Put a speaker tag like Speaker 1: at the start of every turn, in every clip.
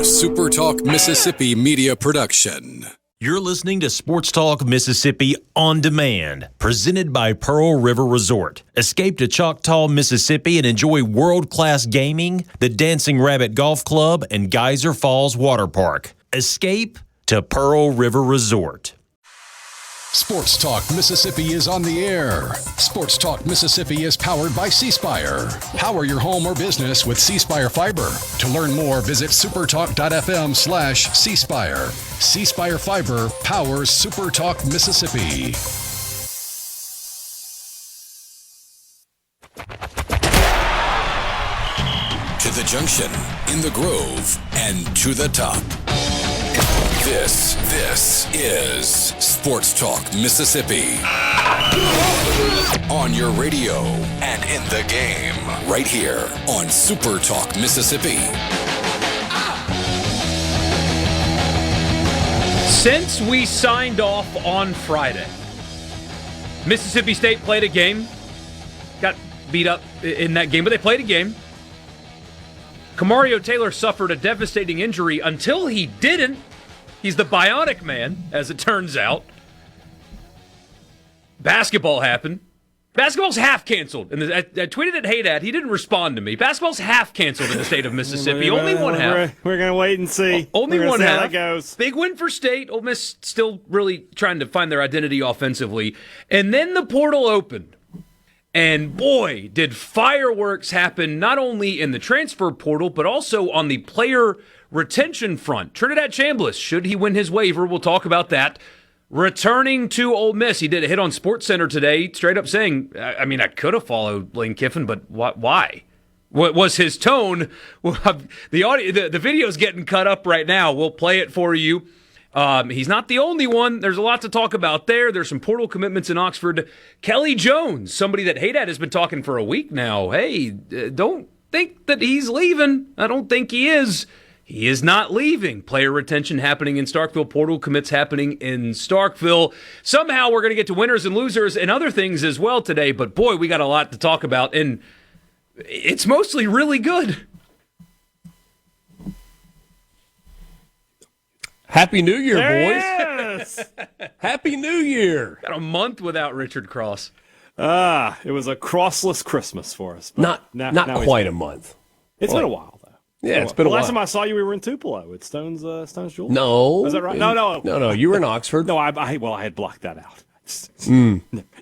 Speaker 1: SuperTalk Mississippi media production.
Speaker 2: You're listening to Sports Talk Mississippi On Demand, presented by Pearl River Resort. Escape to Choctaw, Mississippi and enjoy world-class gaming, the Dancing Rabbit Golf Club, and Geyser Falls Water Park. Escape to Pearl River Resort.
Speaker 1: Sports Talk Mississippi is on the air. Sports Talk Mississippi is powered by C Spire. Power your home or business with C Spire Fiber. To learn more, visit supertalk.fm/C Spire. C Spire Fiber powers Super Talk Mississippi. To the junction, in the Grove, and to the top. This is Sports Talk Mississippi. On your radio and in the game, right here on Super Talk Mississippi.
Speaker 3: Since we signed off on Friday, Mississippi State played a game, got beat up in that game, but they played a game. Kamario Taylor suffered a devastating injury until he didn't. He's the bionic man, as it turns out. Basketball happened. Basketball's half canceled. And I tweeted at Hadad. He didn't respond to me. Basketball's half canceled in the state of Mississippi. Only one half.
Speaker 4: We're going to wait and see.
Speaker 3: Only one half.
Speaker 4: How that goes.
Speaker 3: Big win for State. Ole Miss still really trying to find their identity offensively. And then the portal opened. And boy, did fireworks happen not only in the transfer portal, but also on the player retention front. Trinidad Chambliss, should he win his waiver, we'll talk about that. Returning to Ole Miss, he did a hit on SportsCenter today, straight up saying, I mean, I could have followed Lane Kiffin, but why? What was his tone? The video's getting cut up right now. We'll play it for you. He's not the only one. There's a lot to talk about there. There's some portal commitments in Oxford. Kelly Jones, somebody that Hadad has been talking for a week now. Hey, don't think that he's leaving. I don't think he is. He is not leaving. Player retention happening in Starkville. Portal commits happening in Starkville. Somehow we're going to get to winners and losers and other things as well today. But boy, we got a lot to talk about. And it's mostly really good.
Speaker 5: Happy New Year, boys.
Speaker 4: Yes.
Speaker 5: Happy New Year.
Speaker 3: Got a month without Richard Cross.
Speaker 4: It was a crossless Christmas for us.
Speaker 5: Not
Speaker 4: now
Speaker 5: quite a month.
Speaker 4: It's been a while, though.
Speaker 5: Yeah, it's been a while.
Speaker 4: Last time I saw you, we were in Tupelo at Stone's Jewelry.
Speaker 5: No.
Speaker 4: Is that right? No.
Speaker 5: You were in Oxford.
Speaker 4: No, I had blocked that out.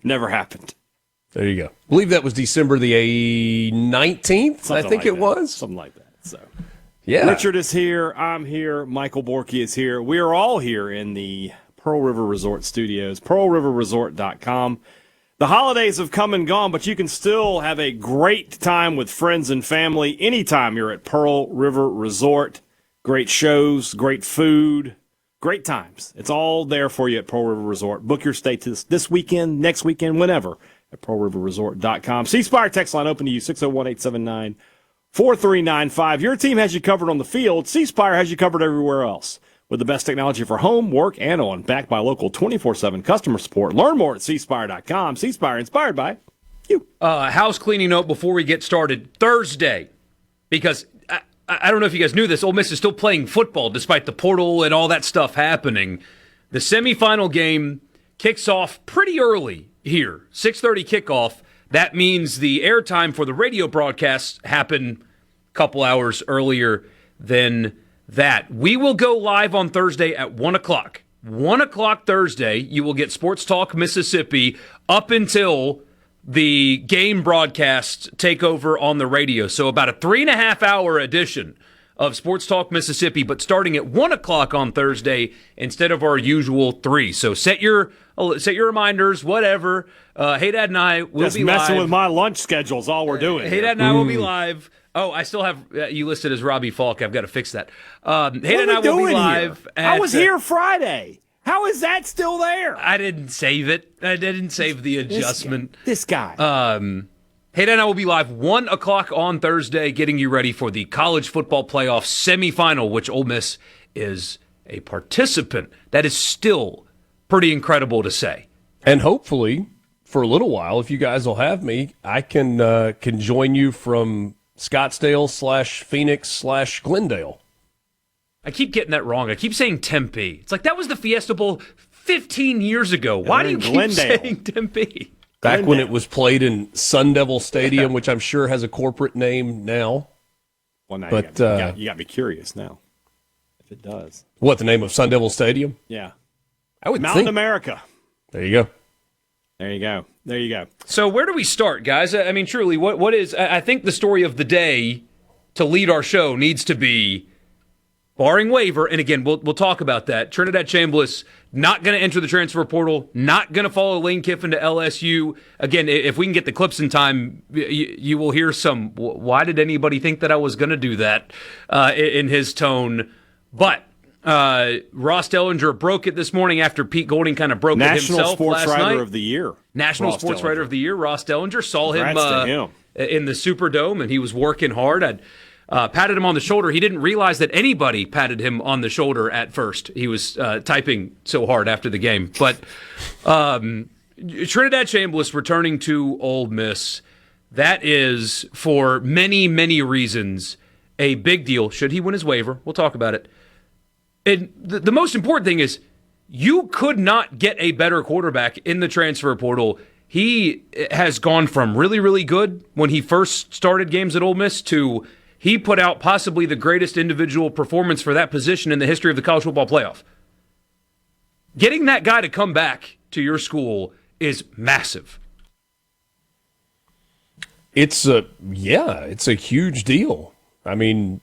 Speaker 4: Never happened.
Speaker 5: There you go. I believe that was December the 19th,
Speaker 4: Something
Speaker 5: I think
Speaker 4: like
Speaker 5: it
Speaker 4: that.
Speaker 5: was.
Speaker 4: Something like that. So,
Speaker 5: yeah.
Speaker 4: Richard is here. I'm here. Michael Borkey is here. We are all here in the Pearl River Resort studios, pearlriverresort.com. The holidays have come and gone, but you can still have a great time with friends and family anytime you're at Pearl River Resort. Great shows, great food, great times. It's all there for you at Pearl River Resort. Book your stay this weekend, next weekend, whenever at pearlriverresort.com. C Spire text line open to you, 601-879-4395. Your team has you covered on the field. C Spire has you covered everywhere else. With the best technology for home, work, and on, backed by local 24/7 customer support. Learn more at cspire.com. C Spire, inspired by you.
Speaker 3: House cleaning note before we get started. Thursday, because I don't know if you guys knew this, Ole Miss is still playing football despite the portal and all that stuff happening. The semifinal game kicks off pretty early here, 6:30 kickoff. That means the airtime for the radio broadcasts happen a couple hours earlier than that. We will go live on Thursday at 1 o'clock. 1 o'clock Thursday, you will get Sports Talk Mississippi up until the game broadcasts take over on the radio. So about a 3.5-hour edition of Sports Talk Mississippi, but starting at 1 o'clock on Thursday instead of our usual 3. So set your reminders, whatever. Hadad and I will
Speaker 4: Just
Speaker 3: be live.
Speaker 4: messing with my lunch schedule is all we're doing.
Speaker 3: Hadad and I will be live. Oh, I still have you listed as Robbie Falk. I've got to fix that. Hadad and I will be live.
Speaker 4: I was here Friday. How is that still there?
Speaker 3: I didn't save it. I didn't save the adjustment.
Speaker 4: This guy.
Speaker 3: Hadad and I will be live 1 o'clock on Thursday, getting you ready for the college football playoff semifinal, which Ole Miss is a participant. That is still pretty incredible to say.
Speaker 5: And hopefully, for a little while, if you guys will have me, I can join you from Scottsdale /Phoenix/Glendale.
Speaker 3: I keep getting that wrong. I keep saying Tempe. It's like that was the Fiesta Bowl 15 years ago. Why do you keep saying Tempe?
Speaker 5: Back when it was played in Sun Devil Stadium, which I'm sure has a corporate name now.
Speaker 4: Well, now
Speaker 5: but
Speaker 4: you got me curious now. If it does,
Speaker 5: what, the name of Sun Devil Stadium?
Speaker 4: Yeah,
Speaker 5: I would
Speaker 4: Mountain
Speaker 5: think.
Speaker 4: America.
Speaker 5: There you go.
Speaker 4: There you go. There you go.
Speaker 3: So where do we start, guys? I mean, truly, what is? I think the story of the day to lead our show needs to be, barring waiver, and again, we'll talk about that. Trinidad Chambliss not going to enter the transfer portal, not going to follow Lane Kiffin to LSU. Again, if we can get the clips in time, you will hear some, why did anybody think that I was going to do that in his tone. But Ross Dellinger broke it this morning after Pete Golding kind of broke it himself
Speaker 4: National Sports
Speaker 3: last
Speaker 4: Writer
Speaker 3: night.
Speaker 4: of the Year.
Speaker 3: National
Speaker 4: Ross
Speaker 3: Sports
Speaker 4: Dellinger.
Speaker 3: Writer of the Year, Ross Dellinger. Saw
Speaker 4: Congrats
Speaker 3: him,
Speaker 4: to him
Speaker 3: in the Superdome, and he was working hard. Patted him on the shoulder. He didn't realize that anybody patted him on the shoulder at first. He was typing so hard after the game. But Trinidad Chambliss returning to Ole Miss, that is, for many, many reasons, a big deal. Should he win his waiver? We'll talk about it. And the most important thing is you could not get a better quarterback in the transfer portal. He has gone from really, really good when he first started games at Ole Miss to he put out possibly the greatest individual performance for that position in the history of the college football playoff. Getting that guy to come back to your school is massive.
Speaker 5: It's a huge deal. I mean,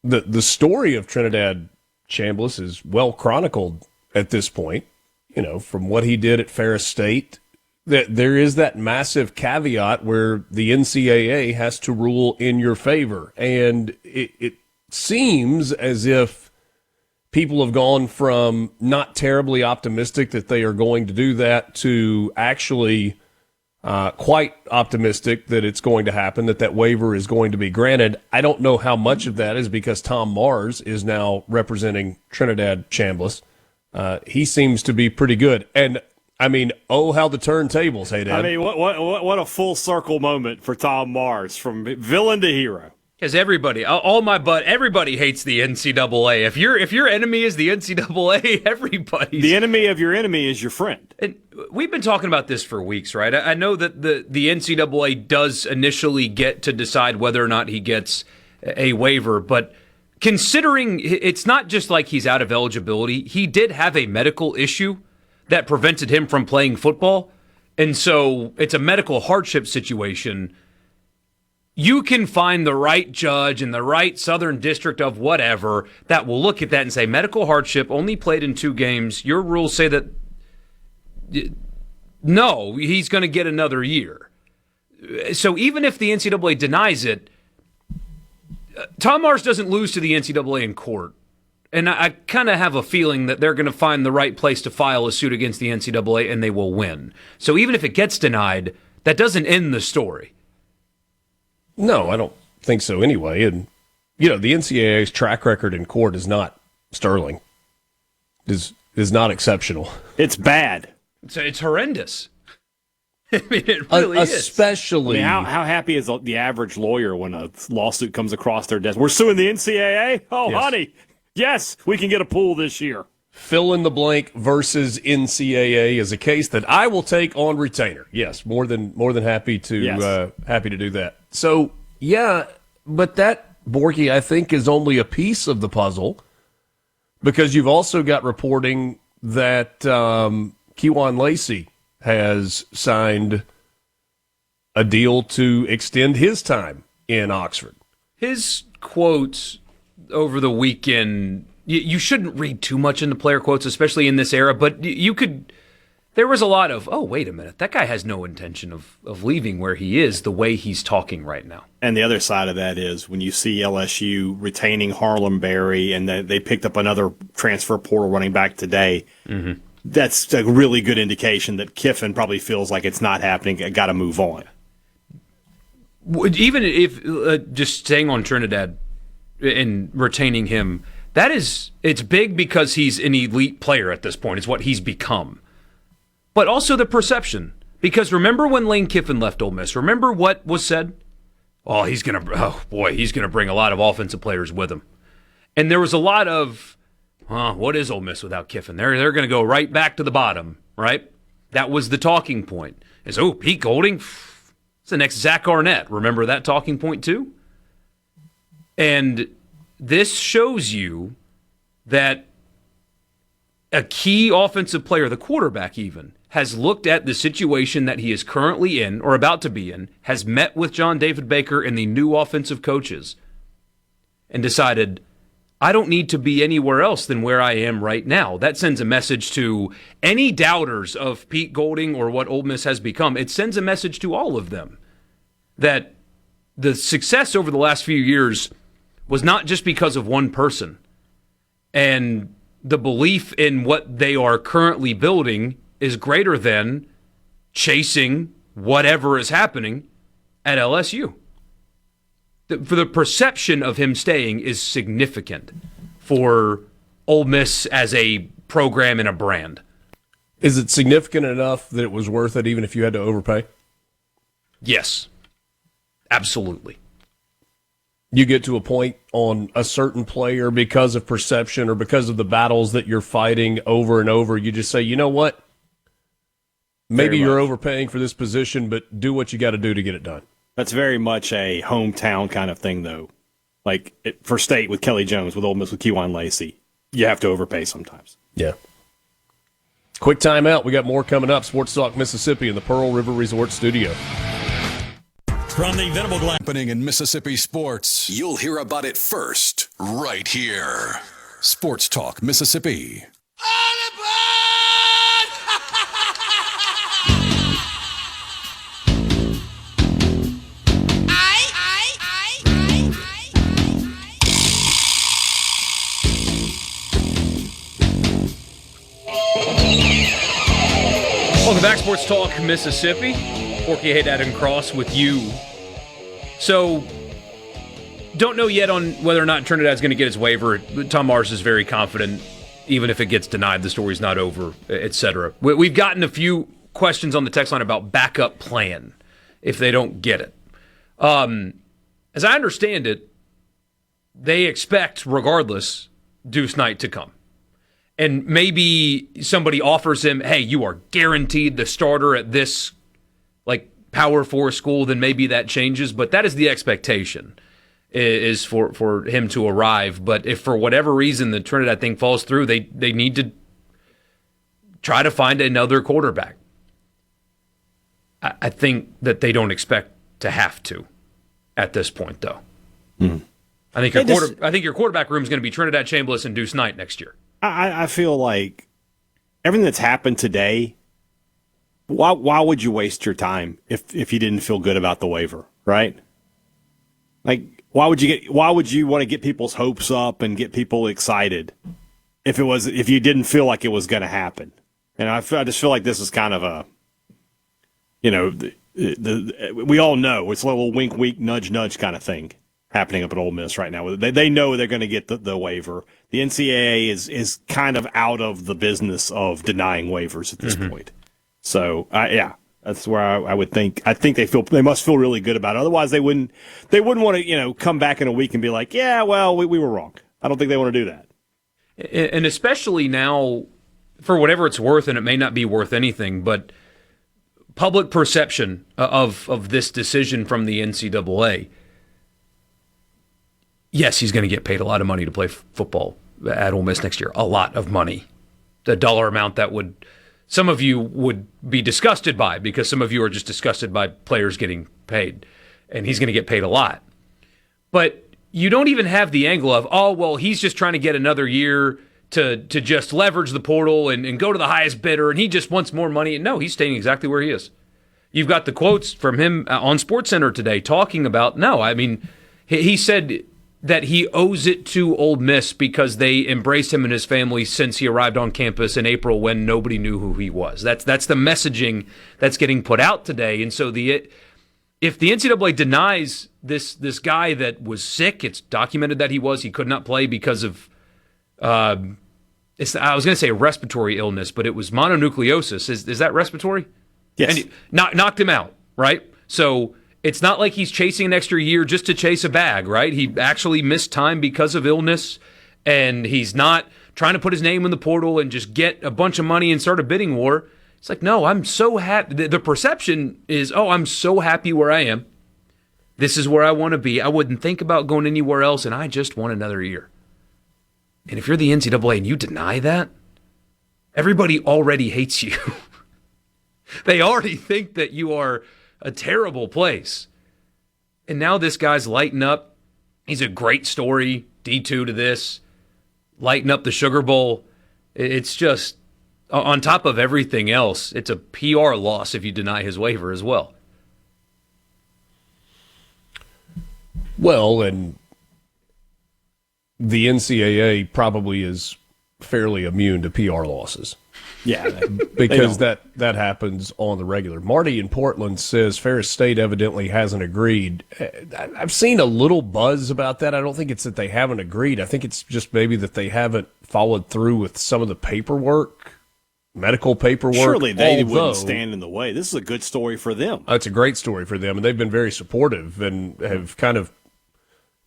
Speaker 5: the story of Trinidad Chambliss is well chronicled at this point. You know, from what he did at Ferris State, that there is that massive caveat where the NCAA has to rule in your favor. And it seems as if people have gone from not terribly optimistic that they are going to do that to actually quite optimistic that it's going to happen, that waiver is going to be granted. I don't know how much of that is because Tom Mars is now representing Trinidad Chambliss. He seems to be pretty good. And I mean, oh, how the turntables, hey, Dad.
Speaker 4: I mean, what a full circle moment for Tom Mars, from villain to hero.
Speaker 3: Because everybody hates the NCAA. If your enemy is the NCAA, everybody's.
Speaker 4: The enemy of your enemy is your friend.
Speaker 3: And we've been talking about this for weeks, right? I know that the NCAA does initially get to decide whether or not he gets a waiver, but considering it's not just like he's out of eligibility, he did have a medical issue that prevented him from playing football. And so it's a medical hardship situation. You can find the right judge in the right Southern District of whatever that will look at that and say, medical hardship, only played in 2 games. Your rules say that, no, he's going to get another year. So even if the NCAA denies it, Tom Mars doesn't lose to the NCAA in court. And I kind of have a feeling that they're going to find the right place to file a suit against the NCAA, and they will win. So even if it gets denied, that doesn't end the story.
Speaker 5: No, I don't think so anyway. And, you know, the NCAA's track record in court is not sterling. Is not exceptional.
Speaker 4: It's bad.
Speaker 3: It's horrendous. I mean, it really
Speaker 5: especially,
Speaker 3: is.
Speaker 4: I mean, how happy is the average lawyer when a lawsuit comes across their desk? We're suing the NCAA? Oh,
Speaker 5: yes.
Speaker 4: Honey, yes, we can get a pool this year.
Speaker 5: Fill in the blank versus NCAA is a case that I will take on retainer. Yes, more than happy to happy to do that. So yeah, but that, Borkey, I think is only a piece of the puzzle, because you've also got reporting that Kewan Lacey has signed a deal to extend his time in Oxford.
Speaker 3: His quotes over the weekend, you shouldn't read too much into player quotes, especially in this era, but you could. There was a lot of, oh, wait a minute, that guy has no intention of leaving where he is the way he's talking right now.
Speaker 4: And the other side of that is when you see LSU retaining Harlem Berry and they picked up another transfer portal running back today, that's a really good indication that Kiffin probably feels like it's not happening. I got to move on.
Speaker 3: Even if, just staying on Trinidad and retaining him, it's big because he's an elite player at this point. It's what he's become. But also the perception. Because remember when Lane Kiffin left Ole Miss? Remember what was said? Oh, he's going to bring a lot of offensive players with him. And there was a lot of, what is Ole Miss without Kiffin? They're going to go right back to the bottom, right? That was the talking point. Is, Pete Golding, it's the next Zach Arnett. Remember that talking point too? And this shows you that a key offensive player, the quarterback even, has looked at the situation that he is currently in or about to be in, has met with John David Baker and the new offensive coaches, and decided, I don't need to be anywhere else than where I am right now. That sends a message to any doubters of Pete Golding or what Ole Miss has become. It sends a message to all of them that the success over the last few years was not just because of one person. And the belief in what they are currently building is greater than chasing whatever is happening at LSU. For the perception of him staying is significant for Ole Miss as a program and a brand.
Speaker 5: Is it significant enough that it was worth it even if you had to overpay?
Speaker 3: Yes, absolutely.
Speaker 5: You get to a point on a certain player because of perception or because of the battles that you're fighting over and over, you just say, you know what? Maybe you're overpaying for this position, but do what you got to do to get it done.
Speaker 4: That's very much a hometown kind of thing, though. Like for State with Kelly Jones, with Ole Miss with Kewan Lacey, you have to overpay sometimes.
Speaker 5: Yeah. Quick timeout. We got more coming up. Sports Talk Mississippi in the Pearl River Resort Studio.
Speaker 1: From the Venable Glass happening in Mississippi sports, you'll hear about it first, right here. Sports Talk Mississippi.
Speaker 3: Welcome back, Sports Talk Mississippi. Borkey, Hadad, and Cross with you. So, don't know yet on whether or not Trinidad's going to get his waiver. Tom Mars is very confident, even if it gets denied, the story's not over, etc. We've gotten a few questions on the text line about backup plan if they don't get it. As I understand it, they expect, regardless, Deuce Knight to come. And maybe somebody offers him, hey, you are guaranteed the starter at this Power 4 school, then maybe that changes. But that is the expectation, is for him to arrive. But if for whatever reason the Trinidad thing falls through, they need to try to find another quarterback. I think that they don't expect to have to at this point, though. I think your quarterback room is going to be Trinidad Chambliss and Deuce Knight next year.
Speaker 4: I feel like everything that's happened today, why would you waste your time if you didn't feel good about the waiver, right? Like, why would you want to get people's hopes up and get people excited if you didn't feel like it was going to happen? And I just feel like this is kind of a, we all know it's a little wink, wink, nudge, nudge kind of thing happening up at Ole Miss right now. They know they're going to get the waiver. The NCAA is kind of out of the business of denying waivers at this point. So, that's where I would think. I think they must feel really good about it. Otherwise, they wouldn't want to, come back in a week and be like, yeah, well, we were wrong. I don't think they want to do that.
Speaker 3: And especially now, for whatever it's worth, and it may not be worth anything, but public perception of this decision from the NCAA. Yes, he's going to get paid a lot of money to play football at Ole Miss next year. A lot of money. The dollar amount that some of you would be disgusted by, because some of you are just disgusted by players getting paid. And he's going to get paid a lot. But you don't even have the angle of, he's just trying to get another year to just leverage the portal and go to the highest bidder, and he just wants more money. No, he's staying exactly where he is. You've got the quotes from him on SportsCenter today talking about, he said that he owes it to Ole Miss because they embraced him and his family since he arrived on campus in April when nobody knew who he was. That's the messaging that's getting put out today. And so if the NCAA denies this guy that was sick, it's documented that he could not play because of I was going to say a respiratory illness, but it was mononucleosis. Is that respiratory?
Speaker 4: Yes.
Speaker 3: And knocked him out, right? So it's not like he's chasing an extra year just to chase a bag, right? He actually missed time because of illness, and he's not trying to put his name in the portal and just get a bunch of money and start a bidding war. It's like, no, I'm so happy. The perception is, oh, I'm so happy where I am. This is where I want to be. I wouldn't think about going anywhere else, and I just want another year. And if you're the NCAA and you deny that, everybody already hates you. They already think that you are a terrible place. And now this guy's lighting up. He's a great story, D2 to this, lighting up the Sugar Bowl. It's just, on top of everything else, it's a PR loss if you deny his waiver as well.
Speaker 5: Well, and the NCAA probably is fairly immune to PR losses.
Speaker 4: Yeah,
Speaker 5: because that happens on the regular. Marty in Portland says Ferris State evidently hasn't agreed. I've seen a little buzz about that. I don't think it's that they haven't agreed. I think it's just maybe that they haven't followed through with some of the paperwork, medical paperwork.
Speaker 4: Surely they wouldn't stand in the way. This is a good story for them.
Speaker 5: It's a great story for them, and they've been very supportive and have kind of,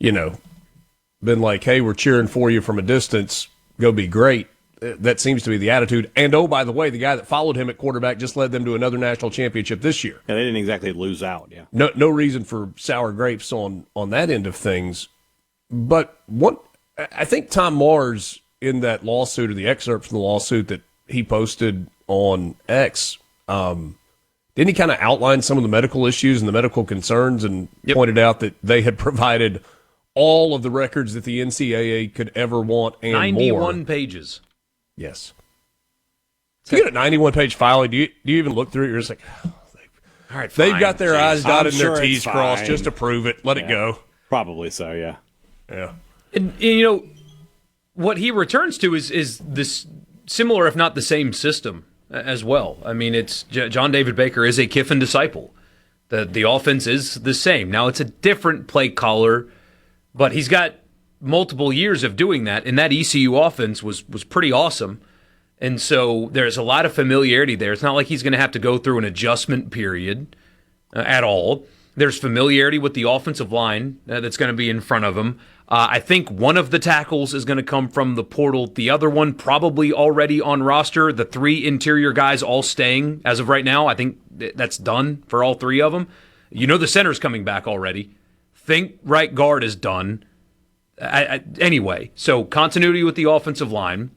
Speaker 5: been like, hey, we're cheering for you from a distance. Go be great. That seems to be the attitude. And, oh, by the way, the guy that followed him at quarterback just led them to another national championship this year.
Speaker 4: Yeah, they didn't exactly lose out, yeah.
Speaker 5: No reason for sour grapes on that end of things. But I think Tom Mars, in that lawsuit, or the excerpt from the lawsuit that he posted on X, didn't he kind of outline some of the medical issues and the medical concerns and pointed out that they had provided all of the records that the NCAA could ever want and
Speaker 3: 91
Speaker 5: more.
Speaker 3: pages.
Speaker 5: Yes. So you get a 91-page file. Do you even look through it? You're just like,
Speaker 3: all right,
Speaker 5: they've got their I's dotted and
Speaker 4: sure
Speaker 5: their T's crossed
Speaker 4: fine.
Speaker 5: just to prove it. Let it go.
Speaker 4: Probably so, yeah.
Speaker 5: Yeah.
Speaker 3: And what he returns to is this similar, if not the same system as well. I mean, it's John David Baker is a Kiffin disciple. The offense is the same. Now, it's a different play caller, but he's got multiple years of doing that, and that ECU offense was pretty awesome. And so there's a lot of familiarity there. It's not like he's going to have to go through an adjustment period at all. There's familiarity with the offensive line that's going to be in front of him. I think one of the tackles is going to come from the portal. The other one probably already on roster. The 3 interior guys all staying as of right now. I think that's done for all 3 of them. The center's coming back already. Think right guard is done. Anyway, so continuity with the offensive line.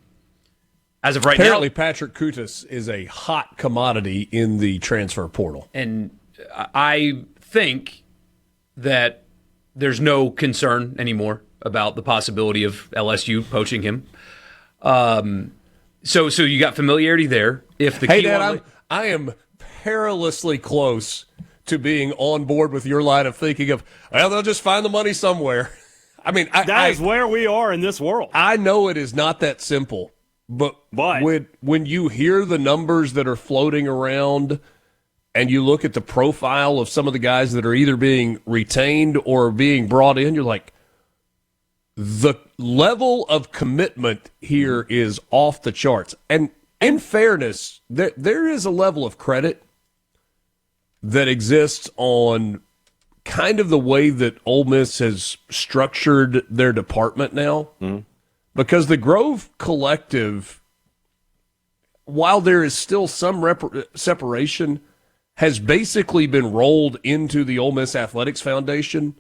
Speaker 3: As of right
Speaker 5: Apparently,
Speaker 3: now,
Speaker 5: Patrick Kutas is a hot commodity in the transfer portal.
Speaker 3: And I think that there's no concern anymore about the possibility of LSU poaching him. So you got familiarity there. If the
Speaker 5: hey, Dad, I am perilously close to being on board with your line of thinking of, well, they'll just find the money somewhere. I mean,
Speaker 4: that is where we are in this world.
Speaker 5: I know it is not that simple, but when you hear the numbers that are floating around and you look at the profile of some of the guys that are either being retained or being brought in, you're like, the level of commitment here is off the charts. And in fairness, there is a level of credit that exists on kind of the way that Ole Miss has structured their department now. Mm-hmm. Because the Grove Collective, while there is still some separation, has basically been rolled into the Ole Miss Athletics Foundation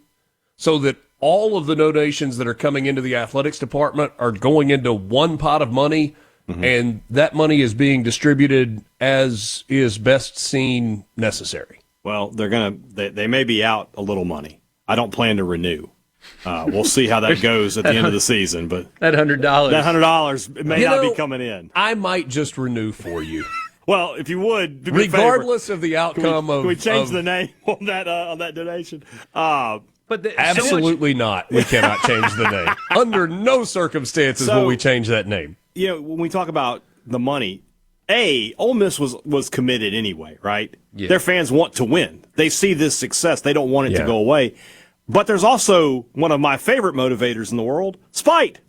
Speaker 5: so that all of the donations that are coming into the athletics department are going into one pot of money, and that money is being distributed as is best seen necessary.
Speaker 4: Well, they may be out a little money. I don't plan to renew. We'll see how that goes at the end of the season. But
Speaker 3: that
Speaker 4: $100 may not be coming in.
Speaker 5: I might just renew for you.
Speaker 4: Well, if you would,
Speaker 5: regardless of the outcome,
Speaker 4: can we change the name on that donation?
Speaker 5: Absolutely not. We cannot change the name. Under no circumstances will we change that name.
Speaker 4: When we talk about the money, Ole Miss was committed anyway, right? Yeah. Their fans want to win. They see this success. They don't want it to go away. But there's also one of my favorite motivators in the world, spite.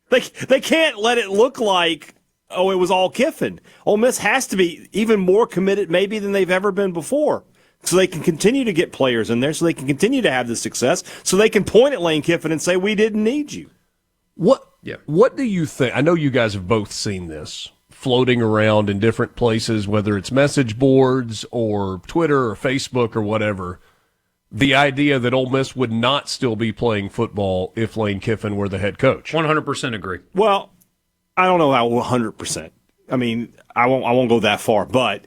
Speaker 4: They can't let it look like, it was all Kiffin. Ole Miss has to be even more committed maybe than they've ever been before. So they can continue to get players in there, so they can continue to have the success, so they can point at Lane Kiffin and say, we didn't need you.
Speaker 5: What do you think? I know you guys have both seen this floating around in different places, whether it's message boards or Twitter or Facebook or whatever. The idea that Ole Miss would not still be playing football if Lane Kiffin were the head coach.
Speaker 3: 100% agree.
Speaker 4: Well, I don't know about 100%. I mean, I won't go that far, but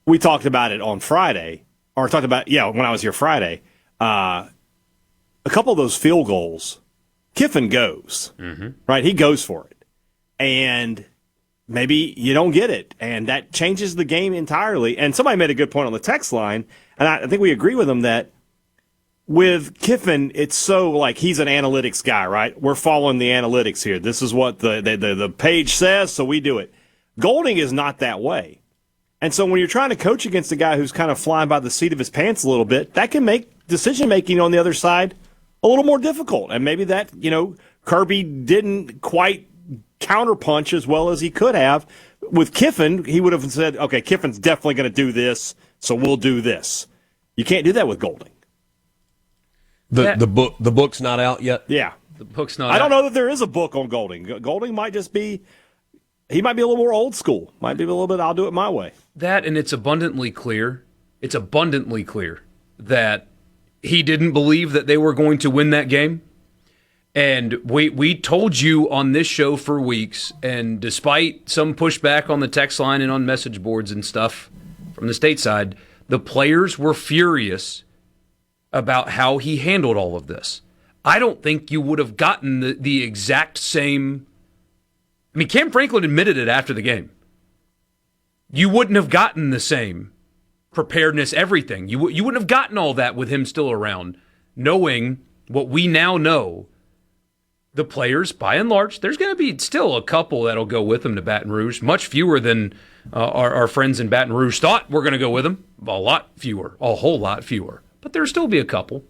Speaker 4: we talked about it on Friday, or talked about, when I was here Friday. A couple of those field goals, Kiffin goes, right? He goes for it. And maybe you don't get it, and that changes the game entirely. And somebody made a good point on the text line, and I think we agree with him that with Kiffin, it's so like he's an analytics guy, right? We're following the analytics here. This is what the page says, so we do it. Golding is not that way. And so when you're trying to coach against a guy who's kind of flying by the seat of his pants a little bit, that can make decision-making on the other side a little more difficult. And maybe that, Kirby didn't quite counterpunch as well as he could have. With Kiffin, he would have said, okay, Kiffin's definitely going to do this, so we'll do this. You can't do that with Golding.
Speaker 5: The book's not out yet?
Speaker 4: Yeah.
Speaker 3: The book's not out.
Speaker 4: I don't know that there is a book on Golding. Golding might just be, he might be a little more old school. Might be a little bit, I'll do it my way.
Speaker 3: That, and it's abundantly clear that he didn't believe that they were going to win that game. And we told you on this show for weeks, and despite some pushback on the text line and on message boards and stuff from the stateside, the players were furious about how he handled all of this. I don't think you would have gotten the exact same. I mean, Cam Franklin admitted it after the game. You wouldn't have gotten the same preparedness, everything. You wouldn't have gotten all that with him still around, knowing what we now know. The players, by and large, there's going to be still a couple that'll go with him to Baton Rouge, much fewer than our friends in Baton Rouge thought were going to go with him. A lot fewer, a whole lot fewer. But there'll still be a couple.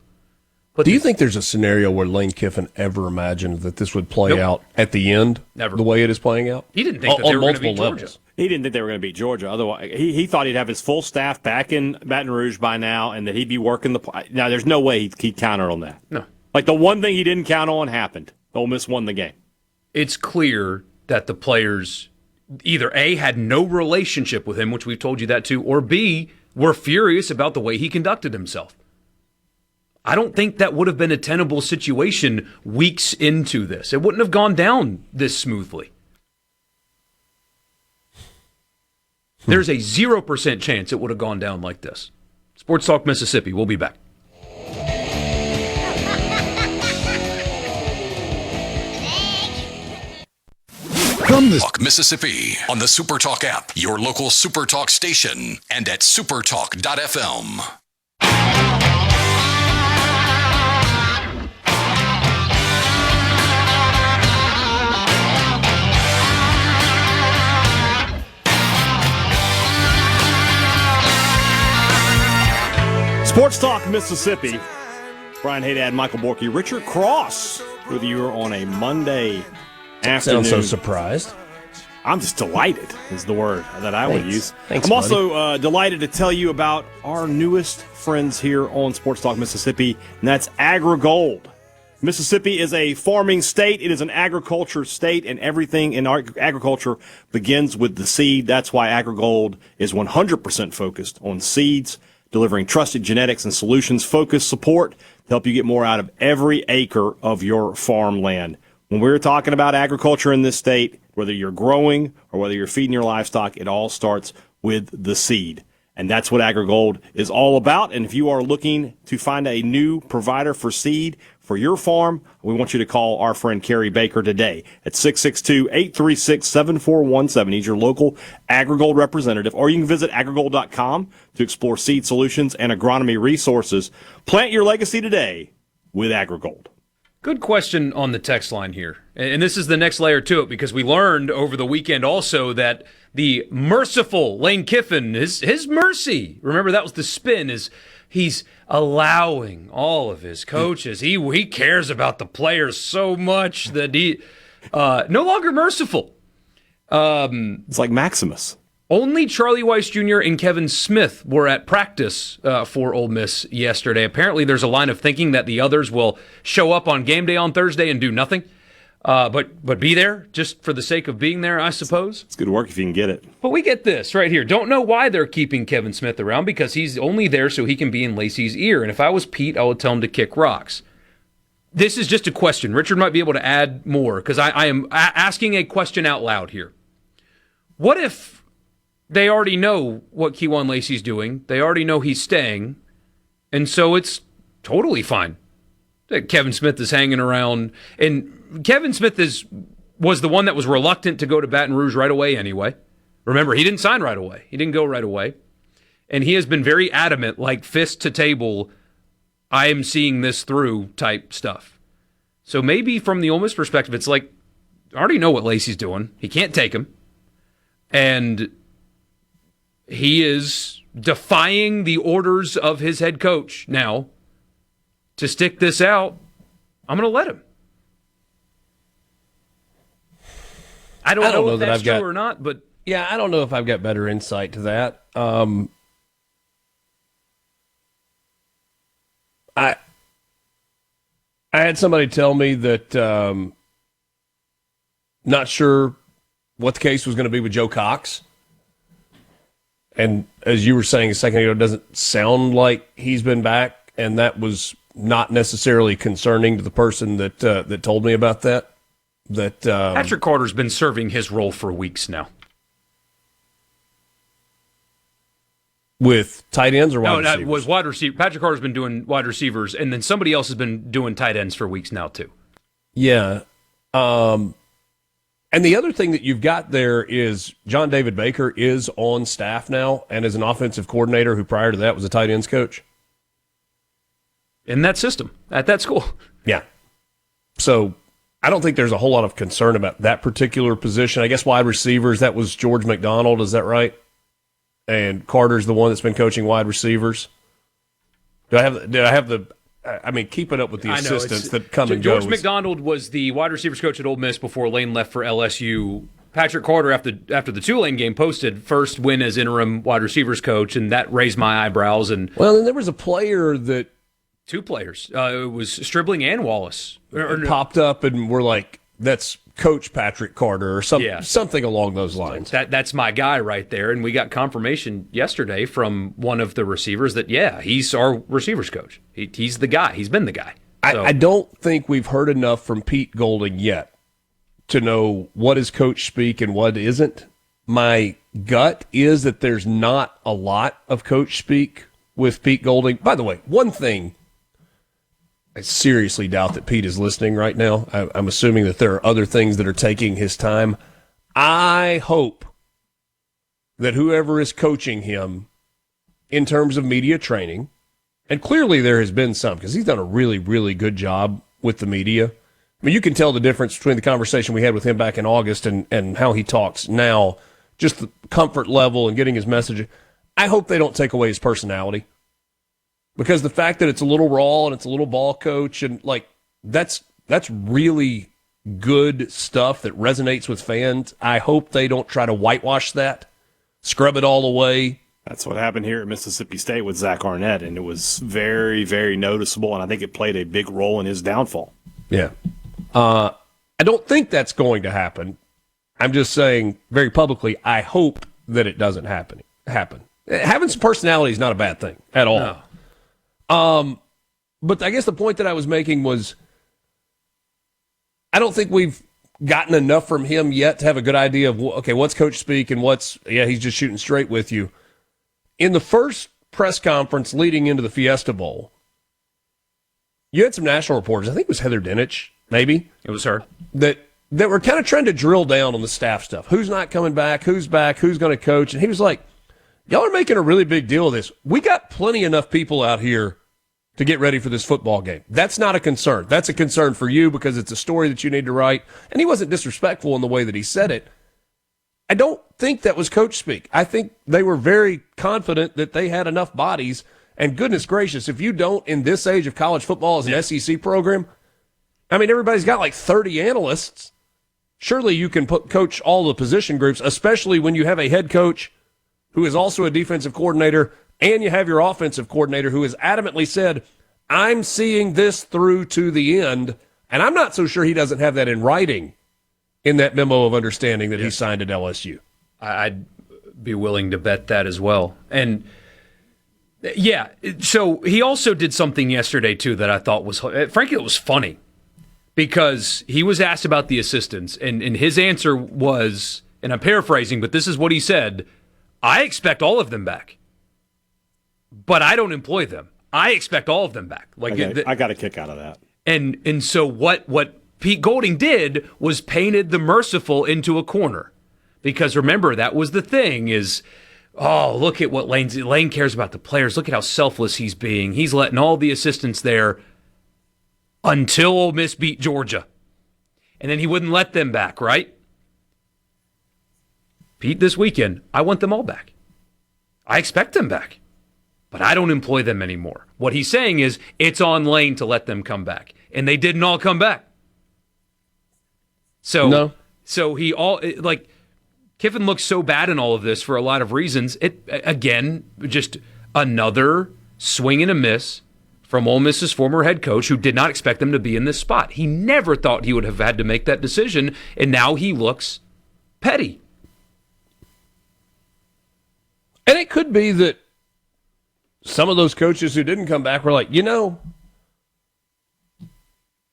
Speaker 3: But
Speaker 5: do you think there's a scenario where Lane Kiffin ever imagined that this would play out at the end?
Speaker 3: Never.
Speaker 5: The way it is playing out?
Speaker 3: He didn't think that they were going to beat Georgia.
Speaker 5: Levels.
Speaker 4: He didn't think they were going to beat Georgia. Otherwise, he thought he'd have his full staff back in Baton Rouge by now, and that he'd be working the. Now, there's no way he'd counter on that.
Speaker 3: No.
Speaker 4: Like the one thing he didn't count on happened. Ole Miss won the game.
Speaker 3: It's clear that the players either A, had no relationship with him, which we've told you that too, or B, were furious about the way he conducted himself. I don't think that would have been a tenable situation weeks into this. It wouldn't have gone down this smoothly. There's a 0% chance it would have gone down like this. Sports Talk Mississippi. We'll be back.
Speaker 1: From the Talk Mississippi on the SuperTalk app, your local SuperTalk station, and at supertalk.fm.
Speaker 4: Sports Talk Mississippi. Brian Hadad, Michael Borkey, Richard Cross with you on a Monday afternoon.
Speaker 5: Sound so surprised.
Speaker 4: I'm just delighted is the word that I would use.
Speaker 5: Thanks,
Speaker 4: I'm also delighted to tell you about our newest friends here on Sports Talk Mississippi, and that's AgriGold. Mississippi is a farming state. It is an agriculture state, and everything in agriculture begins with the seed. That's why AgriGold is 100% focused on seeds, delivering trusted genetics and solutions-focused support to help you get more out of every acre of your farmland. When we're talking about agriculture in this state, whether you're growing or whether you're feeding your livestock, it all starts with the seed. And that's what AgriGold is all about. And if you are looking to find a new provider for seed for your farm, we want you to call our friend Kerry Baker today at 662-836-7417. He's your local AgriGold representative. Or you can visit agrigold.com to explore seed solutions and agronomy resources. Plant your legacy today with AgriGold.
Speaker 3: Good question on the text line here. And this is the next layer to it, because we learned over the weekend also that the merciful Lane Kiffin, his mercy, remember that was the spin, is he's allowing all of his coaches. He cares about the players so much that he no longer merciful.
Speaker 4: It's like Maximus.
Speaker 3: Only Charlie Weiss Jr. and Kevin Smith were at practice for Ole Miss yesterday. Apparently there's a line of thinking that the others will show up on game day on Thursday and do nothing. But be there just for the sake of being there, I suppose.
Speaker 4: It's good work if you can get it.
Speaker 3: But we get this right here. Don't know why they're keeping Kevin Smith around, because he's only there so he can be in Lacey's ear. And if I was Pete, I would tell him to kick rocks. This is just a question. Richard might be able to add more, because I am asking a question out loud here. What if they already know what Kejuan Lacey's doing? They already know he's staying, and so it's totally fine that Kevin Smith is hanging around. And Kevin Smith was the one that was reluctant to go to Baton Rouge right away anyway. Remember, he didn't sign right away. He didn't go right away. And he has been very adamant, like fist to table, I am seeing this through type stuff. So maybe from the Ole Miss perspective, it's like, I already know what Lacey's doing. He can't take him. And he is defying the orders of his head coach now to stick this out. I'm going to let him. I don't know if that's true or not, but
Speaker 5: yeah, I don't know if I've got better insight to that. I had somebody tell me that not sure what the case was going to be with Joe Cox. And as you were saying a second ago, it doesn't sound like he's been back, and that was not necessarily concerning to the person that told me about that.
Speaker 3: Patrick Carter's been serving his role for weeks now.
Speaker 5: With tight ends or wide receivers?
Speaker 3: No, was wide receiver. Patrick Carter's been doing wide receivers, and then somebody else has been doing tight ends for weeks now too.
Speaker 5: Yeah. And the other thing that you've got there is John David Baker is on staff now and is an offensive coordinator who prior to that was a tight ends coach.
Speaker 3: In that system, at that school.
Speaker 5: Yeah. So I don't think there's a whole lot of concern about that particular position. I guess wide receivers, that was George McDonald, is that right? And Carter's the one that's been coaching wide receivers. Did I have the keeping up with the assistants that come and go.
Speaker 3: George McDonald was the wide receivers coach at Ole Miss before Lane left for LSU. Patrick Carter, after the Tulane game, posted first win as interim wide receivers coach, and that raised my eyebrows. And
Speaker 5: well, then there was a player that
Speaker 3: two players. It was Stribling and Wallace
Speaker 5: popped up, and we're like, "That's Coach Patrick Carter," or something along those lines.
Speaker 3: That's my guy right there, and we got confirmation yesterday from one of the receivers that he's our receivers coach. He's the guy. He's been the guy. So.
Speaker 5: I don't think we've heard enough from Pete Golding yet to know what is coach speak and what isn't. My gut is that there's not a lot of coach speak with Pete Golding. By the way, one thing, I seriously doubt that Pete is listening right now. I'm assuming that there are other things that are taking his time. I hope that whoever is coaching him in terms of media training, and clearly there has been some, because he's done a really, really good job with the media. I mean, you can tell the difference between the conversation we had with him back in August and how he talks now, just the comfort level and getting his message. I hope they don't take away his personality. Because the fact that it's a little raw and it's a little ball coach and like that's really good stuff that resonates with fans. I hope they don't try to whitewash that, scrub it all away.
Speaker 4: That's what happened here at Mississippi State with Zach Arnett, and it was very, very noticeable, and I think it played a big role in his downfall.
Speaker 5: Yeah. I don't think that's going to happen. I'm just saying very publicly, I hope that it doesn't happen. Having some personality is not a bad thing at all.
Speaker 3: No.
Speaker 5: But I guess the point that I was making was I don't think we've gotten enough from him yet to have a good idea of, okay, what's coach speak and he's just shooting straight with you. In the first press conference leading into the Fiesta Bowl, you had some national reporters, I think it was Heather Dinich, maybe.
Speaker 3: It was her.
Speaker 5: That were kind of trying to drill down on the staff stuff. Who's not coming back? Who's back? Who's going to coach? And he was like, y'all are making a really big deal of this. We got plenty enough people out here to get ready for this football game. That's not a concern. That's a concern for you because it's a story that you need to write. And he wasn't disrespectful in the way that he said it. I don't think that was coach speak. I think they were very confident that they had enough bodies. And goodness gracious, if you don't in this age of college football as an SEC program, I mean, everybody's got like 30 analysts. Surely you can coach all the position groups, especially when you have a head coach who is also a defensive coordinator, and you have your offensive coordinator who has adamantly said, I'm seeing this through to the end. And I'm not so sure he doesn't have that in writing in that memo of understanding that he signed at LSU.
Speaker 3: I'd be willing to bet that as well. And yeah, so he also did something yesterday too that I thought was, frankly, it was funny, because he was asked about the assistants, and his answer was, and I'm paraphrasing, but this is what he said: I expect all of them back, but I don't employ them. I expect all of them back.
Speaker 4: I got a kick out of that.
Speaker 3: And so what Pete Golding did was painted the merciful into a corner, because remember, that was the thing is, oh, look at what Lane cares about the players. Look at how selfless he's being. He's letting all the assistants there until Ole Miss beat Georgia. And then he wouldn't let them back, right? Pete, this weekend, I want them all back. I expect them back, but I don't employ them anymore. What he's saying is it's on Lane to let them come back. And they didn't all come back. So Kiffin looks so bad in all of this for a lot of reasons. It, again, just another swing and a miss from Ole Miss's former head coach, who did not expect them to be in this spot. He never thought he would have had to make that decision, and now he looks petty.
Speaker 5: And it could be that some of those coaches who didn't come back were like,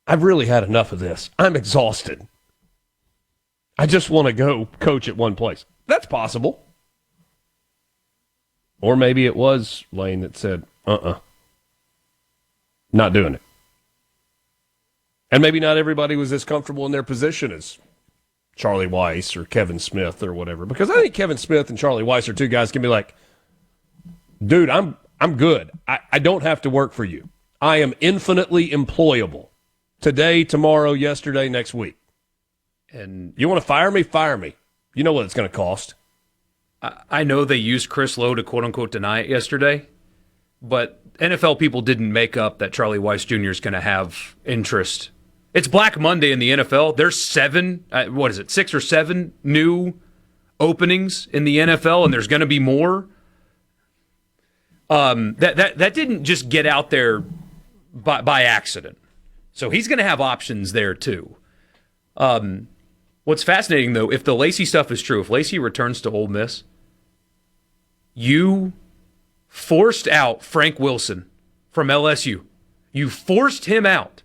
Speaker 5: I've really had enough of this. I'm exhausted. I just want to go coach at one place. That's possible. Or maybe it was Lane that said, not doing it. And maybe not everybody was as comfortable in their position as Charlie Weiss or Kevin Smith or whatever. Because I think Kevin Smith and Charlie Weiss are two guys can be like, dude, I'm good. I don't have to work for you. I am infinitely employable. Today, tomorrow, yesterday, next week.
Speaker 3: And
Speaker 5: you want to fire me? Fire me. You know what it's going to cost.
Speaker 3: I know they used Chris Lowe to quote-unquote deny it yesterday, but NFL people didn't make up that Charlie Weiss Jr. is going to have interest. It's Black Monday in the NFL. There's 6 or 7 new openings in the NFL, and there's going to be more. That didn't just get out there by accident. So he's going to have options there too. What's fascinating, though, if the Lacey stuff is true, if Lacey returns to Ole Miss, you forced out Frank Wilson from LSU. You forced him out,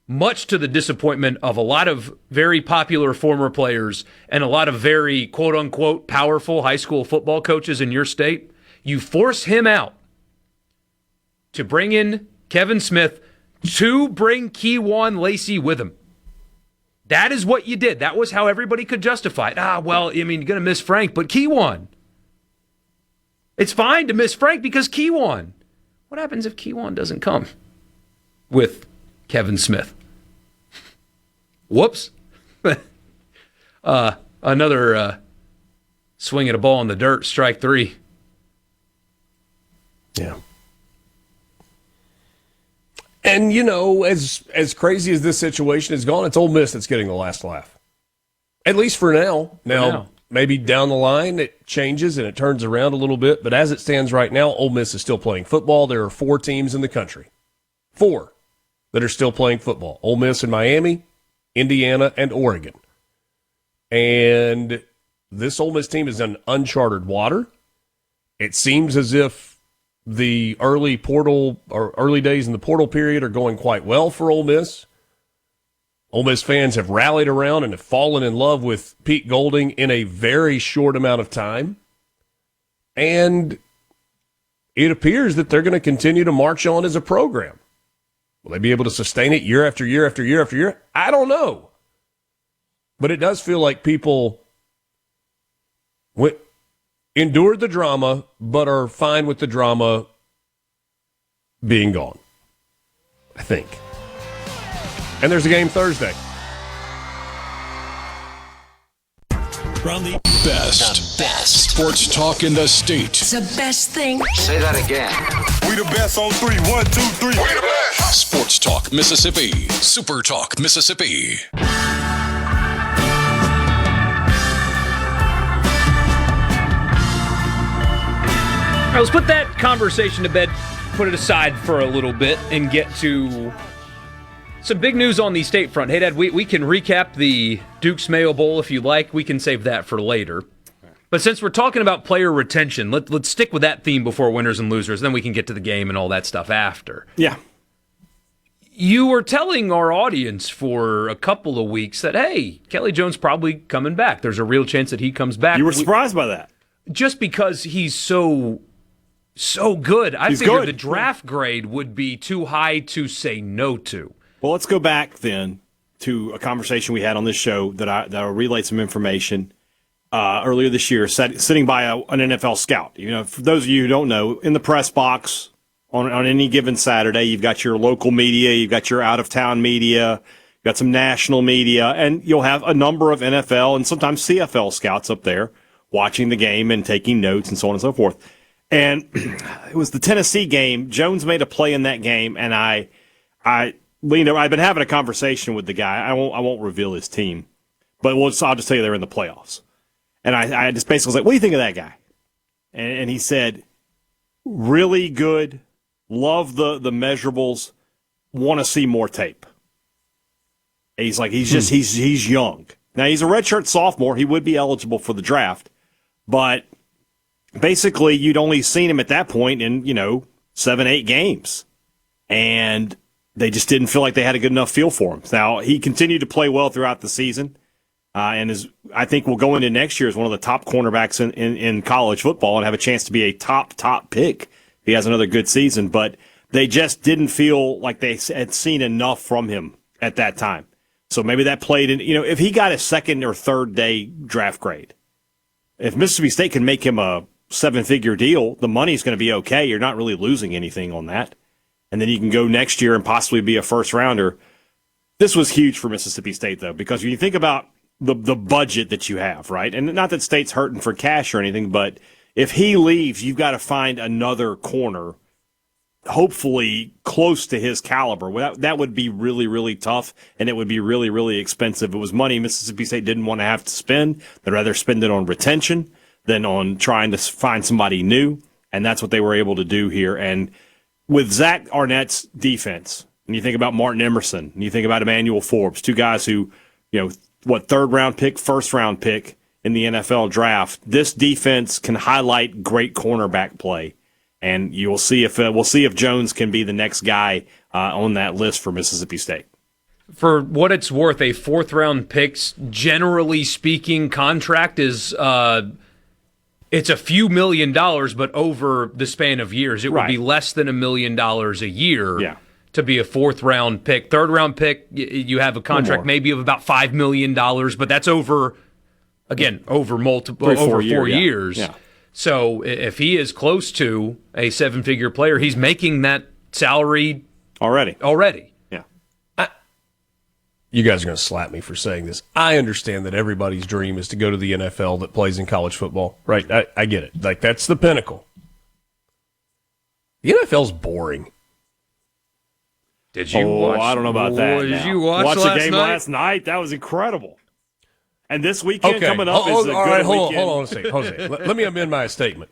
Speaker 3: much to the disappointment of a lot of very popular former players and a lot of very quote-unquote powerful high school football coaches in your state. You force him out to bring in Kevin Smith, to bring Kejuan Lacey with him. That is what you did. That was how everybody could justify it. You're going to miss Frank, but Kejuan. It's fine to miss Frank because Kejuan. What happens if Kejuan doesn't come with Kevin Smith? Whoops. Another swing at a ball in the dirt, strike 3.
Speaker 5: Yeah. And, as crazy as this situation has gone, it's Ole Miss that's getting the last laugh. At least for now. Now, maybe down the line it changes and it turns around a little bit. But as it stands right now, Ole Miss is still playing football. There are 4 teams in the country. 4 that are still playing football. Ole Miss in Miami, Indiana, and Oregon. And this Ole Miss team is in uncharted water. It seems as if the early days in the portal period are going quite well for Ole Miss. Ole Miss fans have rallied around and have fallen in love with Pete Golding in a very short amount of time. And it appears that they're going to continue to march on as a program. Will they be able to sustain it year after year after year after year? I don't know. But it does feel like people endured the drama, but are fine with the drama being gone, I think. And there's a game Thursday.
Speaker 1: From the best sports talk in the state.
Speaker 6: It's the best thing.
Speaker 7: Say that again.
Speaker 8: We the best on 3. 1, 2, 3. We the best.
Speaker 1: Sports Talk Mississippi. Super Talk Mississippi.
Speaker 3: All right, let's put that conversation to bed, put it aside for a little bit, and get to Some big news on the state front. Hey, Dad, we can recap the Duke's Mayo Bowl if you like. We can save that for later. But since we're talking about player retention, let's stick with that theme before winners and losers. Then we can get to the game and all that stuff after.
Speaker 4: Yeah.
Speaker 3: You were telling our audience for a couple of weeks that, hey, Kelly Jones probably coming back. There's a real chance that he comes back.
Speaker 4: You were surprised by that.
Speaker 3: Just because he's so good. I figured the draft grade would be too high to say no to.
Speaker 4: Well, let's go back then to a conversation we had on this show that I relayed some information earlier this year, sitting by an NFL scout. You know, for those of you who don't know, in the press box on any given Saturday, you've got your local media, you've got your out-of-town media, you've got some national media, and you'll have a number of NFL and sometimes CFL scouts up there watching the game and taking notes and so on and so forth. And it was the Tennessee game. Jones made a play in that game, and I leaned over. I've been having a conversation with the guy. I won't reveal his team, but I'll just tell you they're in the playoffs. And I just basically was like, what do you think of that guy? And he said, really good, love the measurables, want to see more tape. And he's like, he's young. Now, he's a redshirt sophomore. He would be eligible for the draft, but basically you'd only seen him at that point in, 7-8 games. And they just didn't feel like they had a good enough feel for him. Now, he continued to play well throughout the season, and I think will go into next year as one of the top cornerbacks in college football and have a chance to be a top pick if he has another good season. But they just didn't feel like they had seen enough from him at that time. So maybe that played in, if he got a second or third day draft grade, if Mississippi State can make him a 7-figure deal, the money's going to be okay. You're not really losing anything on that. And then you can go next year and possibly be a first-rounder. This was huge for Mississippi State, though, because when you think about the budget that you have, right? And not that State's hurting for cash or anything, but if he leaves, you've got to find another corner, hopefully close to his caliber. That would be really, really tough, and it would be really, really expensive. It was money Mississippi State didn't want to have to spend. They'd rather spend it on retention than on trying to find somebody new, and that's what they were able to do here. And with Zach Arnett's defense, and you think about Martin Emerson, and you think about Emmanuel Forbes, two guys who, third-round pick, first-round pick in the NFL draft, this defense can highlight great cornerback play. And we'll see if Jones can be the next guy on that list for Mississippi State.
Speaker 3: For what it's worth, a fourth-round pick's, generally speaking, contract is it's a few $1 million, but over the span of years, it would be less than $1 million a year to be a fourth-round pick. Third-round pick, you have a contract maybe of about $5 million, but that's over 4 years. Yeah. So if he is close to a 7-figure player, he's making that salary already.
Speaker 4: Yeah.
Speaker 5: You guys are going to slap me for saying this. I understand that everybody's dream is to go to the NFL that plays in college football, right? I get it. Like, that's the pinnacle. The NFL's boring.
Speaker 3: Did you watch?
Speaker 4: I don't know about that.
Speaker 3: Did you watch
Speaker 4: the game
Speaker 3: night?
Speaker 4: last night? That was incredible. And this weekend coming up is a good weekend.
Speaker 5: Hold on a second. Jose, let me amend my statement.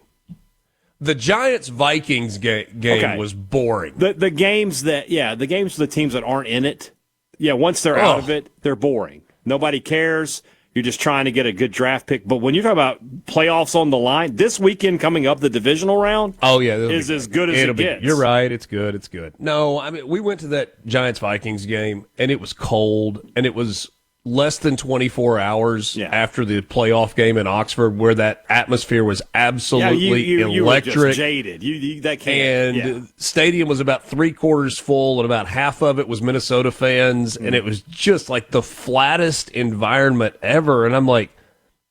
Speaker 5: The Giants-Vikings game was boring.
Speaker 4: The games that the teams that aren't in it, once they're out of it, they're boring. Nobody cares. You're just trying to get a good draft pick. But when you talk about playoffs on the line, this weekend coming up, the divisional round is as good as it gets.
Speaker 5: You're right. It's good. No, I mean, we went to that Giants-Vikings game, and it was cold, and it was less than 24 hours after the playoff game in Oxford, where that atmosphere was absolutely electric.
Speaker 4: You were just jaded. That can't.
Speaker 5: And the stadium was about 3/4 full, and about half of it was Minnesota fans, and it was just like the flattest environment ever. And I'm like,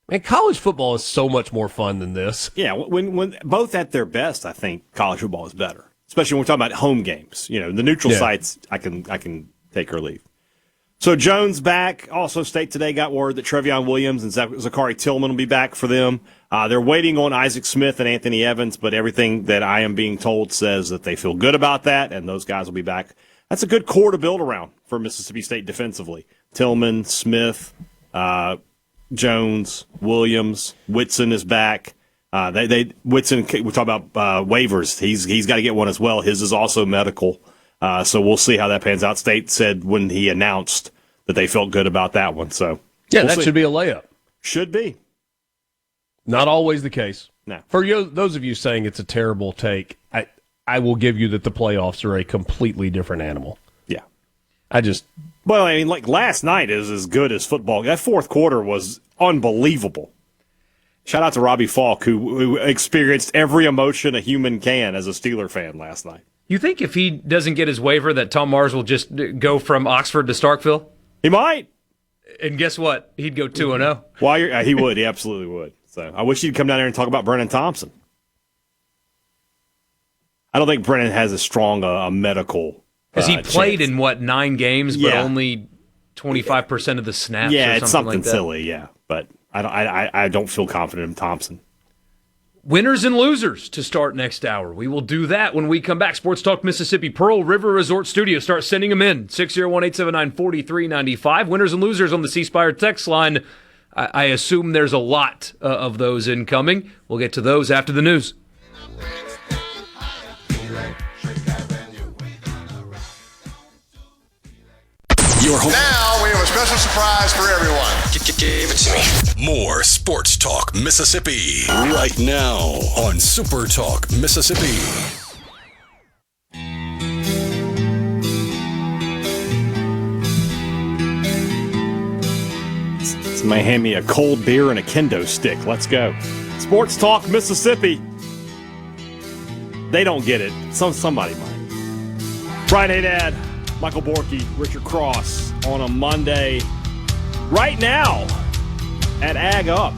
Speaker 5: man, college football is so much more fun than this.
Speaker 4: Yeah, when both at their best, I think college football is better, especially when we're talking about home games. The neutral sites, I can take or leave. So Jones back. Also, State today got word that Trevion Williams and Zachary Tillman will be back for them. They're waiting on Isaac Smith and Anthony Evans, but everything that I am being told says that they feel good about that, and those guys will be back. That's a good core to build around for Mississippi State defensively. Tillman, Smith, Jones, Williams, Whitson is back. Whitson, we talk about waivers. He's got to get one as well. His is also medical. So we'll see how that pans out. State said when he announced that they felt good about that one. So
Speaker 5: Yeah,
Speaker 4: we'll
Speaker 5: that
Speaker 4: see.
Speaker 5: should be a layup.
Speaker 4: Should be.
Speaker 5: Not always the case.
Speaker 4: No.
Speaker 5: For those of you saying it's a terrible take, I will give you that the playoffs are a completely different animal.
Speaker 4: Yeah.
Speaker 5: Well,
Speaker 4: I mean, like last night is as good as football. That fourth quarter was unbelievable. Shout out to Robbie Falk, who experienced every emotion a human can as a Steeler fan last night.
Speaker 3: You think if he doesn't get his waiver that Tom Mars will just go from Oxford to Starkville?
Speaker 4: He might.
Speaker 3: And guess what? He'd go 2-0.
Speaker 4: He would. He absolutely would. So I wish he'd come down there and talk about Brennan Thompson. I don't think Brennan has as strong a medical
Speaker 3: Because he played
Speaker 4: chance.
Speaker 3: in, 9 games, but only 25% of the snaps
Speaker 4: Yeah,
Speaker 3: or
Speaker 4: it's
Speaker 3: something
Speaker 4: something
Speaker 3: like that.
Speaker 4: silly, yeah. But I don't feel confident in Thompson.
Speaker 3: Winners and losers to start next hour. We will do that when we come back. Sports Talk Mississippi, Pearl River Resort Studio. Start sending them in. 601-879-4395. Winners and losers on the C Spire text line. I assume there's a lot of those incoming. We'll get to those after the news.
Speaker 8: Now we have a special surprise for everyone.
Speaker 1: Give it to me. More Sports Talk Mississippi right now on Super Talk Mississippi.
Speaker 4: Somebody hand me a cold beer and a kendo stick. Let's go. Sports Talk Mississippi. They don't get it. Somebody might. Brian Hadad, Michael Borkey, Richard Cross on a Monday. Right now at Ag Up.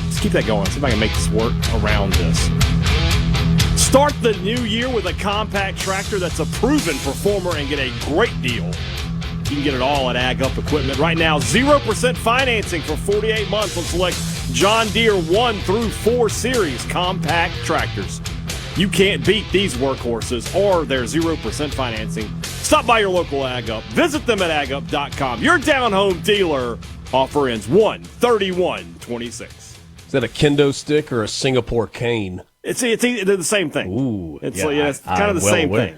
Speaker 4: Let's keep that going. See if I can make this work around this. Start the new year with a compact tractor that's a proven performer and get a great deal. You can get it all at Ag Up Equipment. Right now, 0% financing for 48 months on select John Deere 1 through 4 series compact tractors. You can't beat these workhorses or their 0% financing. Stop by your local Ag Up. Visit them at agup.com. Your down-home dealer. Offer ends 1/31/26.
Speaker 5: is that a kendo stick or a Singapore cane?
Speaker 4: It's they're the same thing.
Speaker 5: Ooh,
Speaker 4: it's
Speaker 5: yeah,
Speaker 4: it's kind of the same thing.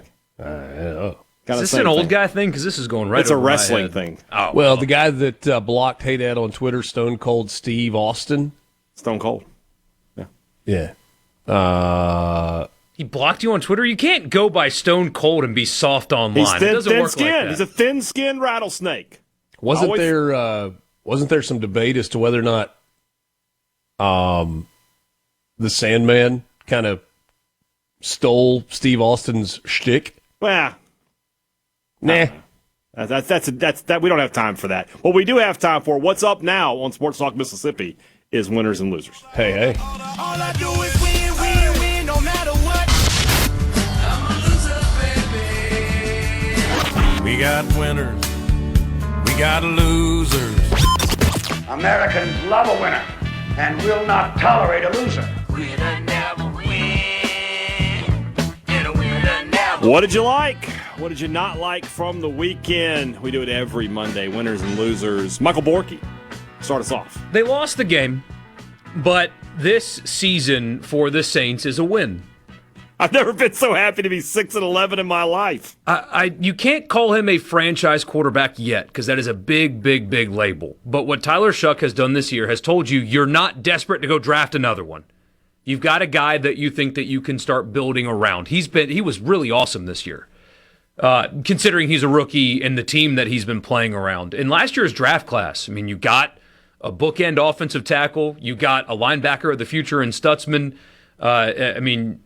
Speaker 3: Is this an old guy thing? Because this is going right
Speaker 4: It's a
Speaker 3: over my
Speaker 4: wrestling
Speaker 3: head.
Speaker 4: thing.
Speaker 3: Oh,
Speaker 5: Well, the guy that blocked Hadad on Twitter, Stone Cold Steve Austin.
Speaker 4: Stone Cold.
Speaker 5: Yeah.
Speaker 3: he blocked you on Twitter? You can't go by Stone Cold and be soft online.
Speaker 4: He's
Speaker 3: It
Speaker 4: thin,
Speaker 3: doesn't work like
Speaker 4: skinned.
Speaker 3: that.
Speaker 4: He's a thin-skinned rattlesnake.
Speaker 5: Wasn't there some debate as to whether or not the Sandman kind of stole Steve Austin's shtick?
Speaker 4: Well,
Speaker 5: Nah.
Speaker 4: that's we don't have time for that. What we do have time for, what's up now on Sports Talk Mississippi, is winners and losers.
Speaker 5: Hey.
Speaker 8: All I do is win, win, win, no matter what. I'm a loser, baby.
Speaker 6: We got winners. We got losers.
Speaker 7: Americans love a winner and will not tolerate a loser.
Speaker 8: Winner never win. And a winner never.
Speaker 4: What did you like? What did you not like from the weekend? We do it every Monday, winners and losers. Michael Borkey, start us off.
Speaker 3: They lost the game, but this season for the Saints is a win.
Speaker 4: I've never been so happy to be 6-11 in my life.
Speaker 3: You can't call him a franchise quarterback yet because that is a big, big, big label. But what Tyler Shuck has done this year has told you you're not desperate to go draft another one. You've got a guy that you think that you can start building around. He was really awesome this year, considering he's a rookie and the team that he's been playing around. In last year's draft class, I mean, you got a bookend offensive tackle, you got a linebacker of the future in Stutzman.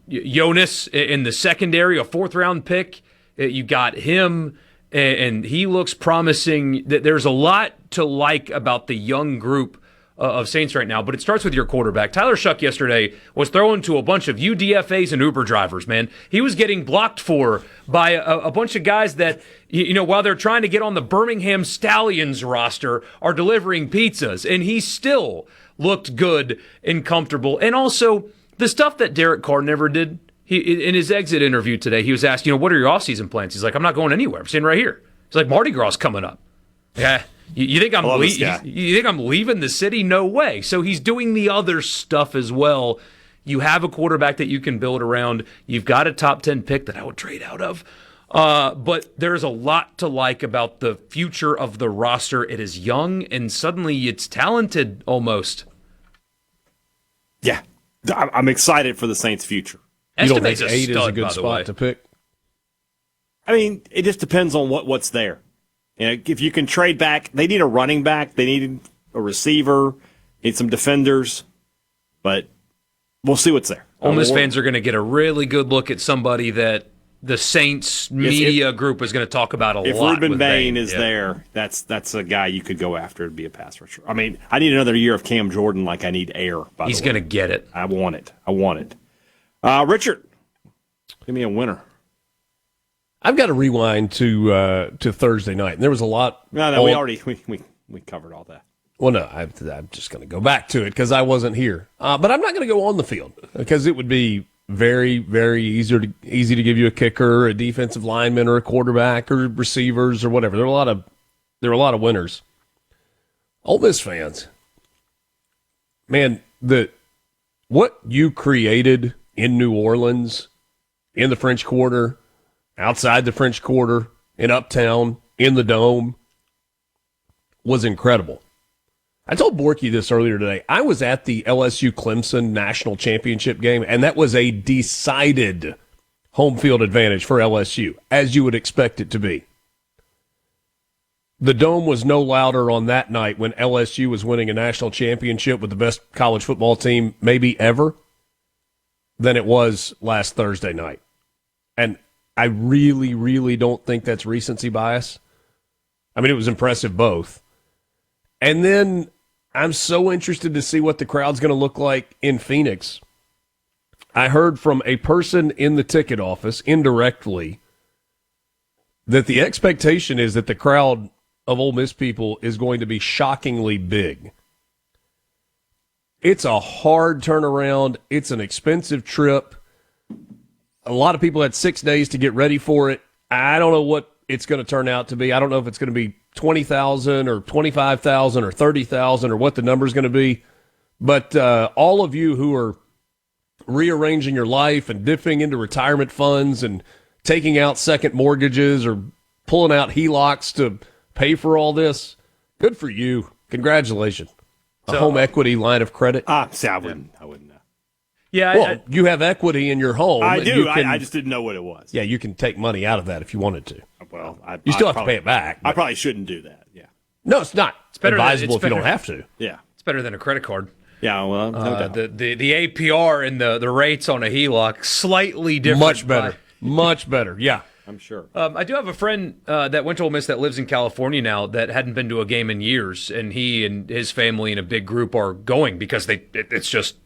Speaker 3: Jonas in the secondary, a 4th-round pick. You got him, and he looks promising. There's a lot to like about the young group of Saints right now, but it starts with your quarterback. Tyler Shuck yesterday was throwing to a bunch of UDFAs and Uber drivers, man. He was getting blocked for by a bunch of guys that, while they're trying to get on the Birmingham Stallions roster, are delivering pizzas, and he still looked good and comfortable. And also, the stuff that Derek Carr never did, in his exit interview today, he was asked, what are your offseason plans? He's like, I'm not going anywhere. I'm staying right here. He's like, Mardi Gras coming up. Yeah. You think I'm leaving the city? No way. So he's doing the other stuff as well. You have a quarterback that you can build around. You've got a top 10 pick that I would trade out of But there's a lot to like about the future of the roster. It is young, and suddenly it's talented almost.
Speaker 4: Yeah, I'm excited for the Saints' future.
Speaker 5: You don't think
Speaker 3: Estime's
Speaker 5: 8 is a
Speaker 3: stud,
Speaker 5: good
Speaker 3: by the
Speaker 5: spot
Speaker 3: way.
Speaker 5: to pick?
Speaker 4: I mean, it just depends on what's there. You know, if you can trade back, they need a running back, they need a receiver, need some defenders, but we'll see what's there.
Speaker 3: Ole Miss fans are going to get a really good look at somebody that the Saints media group is going to talk about a lot.
Speaker 4: If Reuben
Speaker 3: with
Speaker 4: Bain is there, that's a guy you could go after to be a pass rusher. I mean, I need another year of Cam Jordan like I need air.
Speaker 3: He's going to get it.
Speaker 4: I want it. Richard, give me a winner.
Speaker 5: I've got to rewind to Thursday night. And there was a lot.
Speaker 4: No, we covered all that.
Speaker 5: Well, no, I'm just going to go back to it because I wasn't here. But I'm not going to go on the field because it would be very, very easy to give you a kicker, a defensive lineman, or a quarterback, or receivers, or whatever. There were a lot of winners. Ole Miss fans, man, what you created in New Orleans, in the French Quarter, outside the French Quarter, in Uptown, in the Dome, was incredible. I told Borkey this earlier today. I was at the LSU-Clemson national championship game, and that was a decided home field advantage for LSU, as you would expect it to be. The Dome was no louder on that night when LSU was winning a national championship with the best college football team maybe ever than it was last Thursday night. And I really, really don't think that's recency bias. I mean, it was impressive both. And then I'm so interested to see what the crowd's going to look like in Phoenix. I heard from a person in the ticket office indirectly that the expectation is that the crowd of Ole Miss people is going to be shockingly big. It's a hard turnaround. It's an expensive trip. A lot of people had 6 days to get ready for it. I don't know what it's going to turn out to be. I don't know if it's going to be 20,000 or 25,000 or 30,000 or what the number is going to be. But all of you who are rearranging your life and dipping into retirement funds and taking out second mortgages or pulling out HELOCs to pay for all this, good for you. Congratulations. A home equity line of credit.
Speaker 4: I wouldn't know.
Speaker 3: Yeah,
Speaker 5: well, you have equity in your home.
Speaker 4: I do.
Speaker 5: I
Speaker 4: I just didn't know what it was.
Speaker 5: Yeah, you can take money out of that if you wanted to.
Speaker 4: Well,
Speaker 5: you still have to pay it back.
Speaker 4: I probably shouldn't do that. Yeah.
Speaker 5: No, it's not. It's
Speaker 3: better
Speaker 5: advisable if you don't have to.
Speaker 4: Yeah.
Speaker 3: It's better than a credit card.
Speaker 4: Yeah, well, no doubt.
Speaker 3: The APR and the rates on a HELOC slightly different.
Speaker 5: Much better. Much better. Yeah.
Speaker 4: I'm sure.
Speaker 3: I do have a friend that went to Ole Miss that lives in California now that hadn't been to a game in years, and he and his family and a big group are going because it's just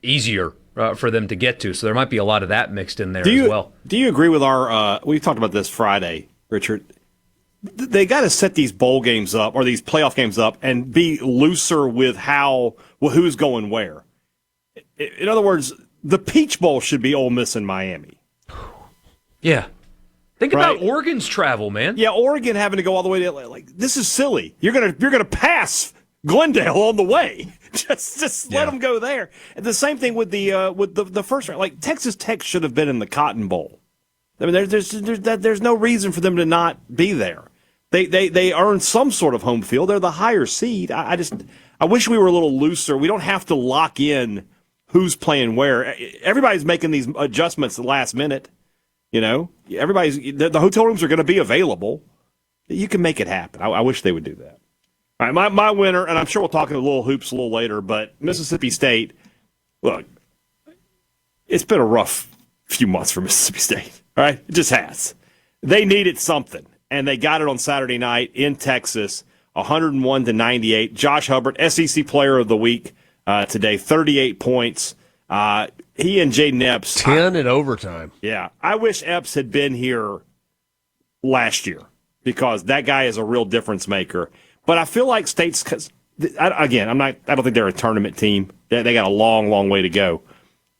Speaker 3: easier for them to get to. So there might be a lot of that mixed in there as well.
Speaker 4: Do you agree with our we talked about this Friday, Richard? They got to set these bowl games up or these playoff games up and be looser with who's going where. In other words, the Peach Bowl should be Ole Miss and Miami.
Speaker 3: Yeah. Think about Oregon's travel, man.
Speaker 4: Yeah, Oregon having to go all the way to like this is silly. You're gonna pass Glendale on the way. Just let them go there. And the same thing with the first round. Like Texas Tech should have been in the Cotton Bowl. I mean, there's no reason for them to not be there. They earn some sort of home field. They're the higher seed. I wish we were a little looser. We don't have to lock in who's playing where. Everybody's making these adjustments at the last minute. You know, the hotel rooms are going to be available. You can make it happen. I wish they would do that. All right, my winner, and I'm sure we'll talk a little hoops a little later, but Mississippi State, look, it's been a rough few months for Mississippi State. All right, it just has. They needed something, and they got it on Saturday night in Texas, 101-98. Josh Hubbard, SEC Player of the Week today, 38 points. He and Jaden Epps.
Speaker 5: 10 in overtime.
Speaker 4: Yeah. I wish Epps had been here last year because that guy is a real difference maker. But I feel like State's, again, I don't think they're a tournament team. They got a long, long way to go.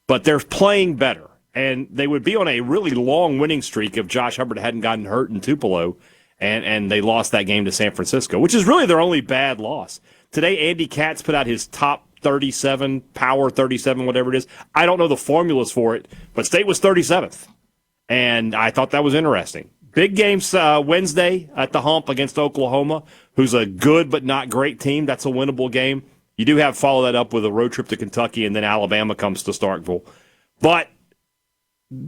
Speaker 4: But they're playing better. And they would be on a really long winning streak if Josh Hubbard hadn't gotten hurt in Tupelo and they lost that game to San Francisco, which is really their only bad loss. Today, Andy Katz put out his top 37, power 37, whatever it is. I don't know the formulas for it, but State was 37th. And I thought that was interesting. Big games Wednesday at the Hump against Oklahoma, who's a good but not great team. That's a winnable game. You do have to follow that up with a road trip to Kentucky, and then Alabama comes to Starkville. But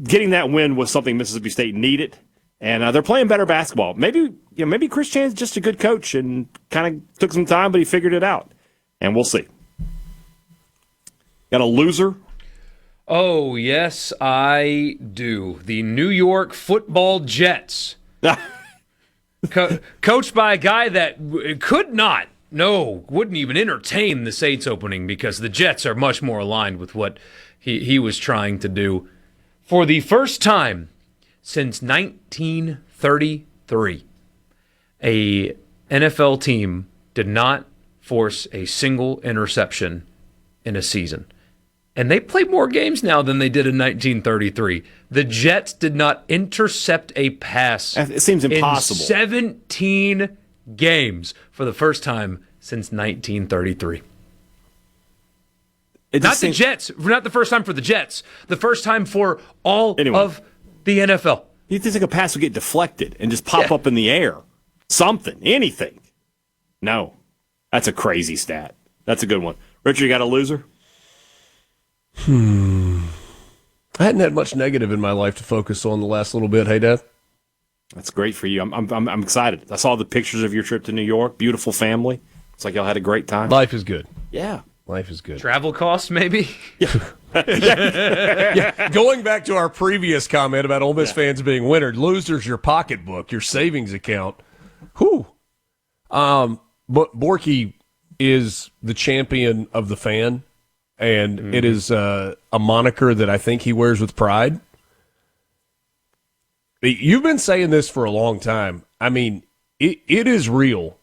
Speaker 4: getting that win was something Mississippi State needed, and they're playing better basketball. Maybe Chris Chan's just a good coach and kind of took some time, but he figured it out. And we'll see. Got a loser?
Speaker 3: Oh, yes, I do. The New York Football Jets. Coached by a guy that wouldn't even entertain the Saints opening because the Jets are much more aligned with what he was trying to do. For the first time since 1933, a NFL team did not force a single interception in a season. And they play more games now than they did in 1933. The Jets did not intercept a pass.
Speaker 4: It seems impossible.
Speaker 3: In 17 games for the first time since 1933. Not the first time for the Jets. The first time for all of the NFL.
Speaker 4: You think a pass would get deflected and just pop up in the air? Something, anything. No. That's a crazy stat. That's a good one. Richard, you got a loser?
Speaker 5: I hadn't had much negative in my life to focus on the last little bit. Hey, Dad.
Speaker 4: That's great for you. I'm excited. I saw the pictures of your trip to New York. Beautiful family. It's like y'all had a great time.
Speaker 5: Life is good.
Speaker 4: Yeah.
Speaker 5: Life is good.
Speaker 3: Travel costs, maybe?
Speaker 5: Yeah. Going back to our previous comment about Ole Miss fans being winners, losers, your pocketbook, your savings account. Whew. But Borkey is the champion of the fan, and it is a moniker that I think he wears with pride. You've been saying this for a long time. I mean, it is real.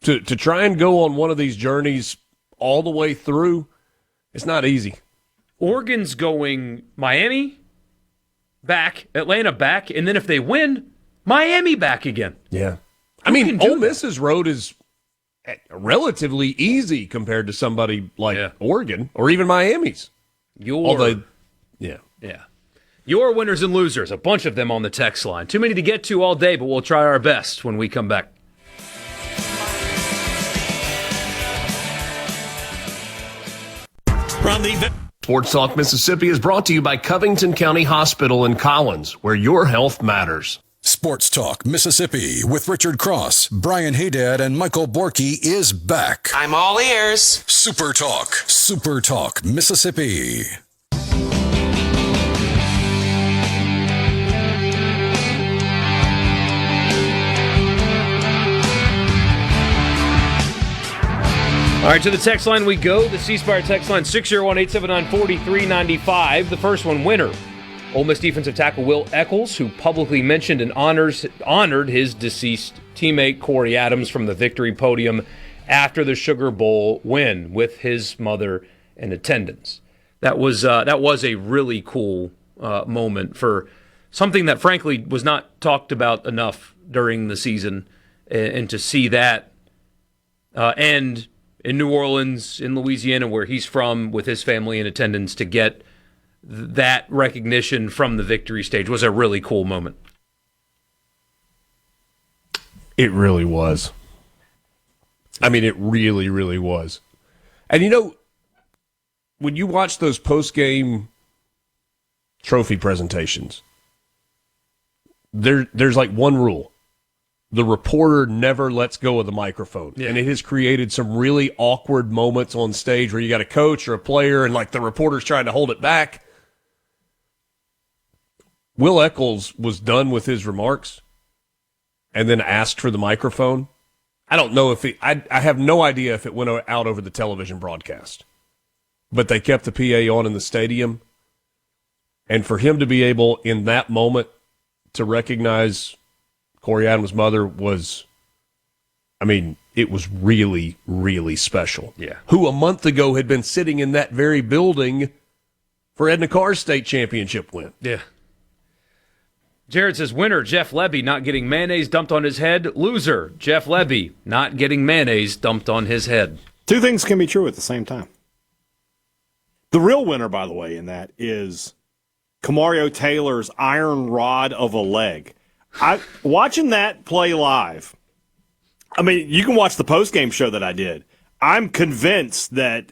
Speaker 5: To try and go on one of these journeys all the way through, it's not easy.
Speaker 3: Oregon's going Miami back, Atlanta back, and then if they win, Miami back again.
Speaker 5: Yeah. I mean, Ole Miss's road is relatively easy compared to somebody like Oregon or even Miami's.
Speaker 3: Yeah. Your winners and losers, a bunch of them on the text line. Too many to get to all day, but we'll try our best when we come back.
Speaker 6: From the
Speaker 9: Sports Talk Mississippi is brought to you by Covington County Hospital in Collins, where your health matters.
Speaker 1: Sports Talk Mississippi with Richard Cross, Brian Hadad, and Michael Borkey is back.
Speaker 10: I'm all ears.
Speaker 1: Super Talk Mississippi.
Speaker 3: All right, to the text line we go. The C Spire text line 601-879-4395. The first one, winner. Ole Miss defensive tackle Will Eccles, who publicly mentioned and honored his deceased teammate Corey Adams from the victory podium after the Sugar Bowl win with his mother in attendance. That was a really cool moment for something that frankly was not talked about enough during the season, and to see that end in New Orleans, in Louisiana, where he's from, with his family in attendance, to get that recognition from the victory stage was a really cool moment.
Speaker 5: It really was. I mean, it really, really was. And you know, when you watch those post-game trophy presentations, there's like one rule. The reporter never lets go of the microphone. Yeah. And it has created some really awkward moments on stage where you got a coach or a player and like the reporter's trying to hold it back. Will Eccles was done with his remarks and then asked for the microphone. I don't know if I have no idea if it went out over the television broadcast, but they kept the PA on in the stadium. And for him to be able in that moment to recognize Corey Adams' mother was, I mean, it was really, really special.
Speaker 3: Yeah.
Speaker 5: Who a month ago had been sitting in that very building for Edna Carr's state championship win.
Speaker 3: Yeah. Jared says, winner, Jeff Lebby not getting mayonnaise dumped on his head. Loser, Jeff Lebby not getting mayonnaise dumped on his head.
Speaker 4: Two things can be true at the same time. The real winner, by the way, in that is Kamario Taylor's iron rod of a leg. Watching that play live, I mean, you can watch the post-game show that I did. I'm convinced that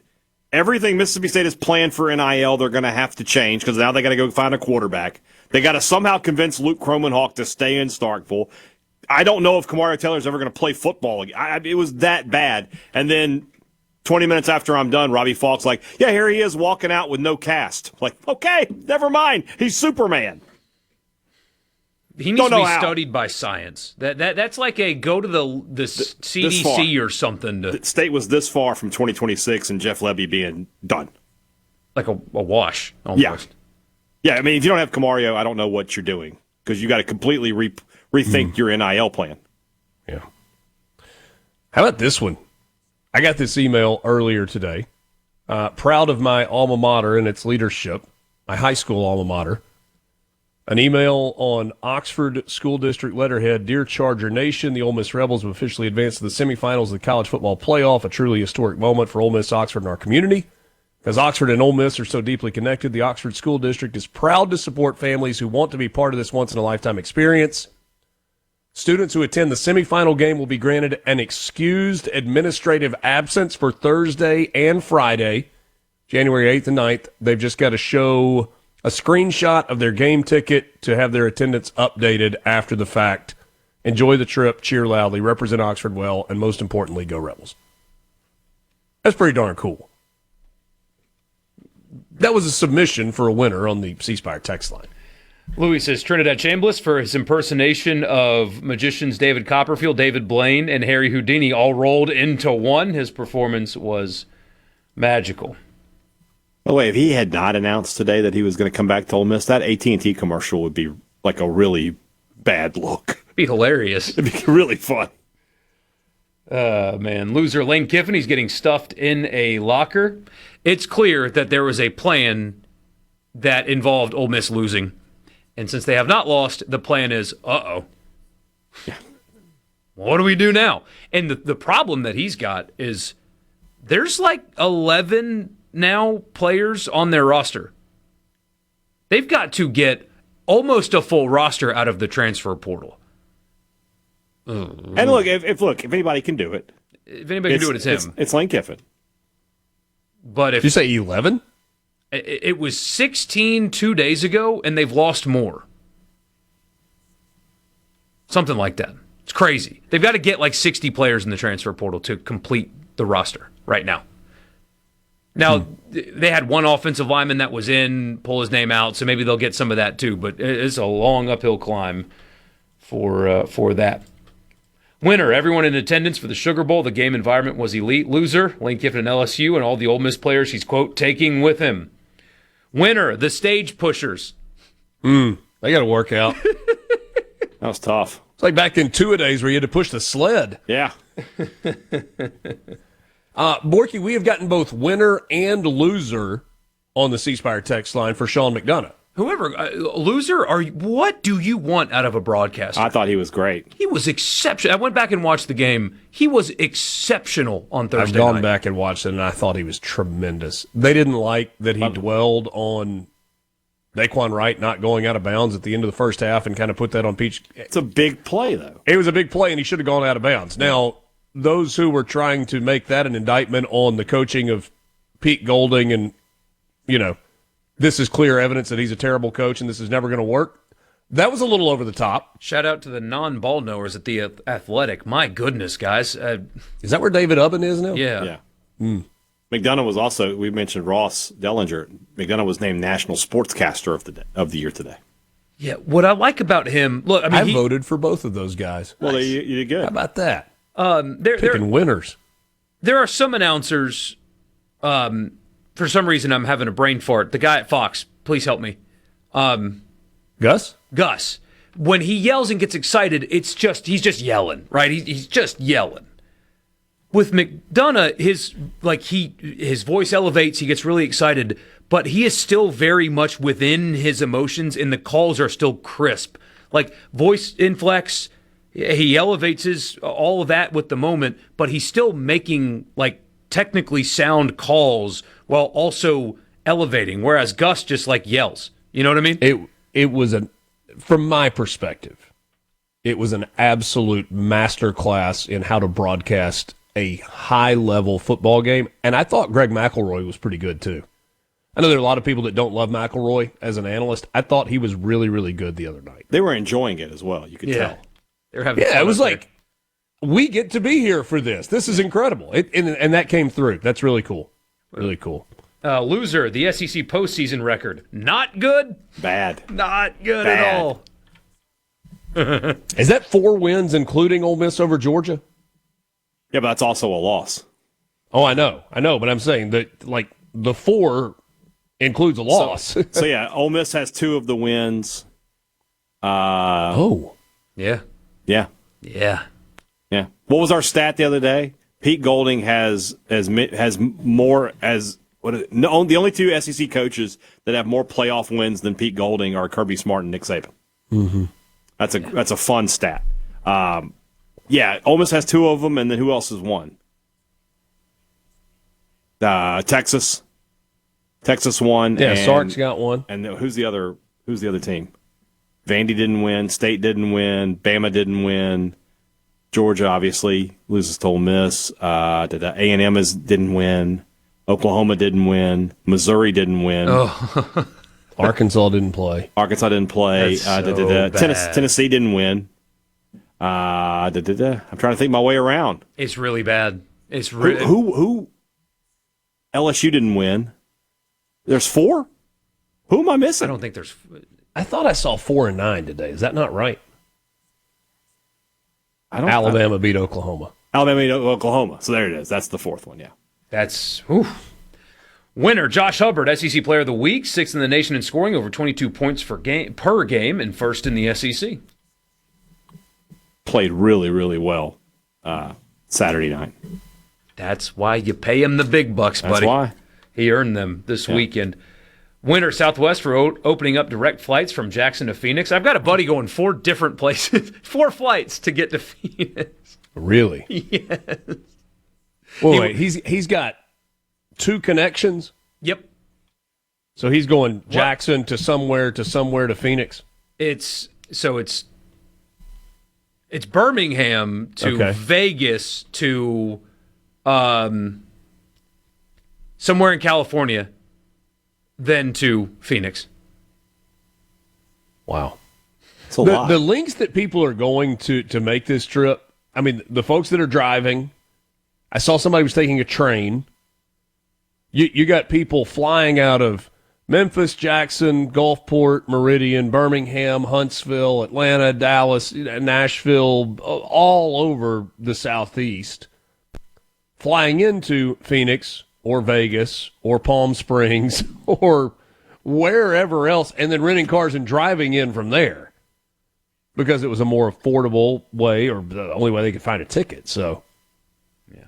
Speaker 4: everything Mississippi State has planned for NIL, they're going to have to change because now they got to go find a quarterback. They got to somehow convince Luke Kromenhawk to stay in Starkville. I don't know if Kamario Taylor's ever going to play football again. It was that bad. And then 20 minutes after I'm done, Robbie Falk's like, yeah, here he is walking out with no cast. Like, okay, never mind. He's Superman.
Speaker 3: He needs to be studied by science. That's like a go to the CDC or something.
Speaker 4: The state was this far from 2026 and Jeff Lebby being done.
Speaker 3: Like a wash, almost.
Speaker 4: Yeah, I mean, if you don't have Kamario, I don't know what you're doing because you got to completely rethink your NIL plan.
Speaker 5: Yeah. How about this one? I got this email earlier today. Proud of my alma mater and its leadership, my high school alma mater. An email on Oxford School District letterhead. Dear Charger Nation, the Ole Miss Rebels have officially advanced to the semifinals of the college football playoff, a truly historic moment for Ole Miss, Oxford, and our community. As Oxford and Ole Miss are so deeply connected, the Oxford School District is proud to support families who want to be part of this once-in-a-lifetime experience. Students who attend the semifinal game will be granted an excused administrative absence for Thursday and Friday, January 8th and 9th. They've just got to show a screenshot of their game ticket to have their attendance updated after the fact. Enjoy the trip, cheer loudly, represent Oxford well, and most importantly, go Rebels. That's pretty darn cool. That was a submission for a winner on the C Spire text line.
Speaker 3: Louis says Trinidad Chambliss for his impersonation of magicians David Copperfield, David Blaine, and Harry Houdini all rolled into one. His performance was magical.
Speaker 4: By the way, if he had not announced today that he was going to come back to Ole Miss, that AT&T commercial would be like a really bad look.
Speaker 3: It'd be hilarious.
Speaker 4: It'd be really fun.
Speaker 3: Man, loser Lane Kiffin, he's getting stuffed in a locker. It's clear that there was a plan that involved Ole Miss losing. And since they have not lost, the plan is, yeah. What do we do now? And the problem that he's got is there's like 11 now players on their roster. They've got to get almost a full roster out of the transfer portal.
Speaker 4: And look, if anybody can do it.
Speaker 3: If anybody can do it, it's him.
Speaker 4: It's Lane Kiffin.
Speaker 3: But if
Speaker 5: Did you say 11?
Speaker 3: It was 16 2 days ago, and they've lost more. Something like that. It's crazy. They've got to get like 60 players in the transfer portal to complete the roster right now. Now, they had one offensive lineman that was in, pull his name out, so maybe they'll get some of that too, but it's a long uphill climb for that. Winner, everyone in attendance for the Sugar Bowl. The game environment was elite. Loser, Lane Kiffin and LSU and all the Ole Miss players he's, quote, taking with him. Winner, the stage pushers.
Speaker 5: They got to work out.
Speaker 4: That was tough.
Speaker 5: It's like back in two-a-days where you had to push the sled.
Speaker 4: Yeah.
Speaker 5: Borkey, we have gotten both winner and loser on the C Spire text line for Sean McDonough.
Speaker 3: Whoever, loser, what do you want out of a broadcaster?
Speaker 4: I thought he was great.
Speaker 3: He was exceptional. I went back and watched the game. He was exceptional on Thursday night.
Speaker 5: I've gone back and watched it, and I thought he was tremendous. They didn't like that he dwelled on Daquan Wright not going out of bounds at the end of the first half and kind of put that on Peach.
Speaker 4: It's a big play, though.
Speaker 5: It was a big play, and he should have gone out of bounds. Now, those who were trying to make that an indictment on the coaching of Pete Golding and, this is clear evidence that he's a terrible coach and this is never going to work. That was a little over the top.
Speaker 3: Shout out to the non-ball knowers at the Athletic. My goodness, guys.
Speaker 5: Is that where David Ubben is now?
Speaker 3: Yeah.
Speaker 4: McDonough was also, we mentioned Ross Dellinger. McDonough was named National Sportscaster of the Year today.
Speaker 3: Yeah, what I like about him, look, I mean,
Speaker 5: I voted for both of those guys.
Speaker 4: Well, you did good.
Speaker 5: How about that?
Speaker 3: Picking
Speaker 5: winners. There
Speaker 3: are some announcers, for some reason I'm having a brain fart. The guy at Fox, please help me.
Speaker 5: Gus?
Speaker 3: Gus. When he yells and gets excited, he's just yelling, right? He's just yelling. With McDonough, his voice elevates, he gets really excited, but he is still very much within his emotions, and the calls are still crisp. Like, voice inflex, he elevates all of that with the moment, but he's still making, technically sound calls while also elevating, whereas Gus just, yells. You know what I mean?
Speaker 5: It was, from my perspective, it was an absolute masterclass in how to broadcast a high-level football game. And I thought Greg McElroy was pretty good, too. I know there are a lot of people that don't love McElroy as an analyst. I thought he was really, really good the other night.
Speaker 4: They were enjoying it as well. You could tell.
Speaker 3: They're having
Speaker 5: it was like, we get to be here for this. This is incredible. And that came through. That's really cool. Really cool.
Speaker 3: Loser, the SEC postseason record. Not good.
Speaker 4: Bad.
Speaker 3: Not good
Speaker 4: Bad.
Speaker 3: at all.
Speaker 5: Is that 4 wins, including Ole Miss over Georgia?
Speaker 4: Yeah, but that's also a loss.
Speaker 5: Oh, I know, but I'm saying that like the 4 includes a loss.
Speaker 4: So yeah, Ole Miss has 2 of the wins.
Speaker 3: Yeah.
Speaker 4: Yeah. What was our stat the other day? Pete Golding has more as what? No, the only 2 SEC coaches that have more playoff wins than Pete Golding are Kirby Smart and Nick Saban.
Speaker 5: Mm-hmm.
Speaker 4: That's a fun stat. Yeah, Ole Miss has 2 of them, and then who else has won? Texas. Texas won.
Speaker 5: Yeah, Sark's got one.
Speaker 4: And who's the other team? Vandy didn't win. State didn't win. Bama didn't win. Georgia obviously loses to Ole Miss. A&M didn't win. Oklahoma didn't win. Missouri didn't win.
Speaker 3: Oh.
Speaker 5: Arkansas didn't play.
Speaker 4: Tennessee didn't win. I'm trying to think my way around.
Speaker 3: It's really bad. It's
Speaker 4: who LSU didn't win. There's 4? Who am I missing?
Speaker 3: I don't think there's.
Speaker 5: I thought I saw 4 and 9 today. Is that not right? Alabama beat Oklahoma.
Speaker 4: Alabama beat Oklahoma. So there it is. That's the 4th one, yeah.
Speaker 3: That's winner. Josh Hubbard, SEC Player of the Week, 6th in the nation in scoring, over 22 points per game, and 1st in the SEC.
Speaker 4: Played really, really well Saturday night.
Speaker 3: That's why you pay him the big bucks, buddy.
Speaker 4: That's why.
Speaker 3: He earned them this weekend. Winner, Southwest, for opening up direct flights from Jackson to Phoenix. I've got a buddy going 4 different places, 4 flights to get to Phoenix.
Speaker 5: Really?
Speaker 3: Yes.
Speaker 5: Well, wait, he's got 2 connections?
Speaker 3: Yep.
Speaker 5: So he's going Jackson to somewhere to Phoenix?
Speaker 3: It's Birmingham to Vegas to somewhere in California, then to Phoenix.
Speaker 5: Wow.
Speaker 4: It's a lot.
Speaker 5: The links that people are going to make this trip, I mean, the folks that are driving, I saw somebody was taking a train. You got people flying out of Memphis, Jackson, Gulfport, Meridian, Birmingham, Huntsville, Atlanta, Dallas, Nashville, all over the Southeast, flying into Phoenix or Vegas or Palm Springs or wherever else, and then renting cars and driving in from there because it was a more affordable way or the only way they could find a ticket. So, yeah.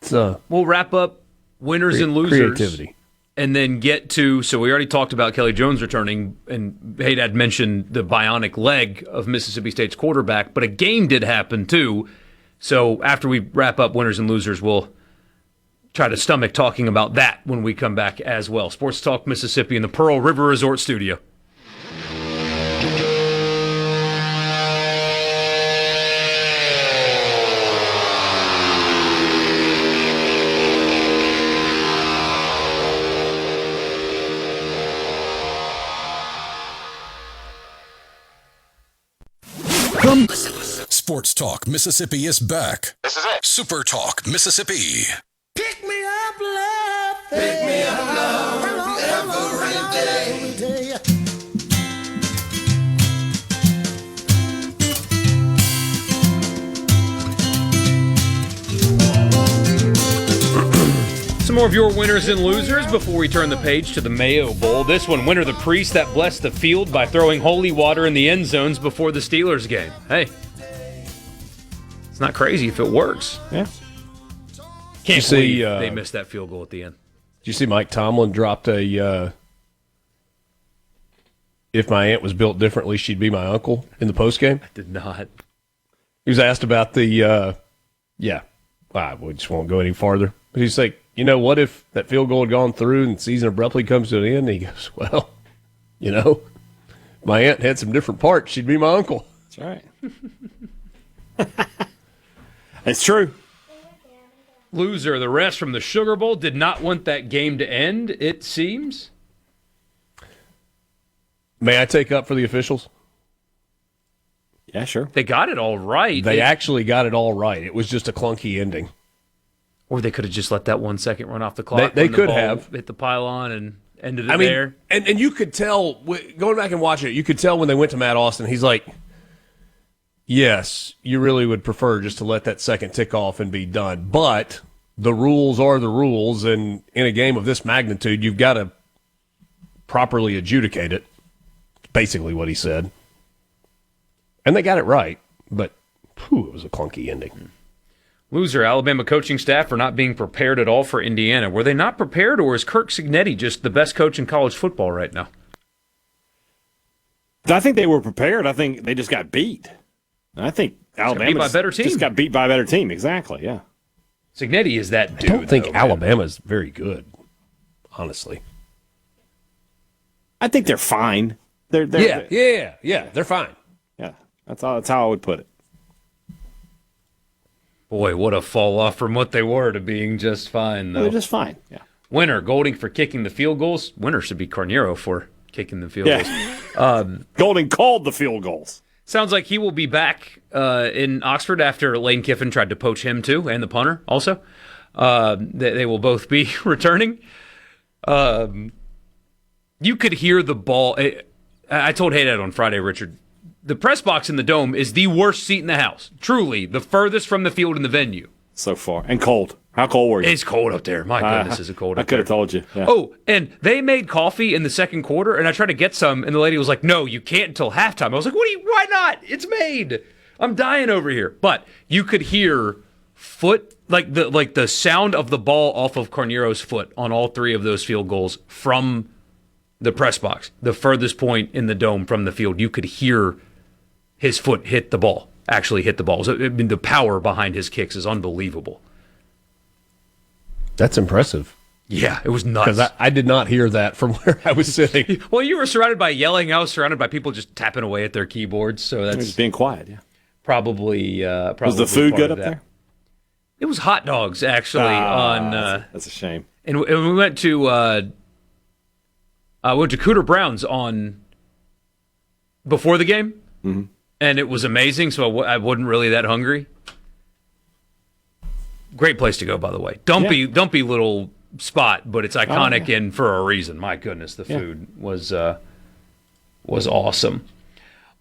Speaker 5: It's,
Speaker 3: we'll wrap up winners and losers.
Speaker 5: Creativity.
Speaker 3: And then get to, so we already talked about Kelly Jones returning, and Hadad mentioned the bionic leg of Mississippi State's quarterback, but a game did happen too. So after we wrap up winners and losers, we'll try to stomach talking about that when we come back as well. Sports Talk Mississippi in the Pearl River Resort Studio.
Speaker 1: Sports Talk Mississippi is back.
Speaker 10: This is it.
Speaker 1: Super Talk Mississippi.
Speaker 8: Pick me up, love. Pick me up, love. Every day.
Speaker 3: Some more of your winners and losers before we turn the page to the Mayo Bowl. This one, winner the priest that blessed the field by throwing holy water in the end zones before the Steelers game. Hey, it's not crazy if it works.
Speaker 4: Yeah.
Speaker 3: Can't believe they missed that field goal at the end.
Speaker 5: Did you see Mike Tomlin dropped a if my aunt was built differently, she'd be my uncle in the postgame?
Speaker 3: I did not.
Speaker 5: He was asked about the, we just won't go any farther. But he's like, you know, what if that field goal had gone through and the season abruptly comes to an end? And he goes, well, you know, my aunt had some different parts. She'd be my uncle.
Speaker 4: That's right. It's true.
Speaker 3: Loser, the rest from the Sugar Bowl did not want that game to end, it seems.
Speaker 5: May I take up for the officials?
Speaker 4: Yeah, sure.
Speaker 3: They got it all right.
Speaker 5: They actually got it all right. It was just a clunky ending.
Speaker 3: Or they could have just let that 1 second run off the clock.
Speaker 5: They
Speaker 3: when the
Speaker 5: could
Speaker 3: ball
Speaker 5: have.
Speaker 3: hit the pylon and ended it there.
Speaker 5: And you could tell, going back and watching it, you could tell when they went to Matt Austin, he's like, yes, you really would prefer just to let that second tick off and be done. But the rules are the rules, and in a game of this magnitude, you've got to properly adjudicate it. Basically what he said. And they got it right, but it was a clunky ending.
Speaker 3: Loser, Alabama coaching staff for not being prepared at all for Indiana. Were they not prepared, or is Kirk Cignetti just the best coach in college football right now?
Speaker 4: I think they were prepared. I think they just got beat. I think Alabama just got beat by a better team. Exactly, yeah.
Speaker 3: Cignetti is that dude.
Speaker 5: I don't think Alabama's very good, honestly.
Speaker 4: I think they're fine. They're
Speaker 5: they're fine.
Speaker 4: Yeah, that's how I would put it.
Speaker 3: Boy, what a fall off from what they were to being just fine, though.
Speaker 4: They're just fine, yeah.
Speaker 3: Winner, Golding for kicking the field goals. Winner should be Carneiro for kicking the field goals.
Speaker 4: Golding called the field goals.
Speaker 3: Sounds like he will be back in Oxford after Lane Kiffin tried to poach him, too, and the punter also. They will both be returning. You could hear the ball. I told Hadad on Friday, Richard, the press box in the Dome is the worst seat in the house. Truly, the furthest from the field in the venue.
Speaker 4: So far. And cold. How cold were you?
Speaker 3: It's cold up there. My goodness, is it cold up there.
Speaker 4: I could have told you. Yeah.
Speaker 3: Oh, and they made coffee in the second quarter, and I tried to get some, and the lady was like, no, you can't until halftime. I was like, why not? It's made. I'm dying over here. But you could hear the sound of the ball off of Carneiro's foot on all three of those field goals from the press box, the furthest point in the Dome from the field. You could hear his foot hit the ball, actually hit the ball. So, I mean, the power behind his kicks is unbelievable.
Speaker 5: That's impressive.
Speaker 3: Yeah, it was nuts.
Speaker 5: Because I did not hear that from where I was sitting.
Speaker 3: Well, you were surrounded by yelling. I was surrounded by people just tapping away at their keyboards. So that's
Speaker 4: just being quiet, yeah.
Speaker 3: Probably
Speaker 4: was the food good up there?
Speaker 3: It was hot dogs, actually.
Speaker 4: That's a shame.
Speaker 3: And we went to Cooter Brown's on before the game.
Speaker 4: Mm-hmm.
Speaker 3: And it was amazing, so I wasn't really that hungry. Great place to go, by the way. Dumpy little spot, but it's iconic and for a reason. My goodness, the food was awesome.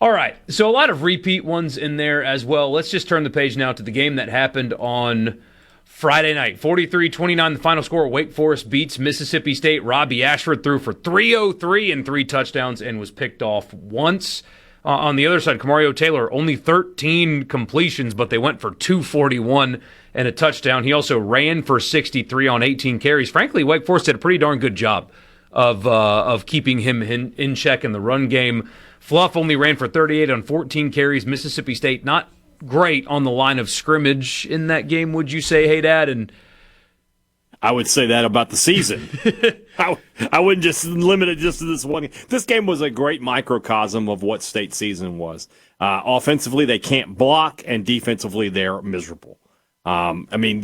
Speaker 3: All right, so a lot of repeat ones in there as well. Let's just turn the page now to the game that happened on Friday night. 43-29, the final score. Wake Forest beats Mississippi State. Robbie Ashford threw for 303 and 3 touchdowns and was picked off once. On the other side, Camario Taylor, only 13 completions, but they went for 241 and a touchdown. He also ran for 63 on 18 carries. Frankly, Wake Forest did a pretty darn good job of keeping him in check in the run game. Fluff only ran for 38 on 14 carries. Mississippi State not great on the line of scrimmage in that game, would you say, Hadad? And
Speaker 4: I would say that about the season. I wouldn't just limit it just to this one. This game was a great microcosm of what State season was. Offensively, they can't block, and defensively, they're miserable. I mean,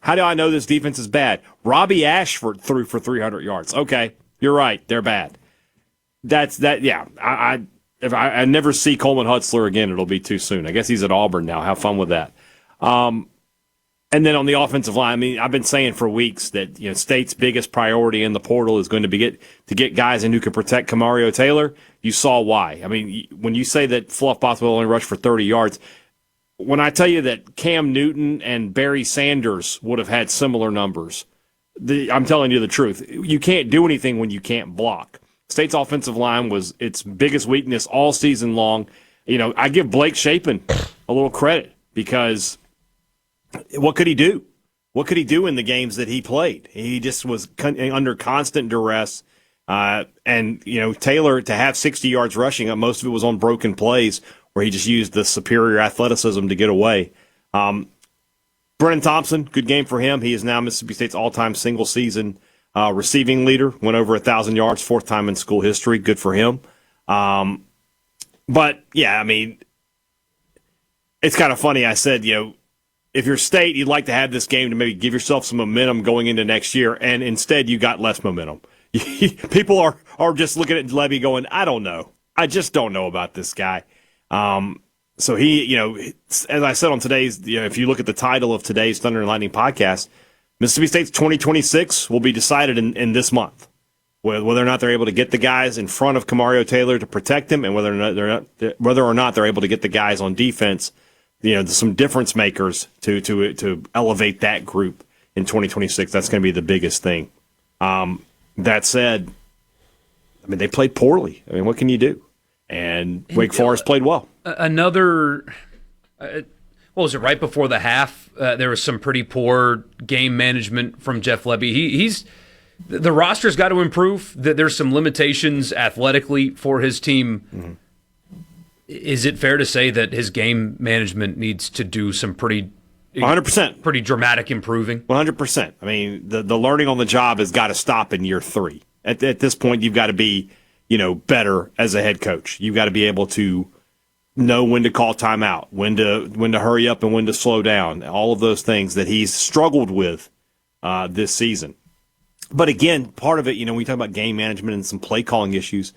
Speaker 4: how do I know this defense is bad? Robbie Ashford threw for 300 yards. Okay, you're right. They're bad. Yeah. If I never see Coleman Hutzler again, it'll be too soon. I guess he's at Auburn now. Have fun with that. And then on the offensive line, I mean, I've been saying for weeks that State's biggest priority in the portal is going to be to get guys in who can protect Camario Taylor. You saw why. I mean, when you say that Fluff Bothwell only rushed for 30 yards, when I tell you that Cam Newton and Barry Sanders would have had similar numbers, I'm telling you the truth. You can't do anything when you can't block. State's offensive line was its biggest weakness all season long. I give Blake Shapen a little credit because what could he do? What could he do in the games that he played? He just was under constant duress. And Taylor, to have 60 yards rushing, most of it was on broken plays where he just used the superior athleticism to get away. Brennan Thompson, good game for him. He is now Mississippi State's all-time single-season receiving leader. Went over 1,000 yards, fourth time in school history. Good for him. But, yeah, I mean, It's kind of funny. I said, if you're State, you'd like to have this game to maybe give yourself some momentum going into next year, and instead you got less momentum. People are just looking at Lebby going, I don't know. I just don't know about this guy. So he, as I said on today's, if you look at the title of today's Thunder and Lightning podcast, Mississippi State's 2026 will be decided in this month. Whether or not they're able to get the guys in front of Kamario Taylor to protect him, and whether or not they're able to get the guys on defense, some difference makers to elevate that group in 2026. That's going to be the biggest thing. That said, they played poorly. What can you do? And Wake Forest played well.
Speaker 3: What was it, right before the half? There was some pretty poor game management from Jeff Lebby. The roster's got to improve. There's some limitations athletically for his team. Mm-hmm. Is it fair to say that his game management needs to do some
Speaker 4: 100%.
Speaker 3: Pretty dramatic improving?
Speaker 4: 100%. The learning on the job has got to stop in year 3. At this point, you've got to be, better as a head coach. You've got to be able to know when to call timeout, when to hurry up and when to slow down. All of those things that he's struggled with this season. But again, part of it, when you talk about game management and some play calling issues,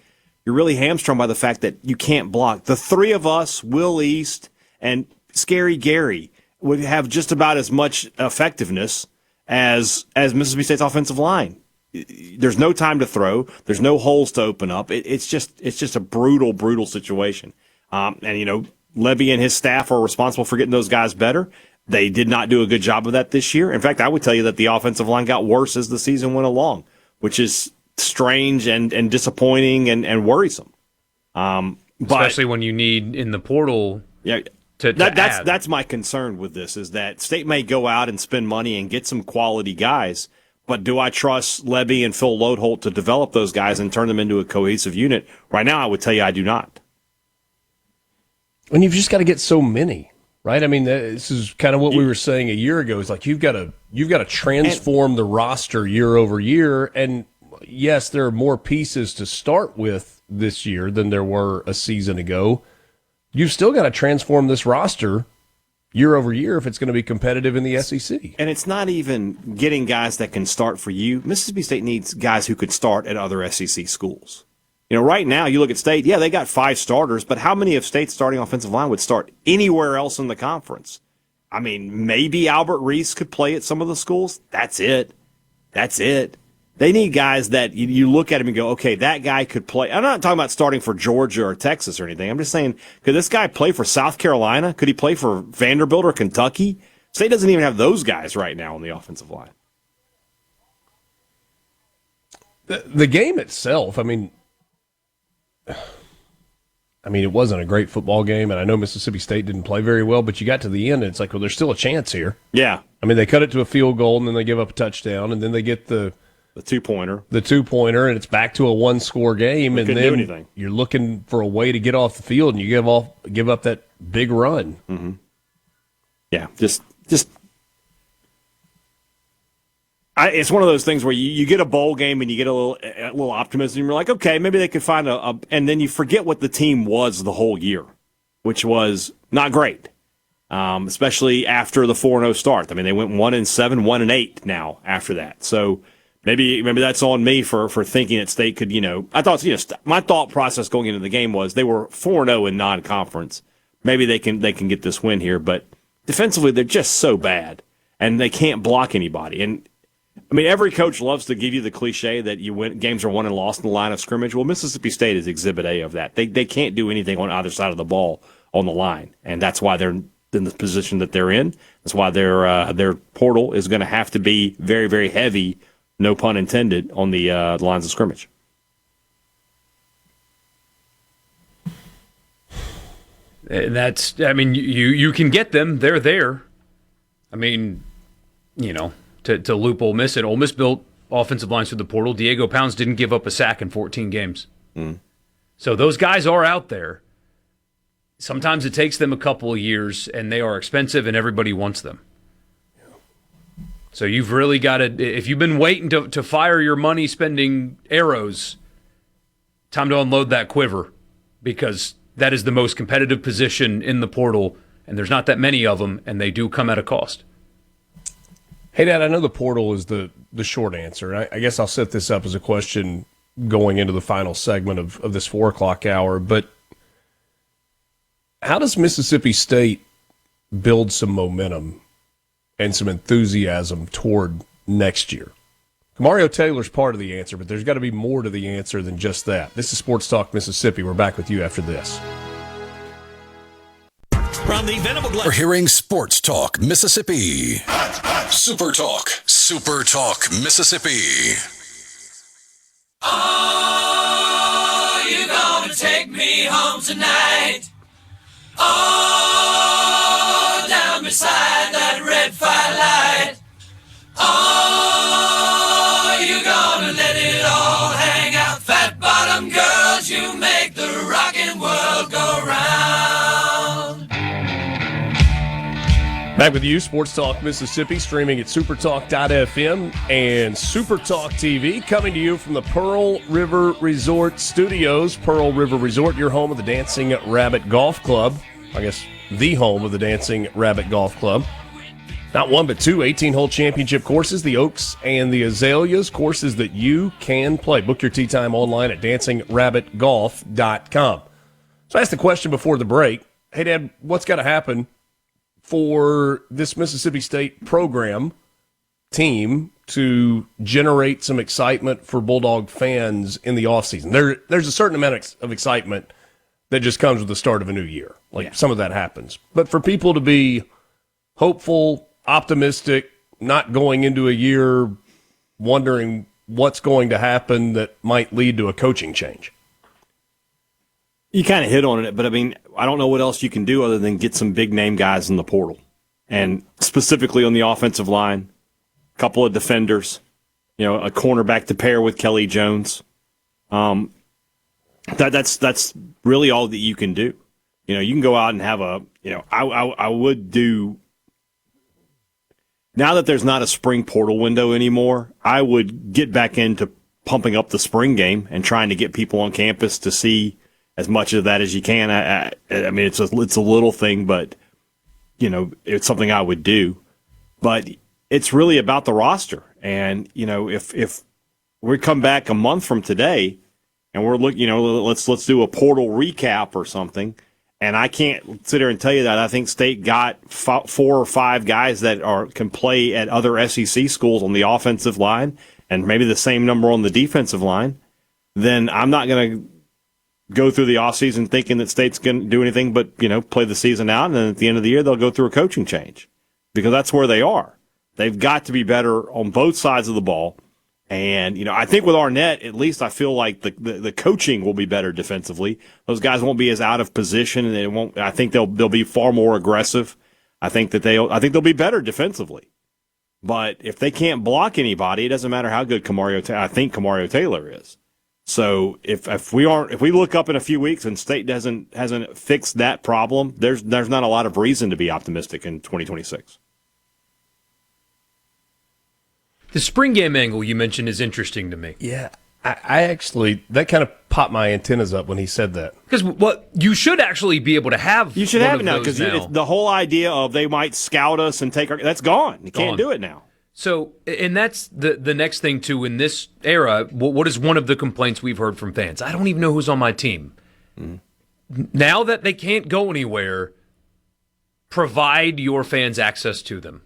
Speaker 4: you're really hamstrung by the fact that you can't block. The three of us, Will East and Scary Gary, would have just about as much effectiveness as Mississippi State's offensive line. There's no time to throw. There's no holes to open up. It's just a brutal situation. And Lebby and his staff are responsible for getting those guys better. They did not do a good job of that this year. In fact, I would tell you that the offensive line got worse as the season went along, which is strange and disappointing and worrisome.
Speaker 3: Especially when you need in the portal.
Speaker 4: Yeah, that's my concern with this, is that State may go out and spend money and get some quality guys, but do I trust Lebby and Phil Lodeholt to develop those guys and turn them into a cohesive unit? Right now, I would tell you I do not.
Speaker 5: And you've just got to get so many, right? This is kind of what we were saying a year ago. Is like you've got to transform the roster year over year. And yes, there are more pieces to start with this year than there were a season ago. You've still got to transform this roster year over year if it's going to be competitive in the SEC.
Speaker 4: And it's not even getting guys that can start for you. Mississippi State needs guys who could start at other SEC schools. Right now, you look at State, they got 5 starters, but how many of State's starting offensive line would start anywhere else in the conference? Maybe Albert Reese could play at some of the schools. That's it. They need guys that you look at him and go, okay, that guy could play. I'm not talking about starting for Georgia or Texas or anything. I'm just saying, could this guy play for South Carolina? Could he play for Vanderbilt or Kentucky? State doesn't even have those guys right now on the offensive line.
Speaker 5: The game itself, it wasn't a great football game, and I know Mississippi State didn't play very well, but you got to the end, and it's like, well, there's still a chance here.
Speaker 4: Yeah.
Speaker 5: They cut it to a field goal, and then they give up a touchdown, and then they get the
Speaker 4: two-pointer.
Speaker 5: The two-pointer, and it's back to a one-score game, and then you're looking for a way to get off the field, and you give up that big run.
Speaker 4: Mm-hmm. Yeah, just it's one of those things where you get a bowl game and you get a little optimism. You're like, okay, maybe they could find and then you forget what the team was the whole year, which was not great, especially after the 4-0 start. They went 1-7, 1-8 now after that. So maybe that's on me for thinking that State could. I thought my thought process going into the game was they were 4-0 in non-conference. Maybe they can get this win here, but defensively they're just so bad and they can't block anybody. And every coach loves to give you the cliche that games are won and lost in the line of scrimmage. Well, Mississippi State is Exhibit A of that. They can't do anything on either side of the ball on the line, and that's why they're in the position that they're in. That's why their portal is going to have to be very, very heavy, no pun intended, on the lines of scrimmage.
Speaker 3: That's, you can get them. They're there. To loop Ole Miss, and Ole Miss built offensive lines through the portal. Diego Pounds didn't give up a sack in 14 games. So those guys are out there. Sometimes it takes them a couple of years, and they are expensive, and everybody wants them. So you've really got to, if you've been waiting to fire your money spending arrows, time to unload that quiver, because that is the most competitive position in the portal, and there's not that many of them, and they do come at a cost.
Speaker 5: Hey, Dad, I know the portal is the short answer. I guess I'll set this up as a question going into the final segment of this 4 o'clock hour, but how does Mississippi State build some momentum and some enthusiasm toward next year? Mario Taylor's part of the answer, but there's got to be more to the answer than just that. This is Sports Talk Mississippi. We're back with you after this.
Speaker 1: We're hearing Sports Talk Mississippi. Super Talk. Super Talk Mississippi.
Speaker 8: Oh, you're gonna take me home tonight. Oh, down beside that red firelight. Oh, you're gonna let it all hang out. Fat bottom girls, you make the rockin' world go round.
Speaker 5: Back with you, Sports Talk Mississippi, streaming at supertalk.fm and SuperTalk TV, coming to you from the Pearl River Resort Studios. Pearl River Resort, your home of the Dancing Rabbit Golf Club. I guess the home of the Dancing Rabbit Golf Club. Not one, but two 18-hole championship courses, the Oaks and the Azaleas, courses that you can play. Book your tee time online at dancingrabbitgolf.com. So I asked the question before the break, hey, Dad, what's got to happen for this Mississippi State program team to generate some excitement for Bulldog fans in the offseason? There's a certain amount of excitement that just comes with the start of a new year. Some of that happens. But for people to be hopeful, optimistic, not going into a year wondering what's going to happen that might lead to a coaching change.
Speaker 4: You kind of hit on it, but I mean, I don't know what else you can do other than get some big name guys in the portal. And specifically on the offensive line, a couple of defenders, a cornerback to pair with Kelly Jones. That's really all that you can do. You can go out and have I would do, now that there's not a spring portal window anymore, I would get back into pumping up the spring game and trying to get people on campus to see as much of that as you can. I mean, it's a little thing, but it's something I would do. But it's really about the roster, and if we come back a month from today and we're looking, let's do a portal recap or something, and I can't sit here and tell you that I think State got 4 or 5 guys that can play at other SEC schools on the offensive line, and maybe the same number on the defensive line, then I'm not going to go through the offseason thinking that State's going to do anything but, play the season out, and then at the end of the year they'll go through a coaching change, because that's where they are. They've got to be better on both sides of the ball. And, I think with Arnett, at least I feel like the coaching will be better defensively. Those guys won't be as out of position, and I think they'll be far more aggressive. I think they'll be better defensively. But if they can't block anybody, it doesn't matter how good I think Kamario Taylor is. So if we look up in a few weeks and State hasn't fixed that problem, there's not a lot of reason to be optimistic in 2026.
Speaker 3: The spring game angle you mentioned is interesting to me.
Speaker 5: Yeah, I actually, that kind of popped my antennas up when he said that.
Speaker 3: Because you should actually be able to have.
Speaker 4: You should have it now, because the whole idea of they might scout us and that's gone. You can't do it now.
Speaker 3: So, and that's the next thing too. In this era, what is one of the complaints we've heard from fans? I don't even know who's on my team. Mm-hmm. Now that they can't go anywhere, provide your fans access to them.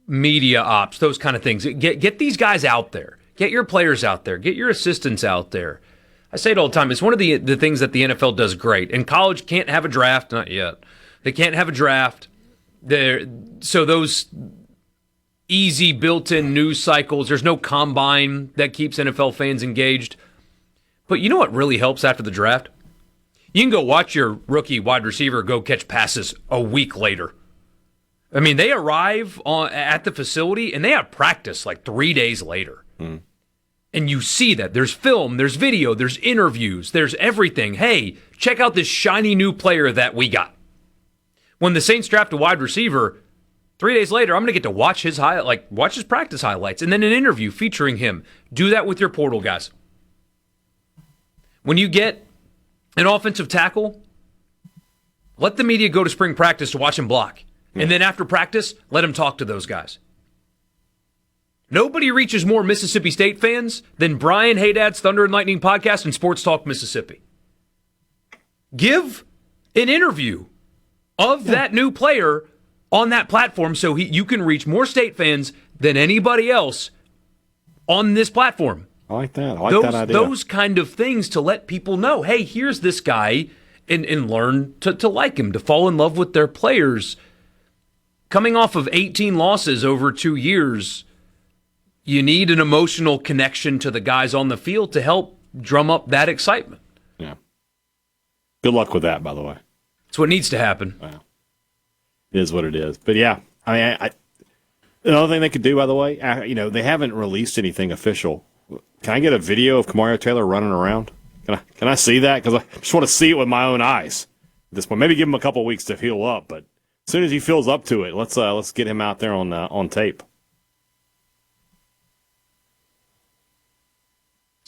Speaker 3: Media ops, those kind of things. Get these guys out there. Get your players out there. Get your assistants out there. I say it all the time. It's one of the things that the NFL does great. And college can't have a draft. Not yet. They can't have a draft. So those easy built-in news cycles, there's no combine that keeps NFL fans engaged. But you know what really helps after the draft? You can go watch your rookie wide receiver go catch passes a week later. I mean, they arrive at the facility, and they have practice like 3 days later. Mm. And you see that. There's film, there's video, there's interviews, there's everything. Hey, check out this shiny new player that we got. When the Saints draft a wide receiver, 3 days later, I'm going to get to watch his watch his practice highlights, and then an interview featuring him. Do that with your portal guys. When you get an offensive tackle, Let the media go to spring practice to watch him block. And then after practice, let him talk to those guys. Nobody reaches more Mississippi State fans than Brian Hadad's Thunder and Lightning podcast and Sports Talk Mississippi. Give an interview of that new player on that platform so you can reach more State fans than anybody else on this platform.
Speaker 4: I like that. I like that idea.
Speaker 3: Those kind of things to let people know, hey, here's this guy, and learn to like him, to fall in love with their players. Coming off of 18 losses over 2 years, you need an emotional connection to the guys on the field to help drum up that excitement.
Speaker 4: Yeah. Good luck with that, by the way.
Speaker 3: It's what needs to happen.
Speaker 4: Wow. It is what it is. But yeah, I mean, another thing they could do, by the way, they haven't released anything official. Can I get a video of Kamario Taylor running around? Can I see that? Because I just want to see it with my own eyes at this point. Maybe give him a couple of weeks to heal up, but as soon as he feels up to it, let's get him out there on tape.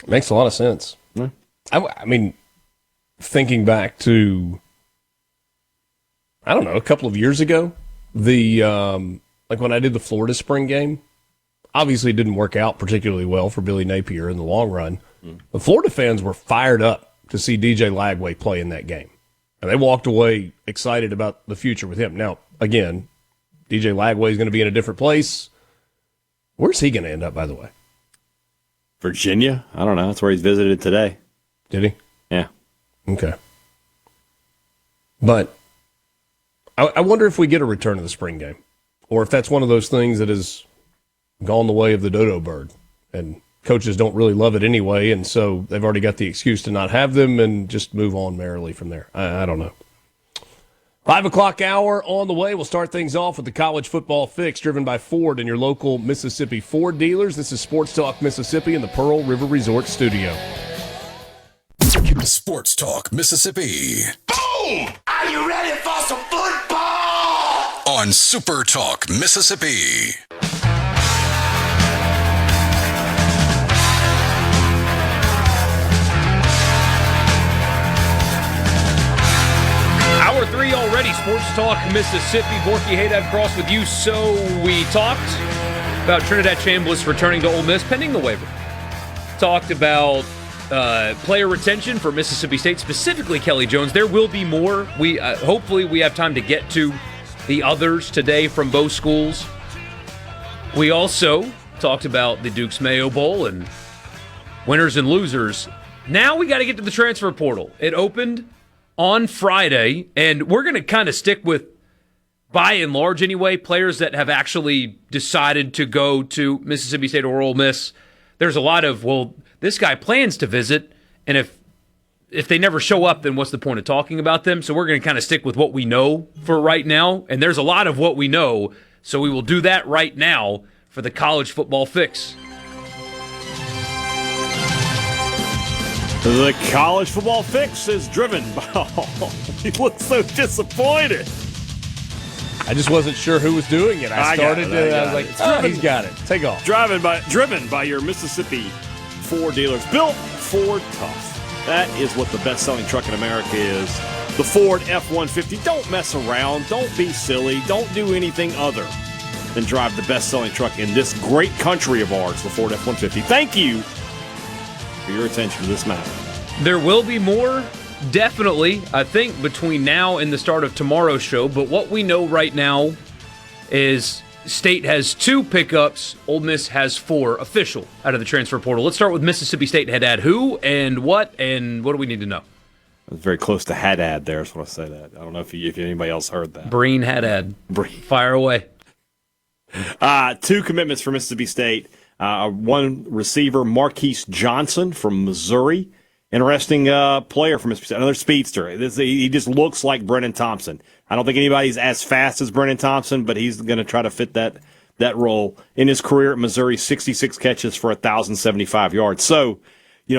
Speaker 5: Makes a lot of sense.
Speaker 4: Yeah.
Speaker 5: I mean, thinking back to, I don't know, a couple of years ago, like when I did the Florida spring game, obviously it didn't work out particularly well for Billy Napier in the long run. The Florida fans were fired up to see DJ Lagway play in that game. And they walked away excited about the future with him. Now, again, DJ Lagway is going to be in a different place. Where's he going to end up, by the way?
Speaker 4: Virginia? I don't know. That's where he's visited today.
Speaker 5: Did he?
Speaker 4: Yeah.
Speaker 5: Okay. But I wonder if we get a return of the spring game, or if that's one of those things that has gone the way of the dodo bird, and coaches don't really love it anyway, and so they've already got the excuse to not have them and just move on merrily from there. I don't know. 5 o'clock hour on the way. We'll start things off with the college football fix driven by Ford and your local Mississippi Ford dealers. This is Sports Talk Mississippi in the Pearl River Resort Studio.
Speaker 1: Sports Talk Mississippi.
Speaker 8: Boom! Are you ready for some football?
Speaker 1: On Super Talk Mississippi.
Speaker 3: Hour 3 already, Sports Talk Mississippi. Borkey Hadad Cross with you. So we talked about Trinidad Chambliss returning to Ole Miss pending the waiver. Talked about player retention for Mississippi State, specifically Kelly Jones. There will be more. We hopefully we have time to get to the others today from both schools. We also talked about the Duke's Mayo Bowl and winners and losers. Now we got to get to the transfer portal. It opened on Friday, and we're going to kind of stick with, by and large anyway, players that have actually decided to go to Mississippi State or Ole Miss. There's a lot of, well, this guy plans to visit, and if they never show up, then what's the point of talking about them? So we're going to kind of stick with what we know for right now, and there's a lot of what we know, so we will do that right now for the college football fix.
Speaker 4: The college football fix is driven by. Oh, he looks so disappointed.
Speaker 5: I just wasn't sure who was doing it. I was like, he's got it. Take off.
Speaker 4: Driven by your Mississippi Ford dealers. Built Ford Tough. That is what the best-selling truck in America is. The Ford F-150. Don't mess around. Don't be silly. Don't do anything other than drive the best-selling truck in this great country of ours, the Ford F-150. Thank you for your attention to this matter.
Speaker 3: There will be more, definitely, I think, between now and the start of tomorrow's show. But what we know right now is State has 2 pickups. Ole Miss has 4 official out of the transfer portal. Let's start with Mississippi State. Hadad, who and what do we need to know?
Speaker 4: I was very close to Hadad there, so I want to say that. I don't know if anybody else heard that.
Speaker 3: Brian Hadad. Fire away.
Speaker 4: 2 commitments for Mississippi State. One receiver, Marquise Johnson from Missouri. Interesting player from Mississippi State. Another speedster. He just looks like Brennan Thompson. I don't think anybody's as fast as Brennan Thompson, but he's going to try to fit that role. In his career at Missouri, 66 catches for 1,075 yards. So,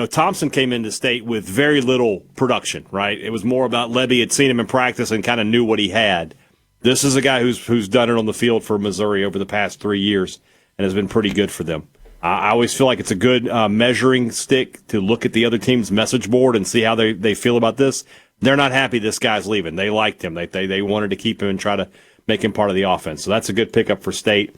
Speaker 4: Thompson came into State with very little production, right? It was more about Lebby had seen him in practice and kind of knew what he had. This is a guy who's done it on the field for Missouri over the past 3 years and has been pretty good for them. I always feel like it's a good measuring stick to look at the other team's message board and see how they feel about this. they're not happy this guy's leaving. They liked him. They wanted to keep him and try to make him part of the offense. So that's a good pickup for State.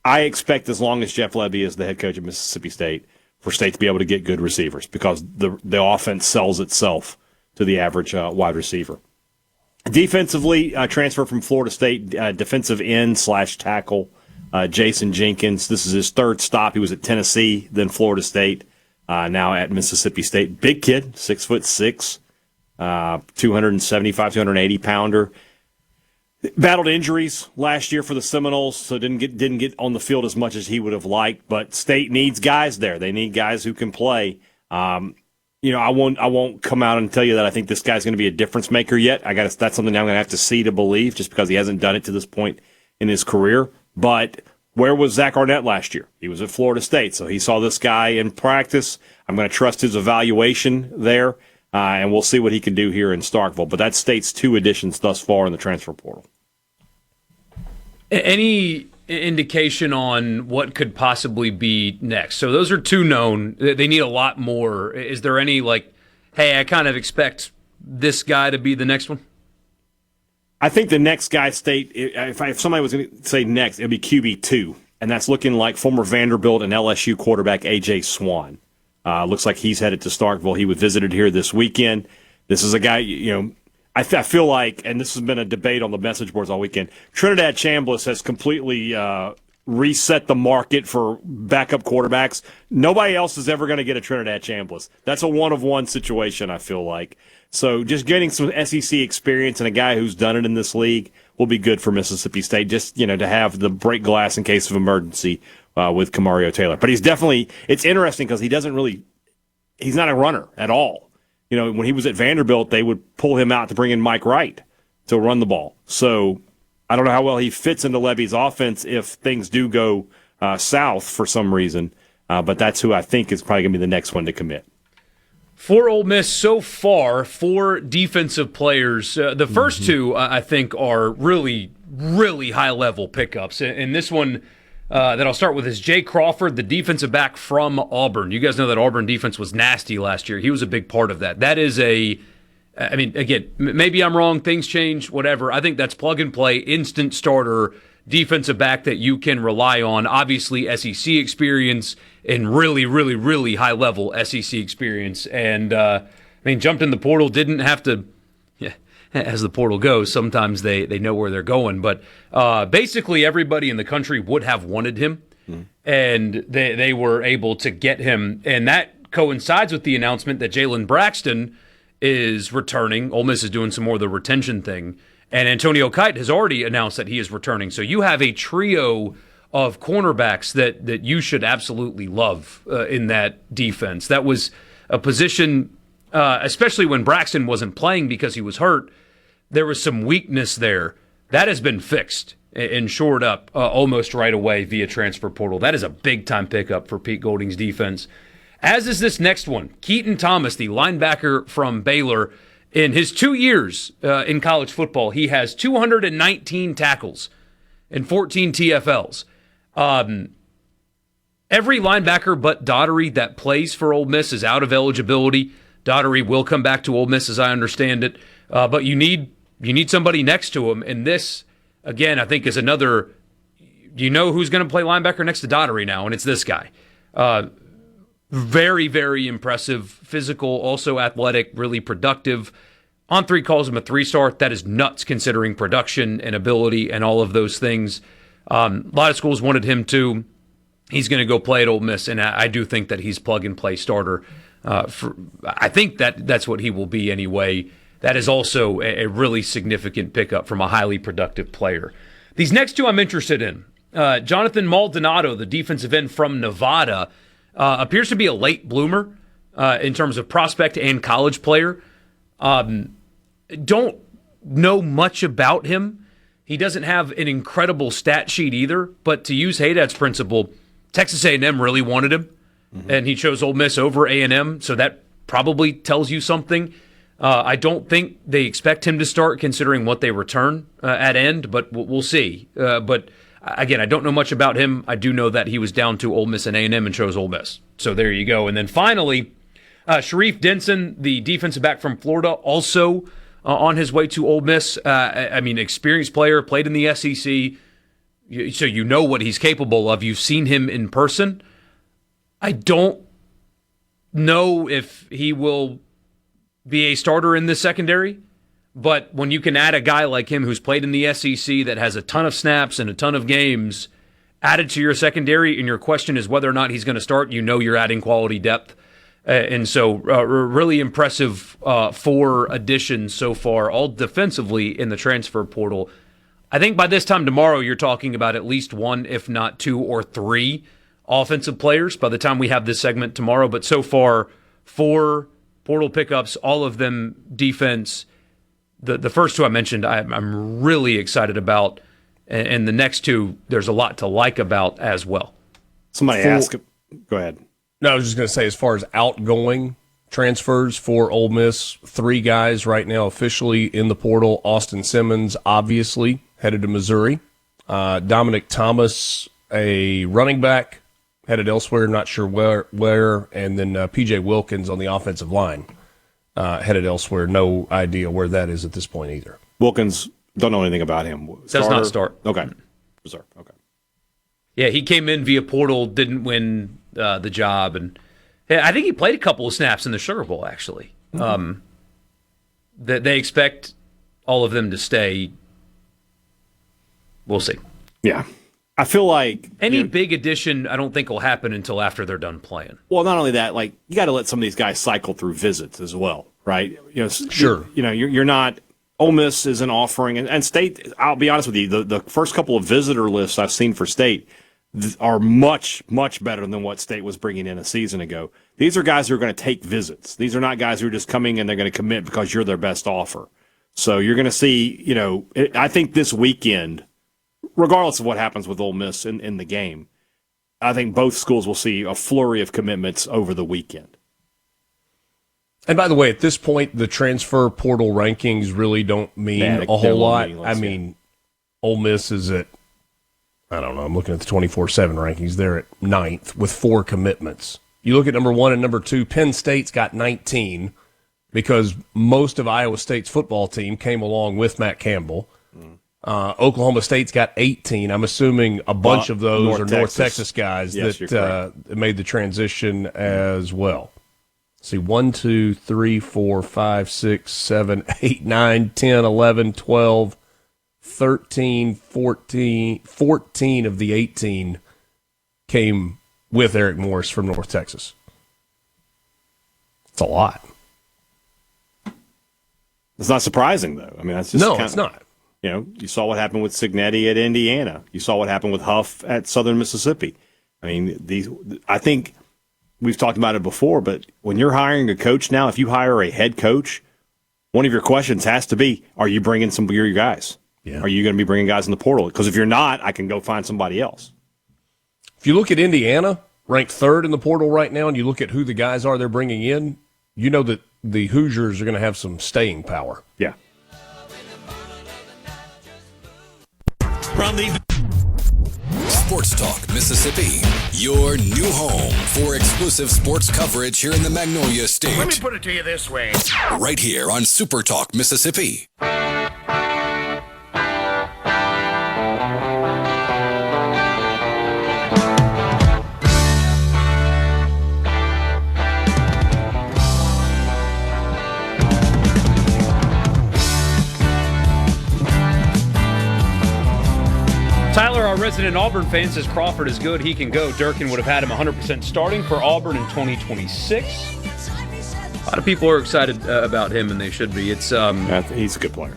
Speaker 4: I expect as long as Jeff Lebby is the head coach of Mississippi State, for State to be able to get good receivers because the offense sells itself to the average wide receiver. Defensively, transfer from Florida State, defensive end / tackle, Jason Jenkins. This is his third stop. He was at Tennessee, then Florida State, now at Mississippi State. Big kid, 6'6", 275, 280 pounder. Battled injuries last year for the Seminoles, so didn't get on the field as much as he would have liked. But State needs guys there. They need guys who can play. I won't come out and tell you that I think this guy's going to be a difference maker yet. That's something I'm going to have to see to believe, just because he hasn't done it to this point in his career. But where was Zach Arnett last year? He was at Florida State, so he saw this guy in practice. I'm going to trust his evaluation there. And we'll see what he can do here in Starkville. But that's State's 2 additions thus far in the transfer portal.
Speaker 3: Any indication on what could possibly be next? So those are 2 known. They need a lot more. Is there any, hey, I kind of expect this guy to be the next one?
Speaker 4: I think the next guy, State, if somebody was going to say next, it would be QB2. And that's looking like former Vanderbilt and LSU quarterback A.J. Swan. Looks like he's headed to Starkville. He was visited here this weekend. This is a guy, I feel like, and this has been a debate on the message boards all weekend, Trinidad Chambliss has completely reset the market for backup quarterbacks. Nobody else is ever going to get a Trinidad Chambliss. That's a one-of-one situation, I feel like. So just getting some SEC experience and a guy who's done it in this league will be good for Mississippi State, just, to have the break glass in case of emergency with Kamario Taylor. But he's definitely, it's interesting because he's not a runner at all. When he was at Vanderbilt, they would pull him out to bring in Mike Wright to run the ball. So I don't know how well he fits into Levy's offense if things do go south for some reason. But that's who I think is probably going to be the next one to commit.
Speaker 3: For Ole Miss so far, 4 defensive players. The first 2, I think, are really, really high-level pickups. And this one that I'll start with is Jay Crawford, the defensive back from Auburn. You guys know that Auburn defense was nasty last year. He was a big part of that. That is again, maybe I'm wrong. Things change, whatever. I think that's plug-and-play, instant starter defensive back that you can rely on. Obviously, SEC experience and really, really, really high-level SEC experience. And, jumped in the portal, didn't have to, as the portal goes, sometimes they know where they're going. But basically everybody in the country would have wanted him, and they were able to get him. And that coincides with the announcement that Jalen Braxton is returning. Ole Miss is doing some more of the retention thing. And Antonio Kite has already announced that he is returning. So you have a trio of cornerbacks that you should absolutely love in that defense. That was a position, especially when Braxton wasn't playing because he was hurt, there was some weakness there. That has been fixed and shored up almost right away via transfer portal. That is a big-time pickup for Pete Golding's defense. As is this next one, Keaton Thomas, the linebacker from Baylor. In his 2 years in college football, he has 219 tackles and 14 TFLs. Every linebacker but Daughtery that plays for Ole Miss is out of eligibility. Daughtery will come back to Ole Miss, as I understand it. But you need somebody next to him. And this, again, I think is another, who's going to play linebacker next to Daughtery now, and it's this guy. Very, very impressive, physical, also athletic, really productive. On3 calls him a 3-star. That is nuts considering production and ability and all of those things. A lot of schools wanted him to. He's going to go play at Ole Miss, and I do think that he's plug-and-play starter. I think that's what he will be anyway. That is also a really significant pickup from a highly productive player. These next 2 I'm interested in. Jonathan Maldonado, the defensive end from Nevada, appears to be a late bloomer in terms of prospect and college player. Don't know much about him. He doesn't have an incredible stat sheet either, but to use Hadad's principle, Texas A&M really wanted him, and he chose Ole Miss over A&M, so that probably tells you something. I don't think they expect him to start considering what they return at end, but we'll see. But again, I don't know much about him. I do know that he was down to Ole Miss and A&M and chose Ole Miss. So there you go. And then finally, Sharif Denson, the defensive back from Florida, also on his way to Ole Miss. I mean, experienced player, played in the SEC, so you know what he's capable of. You've seen him in person. I don't know if he will be a starter in this secondary, but when you can add a guy like him who's played in the SEC that has a ton of snaps and a ton of games added to your secondary, and your question is whether or not he's going to start, you know you're adding quality depth. And so really impressive 4 additions so far, all defensively in the transfer portal. I think by this time tomorrow, you're talking about at least 1, if not 2 or 3 offensive players by the time we have this segment tomorrow. But so far, 4 portal pickups, all of them defense. The first 2 I mentioned, I'm really excited about. And the next 2, there's a lot to like about as well.
Speaker 4: Somebody ask. Go ahead.
Speaker 5: No, I was just going to say, as far as outgoing transfers for Ole Miss, 3 guys right now officially in the portal. Austin Simmons, obviously, headed to Missouri. Dominic Thomas, a running back, headed elsewhere, not sure where. And then P.J. Wilkins on the offensive line, headed elsewhere. No idea where that is at this point either.
Speaker 4: Wilkins, don't know anything about him.
Speaker 3: Does not start.
Speaker 4: Okay. Reserve. Okay.
Speaker 3: Yeah, he came in via portal, didn't win the job, and I think he played a couple of snaps in the Sugar Bowl, actually. Mm-hmm. They expect all of them to stay. We'll see.
Speaker 4: Yeah. I feel like
Speaker 3: any big addition, I don't think will happen until after they're done playing.
Speaker 4: Well, not only that, like you got to let some of these guys cycle through visits as well, right?
Speaker 5: Sure.
Speaker 4: You're not. Ole Miss isn't offering, and State. I'll be honest with you, the first couple of visitor lists I've seen for State are much, much better than what State was bringing in a season ago. These are guys who are going to take visits. These are not guys who are just coming and they're going to commit because you're their best offer. So you're going to see, I think this weekend, regardless of what happens with Ole Miss in the game, I think both schools will see a flurry of commitments over the weekend.
Speaker 5: And by the way, at this point, the transfer portal rankings really don't mean a whole lot. I mean, Ole Miss is at, I don't know, I'm looking at the 24/7 rankings. They're at 9th with 4 commitments. You look at number 1 and number 2, Penn State's got 19 because most of Iowa State's football team came along with Matt Campbell. Oklahoma State's got 18. I'm assuming a bunch of those are North Texas guys that made the transition as well. See, 1, 2, 3, 4, 5, 6, 7, 8, 9, 10, 11, 12, 13, 14 of the 18 came with Eric Morris from North Texas. It's a lot.
Speaker 4: It's not surprising, though. I mean, that's just
Speaker 5: it's not.
Speaker 4: You saw what happened with Cignetti at Indiana. You saw what happened with Huff at Southern Mississippi. I mean, I think we've talked about it before, but when you're hiring a coach now, if you hire a head coach, one of your questions has to be, are you bringing some of your guys? Yeah. Are you going to be bringing guys in the portal? Because if you're not, I can go find somebody else.
Speaker 5: If you look at Indiana, ranked 3rd in the portal right now, and you look at who the guys are they're bringing in, you know that the Hoosiers are going to have some staying power.
Speaker 4: Yeah.
Speaker 1: From the Sports Talk Mississippi, your new home for exclusive sports coverage here in the Magnolia State.
Speaker 6: Let me put it to you this way.
Speaker 1: Right here on Super Talk Mississippi.
Speaker 3: Tyler, our resident Auburn fan, says Crawford is good. He can go. Durkin would have had him 100% starting for Auburn in 2026. A lot of people are excited about him, and they should be. It's
Speaker 4: he's a good player.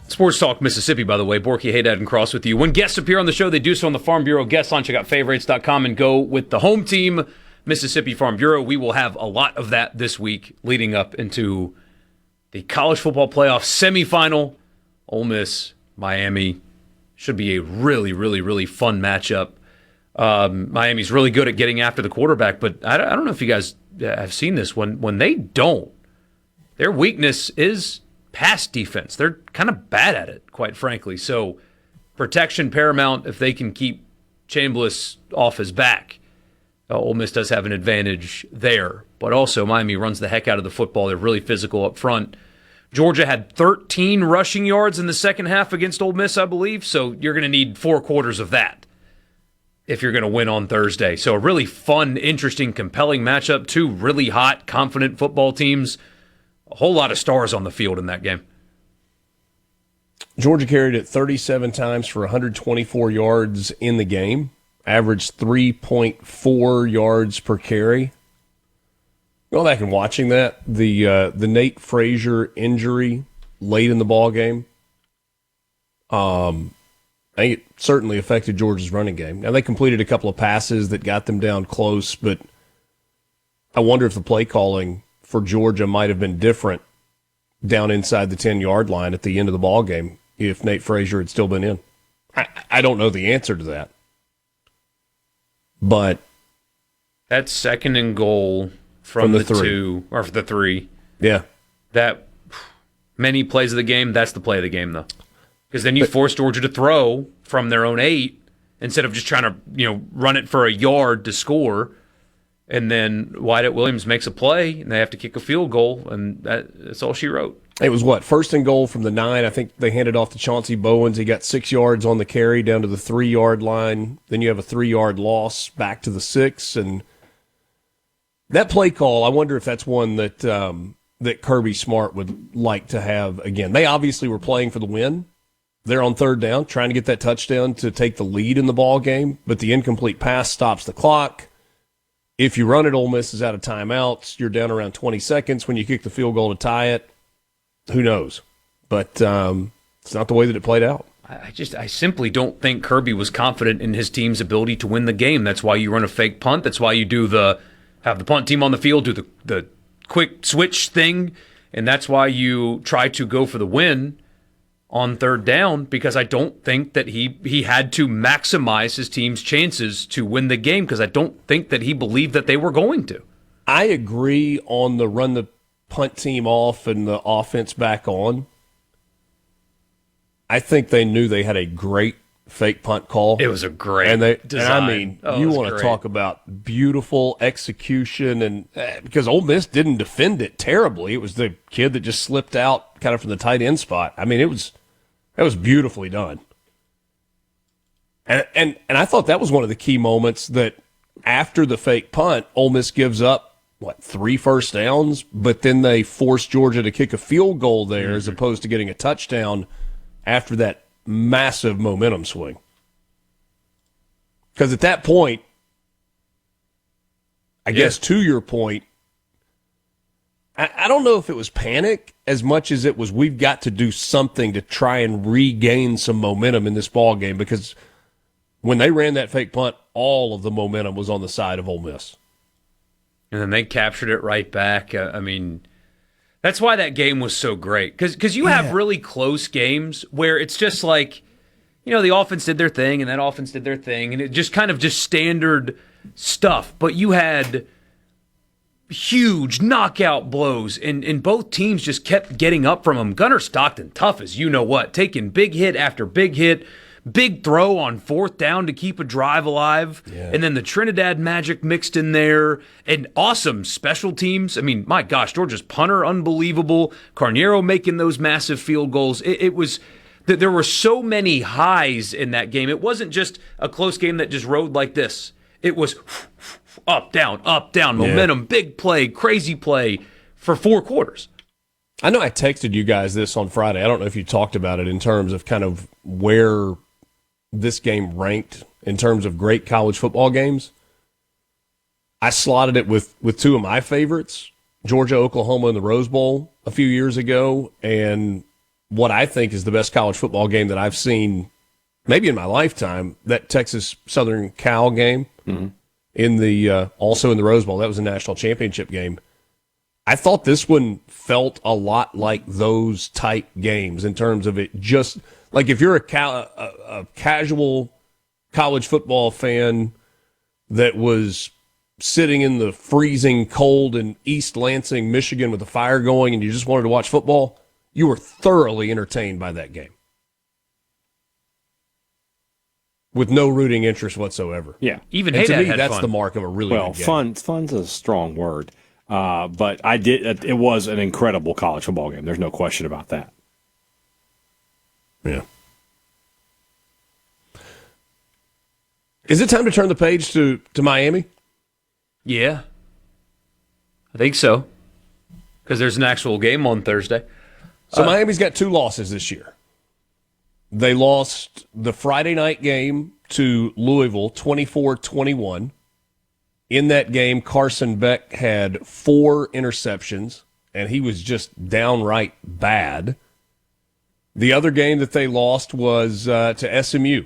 Speaker 3: Sports Talk Mississippi, by the way. Borkey, Hadad, and Cross with you. When guests appear on the show, they do so on the Farm Bureau guest line. Check out favorites.com and go with the home team, Mississippi Farm Bureau. We will have a lot of that this week leading up into the college football playoff semifinal. Ole Miss, Miami, should be a really, really, really fun matchup. Miami's really good at getting after the quarterback, but I don't know if you guys have seen this. When they don't, their weakness is pass defense. They're kind of bad at it, quite frankly. So protection paramount if they can keep Chambliss off his back. Ole Miss does have an advantage there, but also Miami runs the heck out of the football. They're really physical up front. Georgia had 13 rushing yards in the second half against Ole Miss, I believe, so you're going to need 4 quarters of that if you're going to win on Thursday. So a really fun, interesting, compelling matchup. 2 really hot, confident football teams. A whole lot of stars on the field in that game.
Speaker 5: Georgia carried it 37 times for 124 yards in the game, averaged 3.4 yards per carry. Going back and watching that, the Nate Frazier injury late in the ball game, I think it certainly affected Georgia's running game. Now, they completed a couple of passes that got them down close, but I wonder if the play calling for Georgia might have been different down inside the 10-yard line at the end of the ball game if Nate Frazier had still been in. I don't know the answer to that. But
Speaker 3: that second and goal from the 2 or the 3.
Speaker 5: Yeah.
Speaker 3: That many plays of the game, that's the play of the game though. Because then you force Georgia to throw from their own 8 instead of just trying to, run it for a yard to score. And then Wyatt Williams makes a play and they have to kick a field goal, and that's all she wrote.
Speaker 5: It was first and goal from the 9. I think they handed off to Chauncey Bowens. He got 6 yards on the carry down to the 3-yard line. Then you have a 3-yard loss back to the 6. And that play call, I wonder if that's one that that Kirby Smart would like to have again. They obviously were playing for the win. They're on third down, trying to get that touchdown to take the lead in the ball game, but the incomplete pass stops the clock. If you run it, Ole Miss is out of timeouts. You're down around 20 seconds when you kick the field goal to tie it. Who knows? But it's not the way that it played out.
Speaker 3: I simply don't think Kirby was confident in his team's ability to win the game. That's why you run a fake punt. That's why you have the punt team on the field do the quick switch thing, and that's why you try to go for the win on third down, because I don't think that he had to maximize his team's chances to win the game, because I don't think that he believed that they were going to.
Speaker 5: I agree on the run the punt team off and the offense back on. I think they knew they had a great fake punt call.
Speaker 3: It was a great design.
Speaker 5: You want to talk about beautiful execution, and because Ole Miss didn't defend it terribly. It was the kid that just slipped out kind of from the tight end spot. I mean, that was beautifully done. And I thought that was one of the key moments, that after the fake punt, Ole Miss gives up 3 first downs, but then they force Georgia to kick a field goal there as opposed to getting a touchdown after that massive momentum swing. Because at that point, I guess to your point, I don't know if it was panic as much as it was we've got to do something to try and regain some momentum in this ball game, because when they ran that fake punt, all of the momentum was on the side of Ole Miss.
Speaker 3: And then they captured it right back. I mean, that's why that game was so great. Because you have really close games where it's just like, the offense did their thing and that offense did their thing, and it just kind of just standard stuff. But you had huge knockout blows, and both teams just kept getting up from them. Gunnar Stockton, tough as you know what, taking big hit after big hit, big throw on fourth down to keep a drive alive, and then the Trinidad magic mixed in there, and awesome special teams. I mean, my gosh, Georgia's punter, unbelievable. Carniero making those massive field goals. It was that there were so many highs in that game. It wasn't just a close game that just rode like this. It was up, down, momentum, big play, crazy play for 4 quarters.
Speaker 5: I know I texted you guys this on Friday. I don't know if you talked about it in terms of kind of where this game ranked in terms of great college football games. I slotted it with 2 of my favorites, Georgia, Oklahoma in the Rose Bowl a few years ago, and what I think is the best college football game that I've seen maybe in my lifetime, that Texas Southern Cal game in the also in the Rose Bowl. That was a national championship game. I thought this one felt a lot like those type games in terms of it just like if you're a casual college football fan that was sitting in the freezing cold in East Lansing, Michigan with a fire going and you just wanted to watch football, you were thoroughly entertained by that game. with no rooting interest whatsoever.
Speaker 4: Yeah.
Speaker 3: Even
Speaker 5: And to
Speaker 3: Hadad
Speaker 5: me,
Speaker 3: had
Speaker 5: that's
Speaker 3: fun.
Speaker 5: the mark of a really good game.
Speaker 4: Fun's a strong word. But it was an incredible college football game. There's no question about that.
Speaker 5: Yeah. Is it time to turn the page to Miami?
Speaker 3: Yeah. I think so. Because there's an actual game on Thursday.
Speaker 5: So Miami's got 2 losses this year. They lost the Friday night game to Louisville 24-21. In that game, Carson Beck had 4 interceptions, and he was just downright bad. The other game that they lost was to SMU,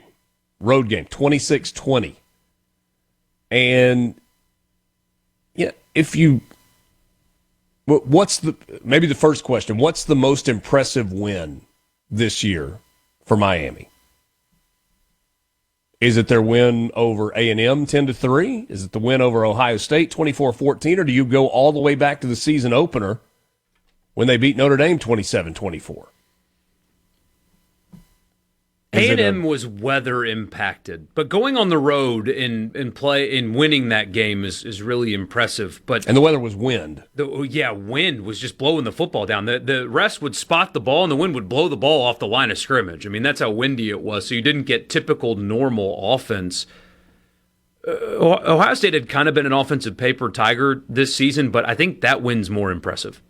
Speaker 5: road game, 26-20. And yeah, maybe the first question, what's the most impressive win this year for Miami? Is it their win over A&M 10-3? Is it the win over Ohio State 24-14? Or do you go all the way back to the season opener when they beat Notre Dame 27-24?
Speaker 3: A&M was weather impacted, but going on the road and winning that game is really impressive.
Speaker 5: And the weather was wind.
Speaker 3: Wind was just blowing the football down. The rest would spot the ball, and the wind would blow the ball off the line of scrimmage. I mean, that's how windy it was. So you didn't get typical normal offense. Ohio State had kind of been an offensive paper tiger this season, but I think that win's more impressive.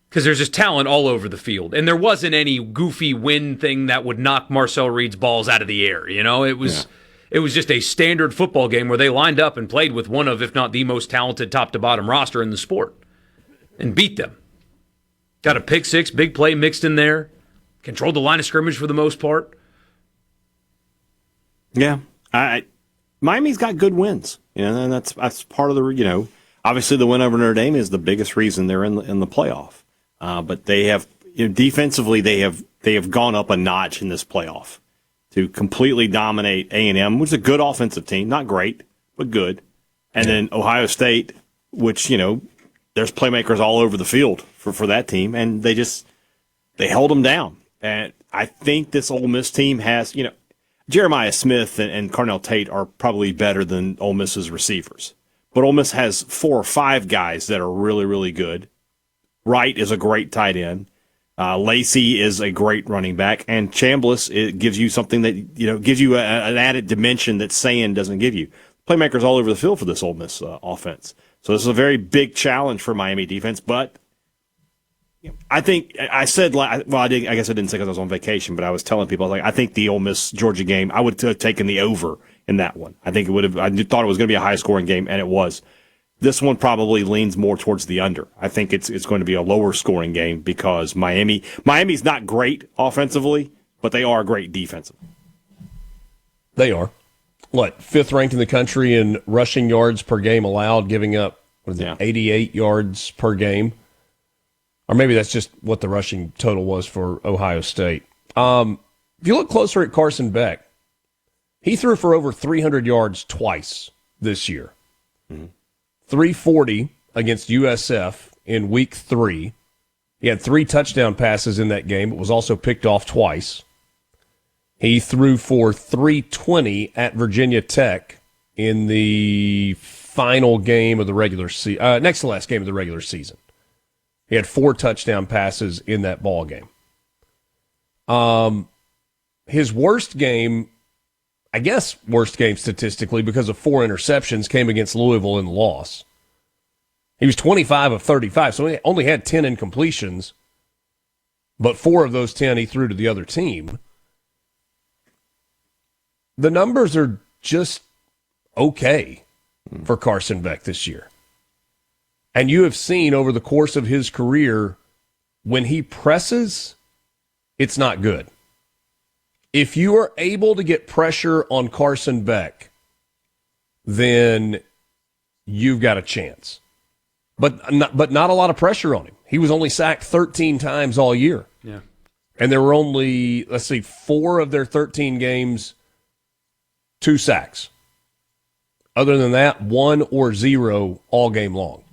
Speaker 3: Because there's just talent all over the field. And there wasn't any goofy wind thing that would knock Marcel Reed's balls out of the air. You know, it was just a standard football game where they lined up and played with one of, if not the most talented top-to-bottom roster in the sport and beat them. Got a pick six, big play mixed in there. Controlled the line of scrimmage for the most part.
Speaker 4: Yeah. Miami's got good wins. And that's part of the, obviously the win over Notre Dame is the biggest reason they're in the playoff. But they have defensively they have gone up a notch in this playoff to completely dominate A&M, which is a good offensive team, not great, but good. And then Ohio State, which there's playmakers all over the field for that team, and they held them down. And I think this Ole Miss team has Jeremiah Smith and Carnell Tate are probably better than Ole Miss's receivers, but Ole Miss has 4 or 5 guys that are really really good. Wright is a great tight end. Lacey is a great running back, and Chambliss, it gives you something that gives you an added dimension that Sand doesn't give you. Playmakers all over the field for this Ole Miss offense. So this is a very big challenge for Miami defense. But I think I said, I guess I didn't say because I was on vacation, but I was telling people I think the Ole Miss Georgia game, I would have taken the over in that one. I think it would have. I thought it was going to be a high scoring game, and it was. This one probably leans more towards the under. I think it's going to be a lower scoring game because Miami's not great offensively, but they are great defensively.
Speaker 5: They are. 5th ranked in the country in rushing yards per game allowed, giving up 88 yards per game. Or maybe that's just what the rushing total was for Ohio State. If you look closer at Carson Beck, he threw for over 300 yards twice this year. Mm-hmm. 340 against USF in week 3. He had 3 touchdown passes in that game, but was also picked off twice. He threw for 320 at Virginia Tech in the final game of the regular season, next to last game of the regular season. He had 4 touchdown passes in that ball game. His worst game, I guess worst game statistically because of 4 interceptions, came against Louisville in the loss. He was 25 of 35, so he only had 10 incompletions, but 4 of those 10 he threw to the other team. The numbers are just okay for Carson Beck this year. And you have seen over the course of his career, when he presses, it's not good. If you are able to get pressure on Carson Beck, then you've got a chance. But not a lot of pressure on him. He was only sacked 13 times all year.
Speaker 3: Yeah.
Speaker 5: And there were only, 4 of their 13 games, 2 sacks. Other than that, 1 or 0 all game long.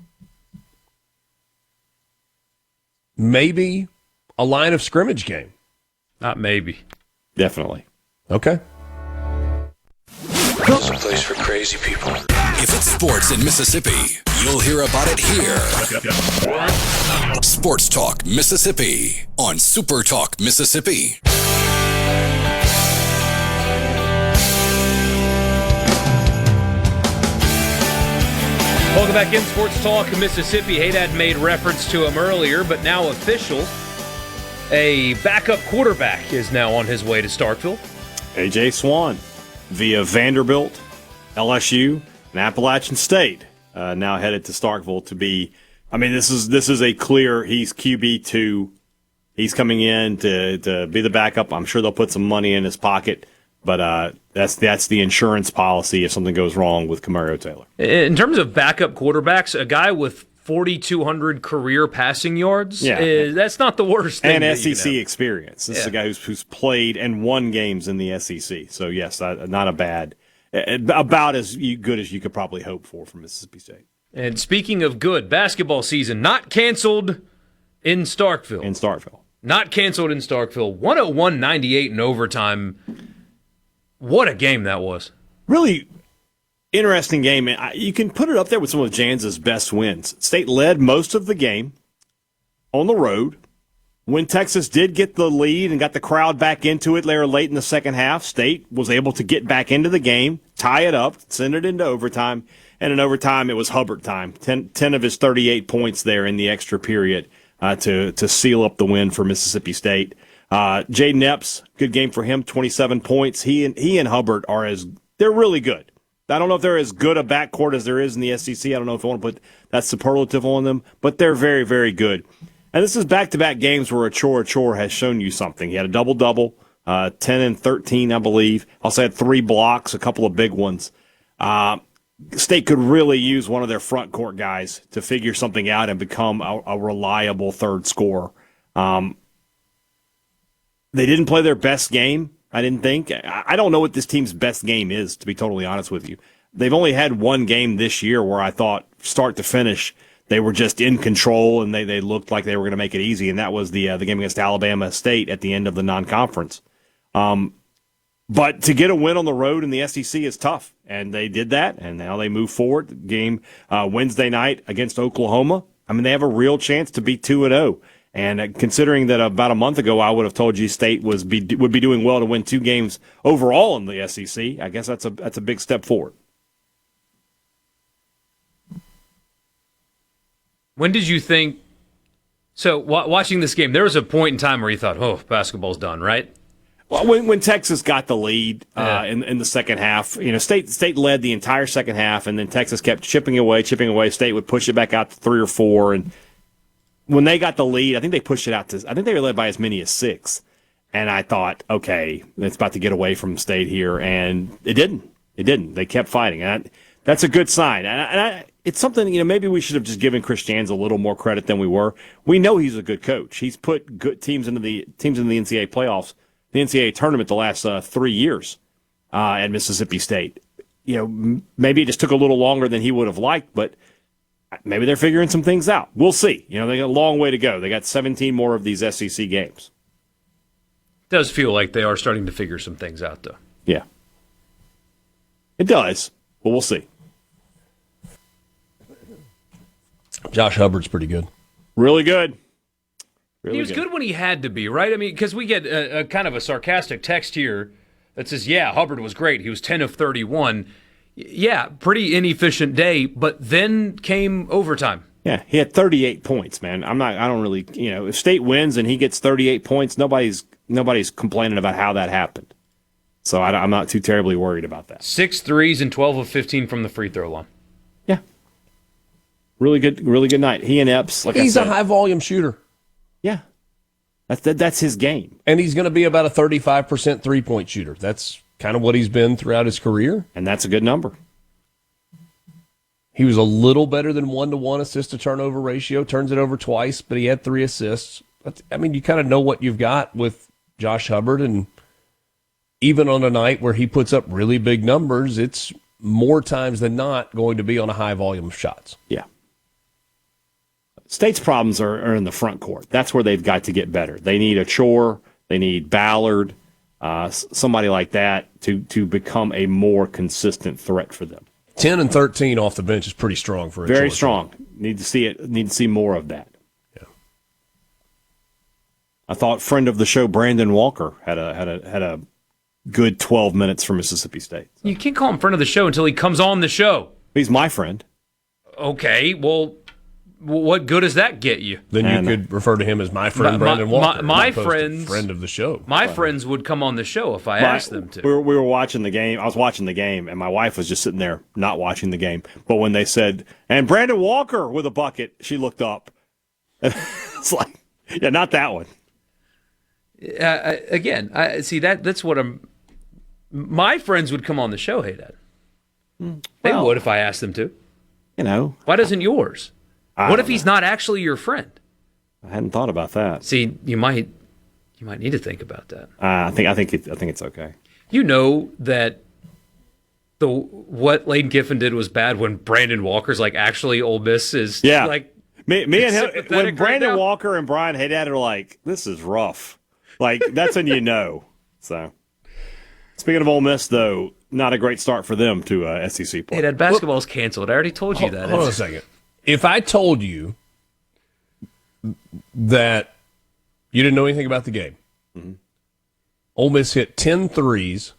Speaker 5: Maybe a line of scrimmage game.
Speaker 3: Not maybe.
Speaker 4: Definitely.
Speaker 5: Okay.
Speaker 6: It's a place for crazy people.
Speaker 1: If it's sports in Mississippi, you'll hear about it here. Sports Talk Mississippi on SuperTalk Mississippi.
Speaker 3: Welcome back in Sports Talk Mississippi. Hadad made reference to him earlier, but now official. A backup quarterback is now on his way to Starkville.
Speaker 4: A.J. Swan via Vanderbilt, LSU, and Appalachian State now headed to Starkville to be. I mean, this is a clear. He's QB2. He's coming in to be the backup. I'm sure they'll put some money in his pocket, but that's the insurance policy if something goes wrong with Camario Taylor.
Speaker 3: In terms of backup quarterbacks, a guy with 4,200 career passing yards, that's not the worst thing.
Speaker 4: And SEC experience. This is a guy who's played and won games in the SEC. So, yes, not a bad, about as good as you could probably hope for from Mississippi State.
Speaker 3: And speaking of good, basketball season not canceled in Starkville. Not canceled in Starkville. 101-98 in overtime. What a game that was.
Speaker 4: Really interesting game. You can put it up there with some of Jans's best wins. State led most of the game on the road. When Texas did get the lead and got the crowd back into it later late in the second half, State was able to get back into the game, tie it up, send it into overtime. And in overtime, it was Hubbard time. 10 of his 38 points there in the extra period to seal up the win for Mississippi State. Jaden Epps, good game for him, 27 points. He and Hubbard they're really good. I don't know if they're as good a backcourt as there is in the SEC. I don't know if I want to put that superlative on them, but they're very, very good. And this is back-to-back games where Achor has shown you something. He had a double-double, 10 and 13, I believe. Also had 3 blocks, a couple of big ones. State could really use one of their front court guys to figure something out and become a reliable third scorer. They didn't play their best game, I didn't think. I don't know what this team's best game is, to be totally honest with you. They've only had one game this year where I thought, start to finish, they were just in control and they looked like they were going to make it easy, and that was the game against Alabama State at the end of the non-conference. But to get a win on the road in the SEC is tough, and they did that, and now they move forward. The game Wednesday night against Oklahoma, I mean, they have a real chance to be 2-0. And considering that about a month ago I would have told you State would be doing well to win 2 games overall in the SEC, I guess that's a big step forward.
Speaker 3: When did you think? So watching this game, there was a point in time where you thought, "Oh, basketball's done," right?
Speaker 4: Well, when Texas got the lead in the second half, State led the entire second half, and then Texas kept chipping away. State would push it back out to 3 or 4, and when they got the lead, I think they pushed it out to. I think they were led by as many as 6, and I thought, okay, it's about to get away from State here, and it didn't. They kept fighting, and that's a good sign. It's something maybe we should have just given Chris Jans a little more credit than we were. We know he's a good coach. He's put good teams into the NCAA playoffs, the NCAA tournament the last 3 years at Mississippi State. Maybe it just took a little longer than he would have liked, but maybe they're figuring some things out. We'll see. They got a long way to go. They got 17 more of these SEC games.
Speaker 3: It does feel like they are starting to figure some things out, though.
Speaker 4: Yeah. It does, but we'll see.
Speaker 5: Josh Hubbard's pretty good.
Speaker 4: Really good.
Speaker 3: He was good when he had to be, right? I mean, because we get a kind of a sarcastic text here that says, yeah, Hubbard was great. He was 10 of 31. Yeah, pretty inefficient day, but then came overtime.
Speaker 4: Yeah, he had 38 points, man. I don't really, if State wins and he gets 38 points, nobody's complaining about how that happened. So I'm not too terribly worried about that.
Speaker 3: 6 threes and 12 of 15 from the free throw line.
Speaker 4: Yeah. Really good night. He and Epps,
Speaker 5: he's a high volume shooter.
Speaker 4: Yeah. That's his game.
Speaker 5: And he's going to be about a 35% 3-point shooter. That's kind of what he's been throughout his career.
Speaker 4: And that's a good number.
Speaker 5: He was a little better than 1-to-1 assist-to-turnover ratio. Turns it over twice, but he had 3 assists. But, you kind of know what you've got with Josh Hubbard. And even on a night where he puts up really big numbers, it's more times than not going to be on a high volume of shots.
Speaker 4: Yeah. State's problems are in the front court. That's where they've got to get better. They need Achor. They need Ballard. somebody like that to become a more consistent threat for them.
Speaker 5: 10 and 13 off the bench is pretty strong for a
Speaker 4: very
Speaker 5: Georgia.
Speaker 4: strong. Need to see it. Need to see more of that.
Speaker 5: Yeah.
Speaker 4: I thought friend of the show Brandon Walker had a good 12 minutes for Mississippi State.
Speaker 3: You can't call him friend of the show until he comes on the show.
Speaker 4: He's my friend.
Speaker 3: Okay, well, what good does that get you?
Speaker 5: Then you could refer to him as my friend Brandon Walker.
Speaker 3: My friends,
Speaker 5: friend of the show.
Speaker 3: My friends would come on the show if I asked them to.
Speaker 4: We were watching the game. I was watching the game, and my wife was just sitting there not watching the game. But when they said, and Brandon Walker with a bucket, she looked up. It's like, yeah, not that one.
Speaker 3: Again, I see that's what my friends would come on the show, Hadad. They would if I asked them to.
Speaker 4: You know.
Speaker 3: Why doesn't yours? What if he's not actually your friend?
Speaker 4: I hadn't thought about that.
Speaker 3: See, you might need to think about that.
Speaker 4: I think it's okay.
Speaker 3: You know that what Lane Kiffin did was bad when Brandon Walker's like actually Ole Miss is like
Speaker 4: me and him when Brandon
Speaker 3: right
Speaker 4: Walker and Brian Hadad are like, this is rough. Like that's when you know. So speaking of Ole Miss though, not a great start for them to SEC play.
Speaker 3: Hadad, basketball's canceled. I already told you that.
Speaker 5: Hold on a second. If I told you that you didn't know anything about the game, Ole Miss hit 10 threes,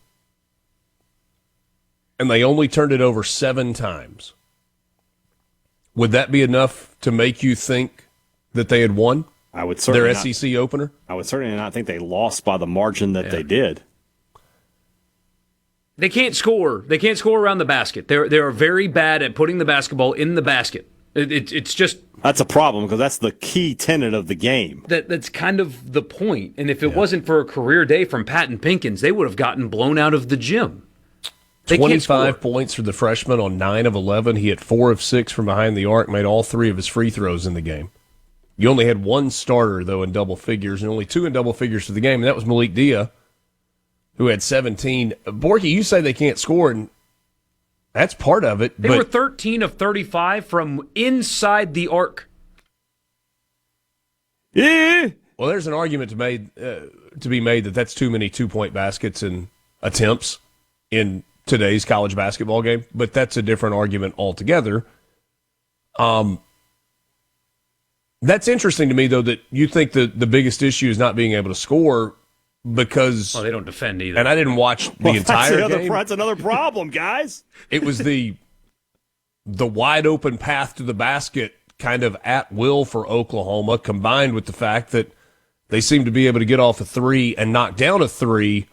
Speaker 5: and they only turned it over 7 times, would that be enough to make you think that they had won?
Speaker 4: I would certainly
Speaker 5: their SEC opener?
Speaker 4: I would certainly not think they lost by the margin that they did.
Speaker 3: They can't score. They can't score around the basket. They are very bad at putting the basketball in the basket. It's just
Speaker 4: that's a problem because that's the key tenet of the game.
Speaker 3: That's kind of the point. And if it wasn't for a career day from Patton Pinkins, they would have gotten blown out of the gym.
Speaker 5: 25 points for the freshman on 9 of 11. He hit 4 of 6 from behind the arc, made all 3 of his free throws in the game. You only had 1 starter, though, in double figures, and only 2 in double figures for the game, and that was Malik Dia, who had 17. Borkey, you say they can't score, and that's part of it.
Speaker 3: They were 13 of 35 from inside the arc.
Speaker 4: Yeah.
Speaker 5: Well, there's an argument to be made that that's too many 2-point baskets and attempts in today's college basketball game, but that's a different argument altogether. That's interesting to me, though, that you think the biggest issue is not being able to score because
Speaker 3: they don't defend either.
Speaker 5: And I didn't watch the entire game.
Speaker 4: That's another problem, guys.
Speaker 5: It was the wide open path to the basket kind of at will for Oklahoma, combined with the fact that they seemed to be able to get off a 3 and knock down a 3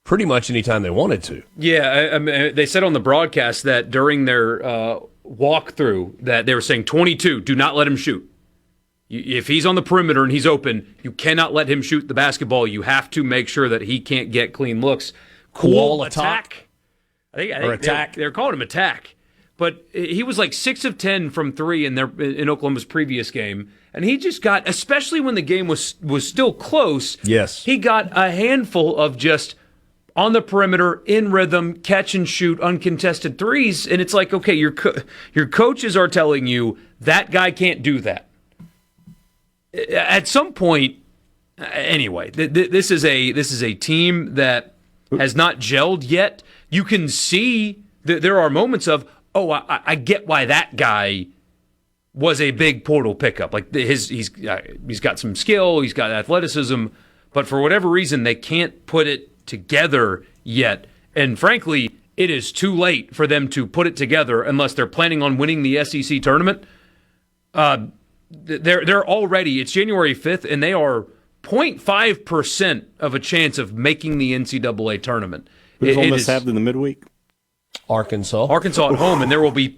Speaker 5: pretty much anytime they wanted to.
Speaker 3: Yeah, I mean, they said on the broadcast that during their walkthrough that they were saying 22, do not let him shoot. If he's on the perimeter and he's open, you cannot let him shoot the basketball. You have to make sure that he can't get clean looks. Cool attack. I think
Speaker 5: attack.
Speaker 3: They're calling him attack. But he was like 6 of 10 from 3 in Oklahoma's previous game. And he just got, especially when the game was still close,
Speaker 5: yes,
Speaker 3: he got a handful of just on the perimeter, in rhythm, catch and shoot, uncontested threes. And it's like, okay, your coaches are telling you that guy can't do that. At some point, anyway, this is a team that has not gelled yet. You can see that there are moments of, I get why that guy was a big portal pickup. Like he's got some skill, he's got athleticism, but for whatever reason they can't put it together yet. And frankly, it is too late for them to put it together unless they're planning on winning the SEC tournament. They're already, it's January 5th, and they are 0.5% of a chance of making the NCAA tournament.
Speaker 4: Who does Ole Miss have in the midweek?
Speaker 5: Arkansas
Speaker 3: at home, and there will be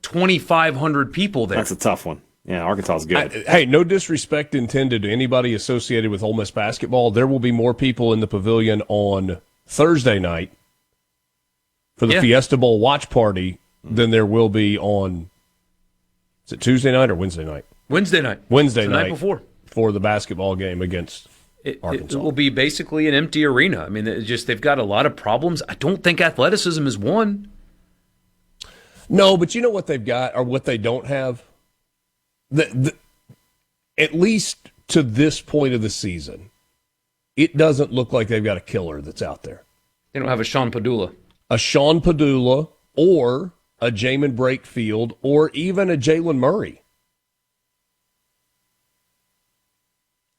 Speaker 3: 2,500 people there.
Speaker 4: That's a tough one. Yeah, Arkansas is good.
Speaker 5: Hey, no disrespect intended to anybody associated with Ole Miss basketball. There will be more people in the pavilion on Thursday night for the Fiesta Bowl watch party than there will be on, is it Tuesday night or Wednesday night?
Speaker 3: Wednesday night.
Speaker 5: Wednesday
Speaker 3: the
Speaker 5: night
Speaker 3: night before.
Speaker 5: For the basketball game against Arkansas.
Speaker 3: It will be basically an empty arena. I mean, they've got a lot of problems. I don't think athleticism is one.
Speaker 5: No, but you know what they've got or what they don't have? At least to this point of the season, it doesn't look like they've got a killer that's out there.
Speaker 3: They don't have a Sean Padula.
Speaker 5: A Sean Padula or a Jamin Brakefield or even a Jalen Murray.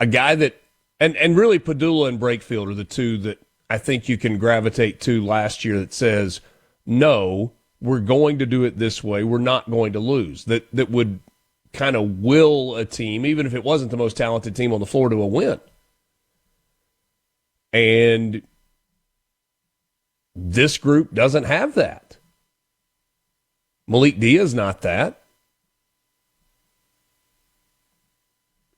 Speaker 5: A guy that, and really Padula and Brakefield are the two that I think you can gravitate to last year that says, no, we're going to do it this way. We're not going to lose. That would kind of will a team, even if it wasn't the most talented team on the floor, to a win. And this group doesn't have that. Malik Diaz not that.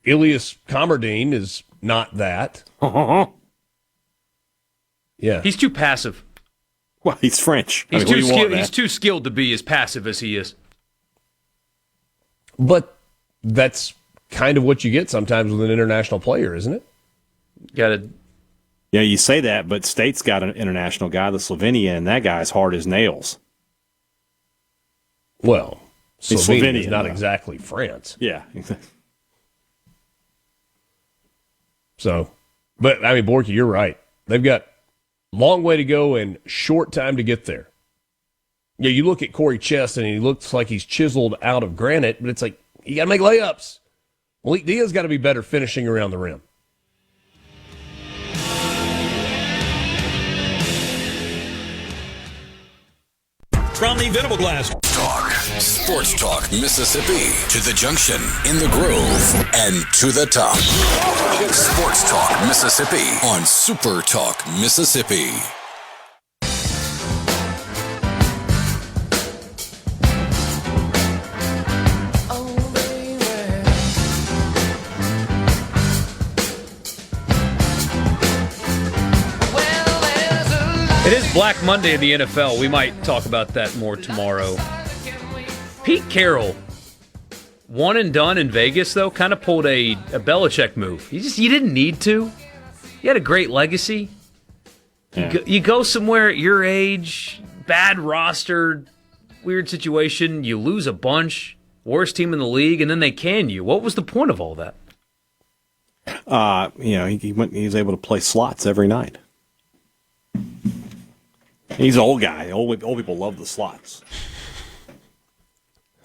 Speaker 5: Ilias Comardine is not that. Yeah.
Speaker 3: He's too passive.
Speaker 4: Well, he's French.
Speaker 3: He's too skilled to be as passive as he is.
Speaker 5: But that's kind of what you get sometimes with an international player, isn't it?
Speaker 3: Got to.
Speaker 4: Yeah, you say that, but State's got an international guy, the Slovenia, and that guy's hard as nails.
Speaker 5: Well, Slovenia is not
Speaker 4: though.
Speaker 5: exactly France.
Speaker 4: Yeah.
Speaker 5: So, but I mean, Borkey, you're right. They've got a long way to go and short time to get there. Yeah, you look at Corey Chest, and he looks like he's chiseled out of granite, but it's like, you got to make layups. Malik Diaz got to be better finishing around the rim.
Speaker 10: From the Venable Glass
Speaker 1: Talk. Sports Talk Mississippi. To the junction, in the groove, and to the top. Sports Talk Mississippi on Super Talk Mississippi.
Speaker 3: It is Black Monday in the NFL. We might talk about that more tomorrow. Pete Carroll, one and done in Vegas, though, kind of pulled a Belichick move. You didn't need to. You had a great legacy.
Speaker 4: Yeah.
Speaker 3: You go somewhere at your age, bad roster, weird situation, you lose a bunch, worst team in the league, and then they can you. What was the point of all that?
Speaker 4: He was able to play slots every night. He's an old guy. Old people love the slots.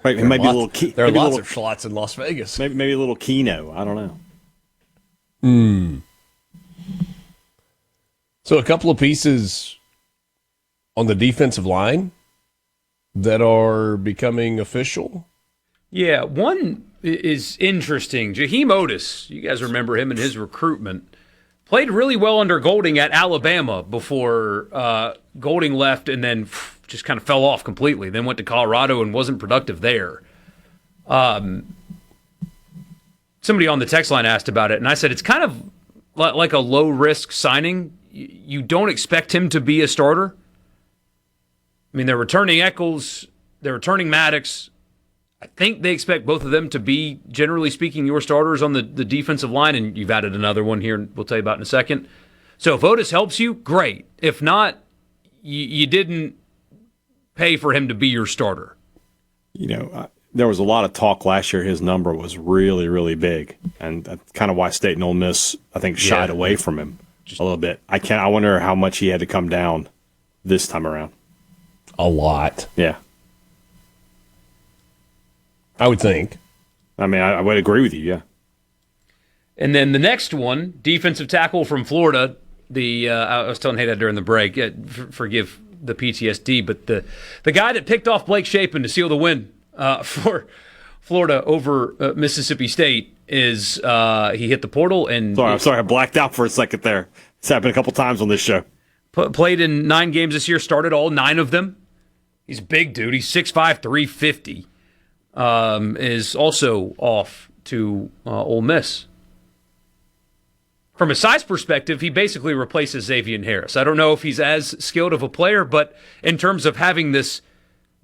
Speaker 4: Right,
Speaker 5: There are lots of slots in Las Vegas.
Speaker 4: Maybe a little Keno. I don't know.
Speaker 5: So a couple of pieces on the defensive line that are becoming official.
Speaker 3: Yeah, one is interesting. Jaheim Otis, you guys remember him and his recruitment. Played really well under Golding at Alabama before Golding left and then just kind of fell off completely. Then went to Colorado and wasn't productive there. Somebody on the text line asked about it, and I said it's kind of like a low-risk signing. You don't expect him to be a starter. I mean, they're returning Eccles, they're returning Maddox. I think they expect both of them to be, generally speaking, your starters on the defensive line, and you've added another one here, and we'll tell you about in a second. So if Otis helps you, great. If not, you didn't pay for him to be your starter.
Speaker 4: There was a lot of talk last year. His number was really, really big, and that's kind of why State and Ole Miss, I think, shied away from him a little bit. I wonder how much he had to come down this time around.
Speaker 5: A lot.
Speaker 4: Yeah.
Speaker 5: I would think.
Speaker 4: I mean, I would agree with you, yeah.
Speaker 3: And then the next one, defensive tackle from Florida. I was telling Hadad during the break, forgive the PTSD, but the guy that picked off Blake Shapen to seal the win for Florida over Mississippi State is he hit the portal and
Speaker 4: sorry, I blacked out for a second there. It's happened a couple times on this show.
Speaker 3: Played in 9 games this year, started all 9 of them. He's a big dude. He's 6'5", 350. Is also off to Ole Miss. From a size perspective, he basically replaces Xavier Harris. I don't know if he's as skilled of a player, but in terms of having this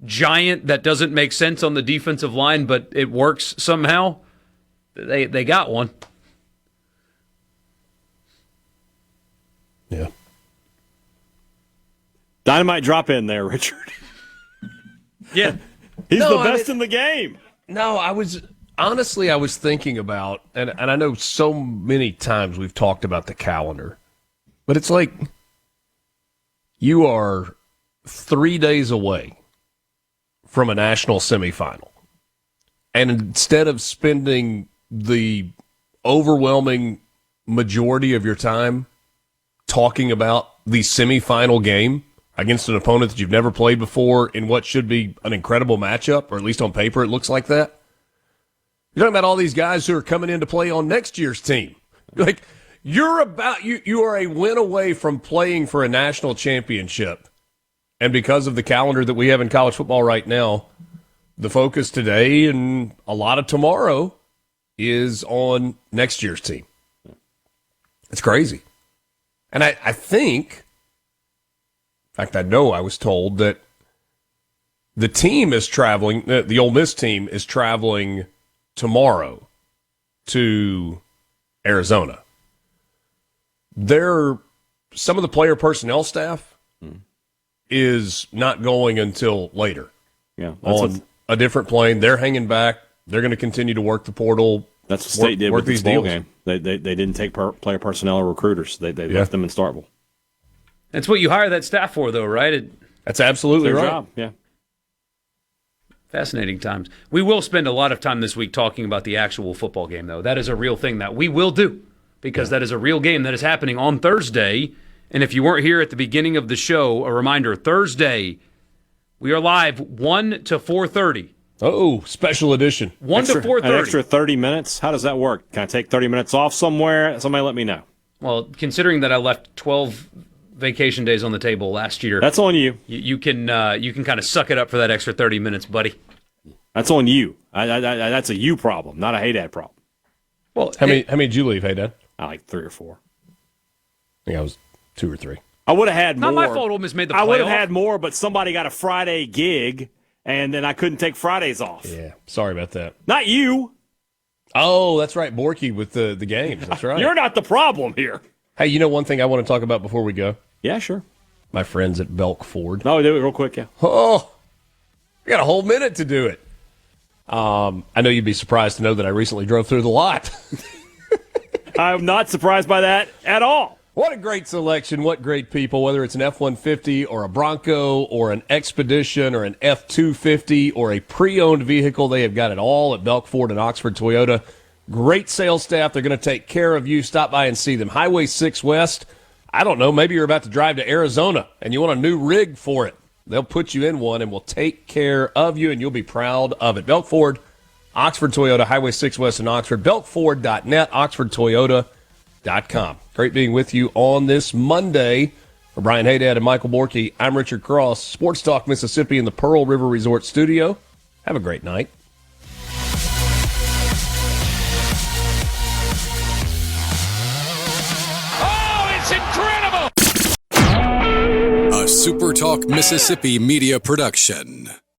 Speaker 3: giant that doesn't make sense on the defensive line, but it works somehow, they got one.
Speaker 5: Yeah.
Speaker 4: Dynamite drop in there, Richard.
Speaker 3: Yeah.
Speaker 4: He's the best in the game.
Speaker 5: No, I was thinking about, and I know so many times we've talked about the calendar, But it's like you are 3 days away from a national semifinal. And instead of spending the overwhelming majority of your time talking about the semifinal game against an opponent that you've never played before in what should be an incredible matchup, or at least on paper it looks like that, you're talking about all these guys who are coming in to play on next year's team. Like, you are a win away from playing for a national championship. And because of the calendar that we have in college football right now, the focus today and a lot of tomorrow is on next year's team. It's crazy. And I think, in fact, I know I was told that the team is traveling, the Ole Miss team is traveling tomorrow to Arizona. Some of the player personnel staff is not going until later.
Speaker 4: Yeah,
Speaker 5: on a different plane. They're hanging back. They're going to continue to work the portal.
Speaker 4: That's what State did with this bowl game. They didn't take player personnel or recruiters. They left them in Starkville.
Speaker 3: That's what you hire that staff for, though, right?
Speaker 5: That's absolutely right.
Speaker 4: Job. Yeah.
Speaker 3: Fascinating times. We will spend a lot of time this week talking about the actual football game, though. That is a real thing that we will do, because that is a real game that is happening on Thursday. And if you weren't here at the beginning of the show, a reminder, Thursday, we are live 1 to 4:30.
Speaker 5: Oh, special edition.
Speaker 3: 1 to 4:30.
Speaker 4: An extra 30 minutes? How does that work? Can I take 30 minutes off somewhere? Somebody let me know.
Speaker 3: Well, considering that I left 12 vacation days on the table last year.
Speaker 4: That's on you.
Speaker 3: You can kind of suck it up for that extra 30 minutes, buddy.
Speaker 4: That's on you. That's a you problem, not a Hadad problem.
Speaker 3: Well,
Speaker 5: how many did you leave, Hadad?
Speaker 4: I like 3 or 4.
Speaker 5: I think I was 2 or 3.
Speaker 4: I would have had more.
Speaker 3: Not my fault. Ole Miss made the playoff.
Speaker 4: I would have had more, but somebody got a Friday gig, and then I couldn't take Fridays off.
Speaker 5: Yeah, sorry about that.
Speaker 4: Not you.
Speaker 5: Oh, that's right, Borkey with the games. That's right.
Speaker 4: You're not the problem here.
Speaker 5: Hey, you know one thing I want to talk about before we go?
Speaker 4: Yeah, sure.
Speaker 5: My friends at Belk Ford.
Speaker 4: No, do it real quick, yeah.
Speaker 5: Oh, we got a whole minute to do it. I know you'd be surprised to know that I recently drove through the lot.
Speaker 4: I'm not surprised by that at all.
Speaker 5: What a great selection. What great people, whether it's an F-150 or a Bronco or an Expedition or an F-250 or a pre-owned vehicle. They have got it all at Belk Ford and Oxford Toyota. Great sales staff. They're going to take care of you. Stop by and see them. Highway 6 West. I don't know. Maybe you're about to drive to Arizona and you want a new rig for it. They'll put you in one and will take care of you, and you'll be proud of it. Belk Ford, Oxford Toyota, Highway 6 West in Oxford. BelkFord.net, OxfordToyota.com. Great being with you on this Monday. For Brian Hadad and Michael Borkey, I'm Richard Cross. Sports Talk Mississippi in the Pearl River Resort Studio. Have a great night.
Speaker 8: Oh, it's incredible!
Speaker 1: A SuperTalk Mississippi media production.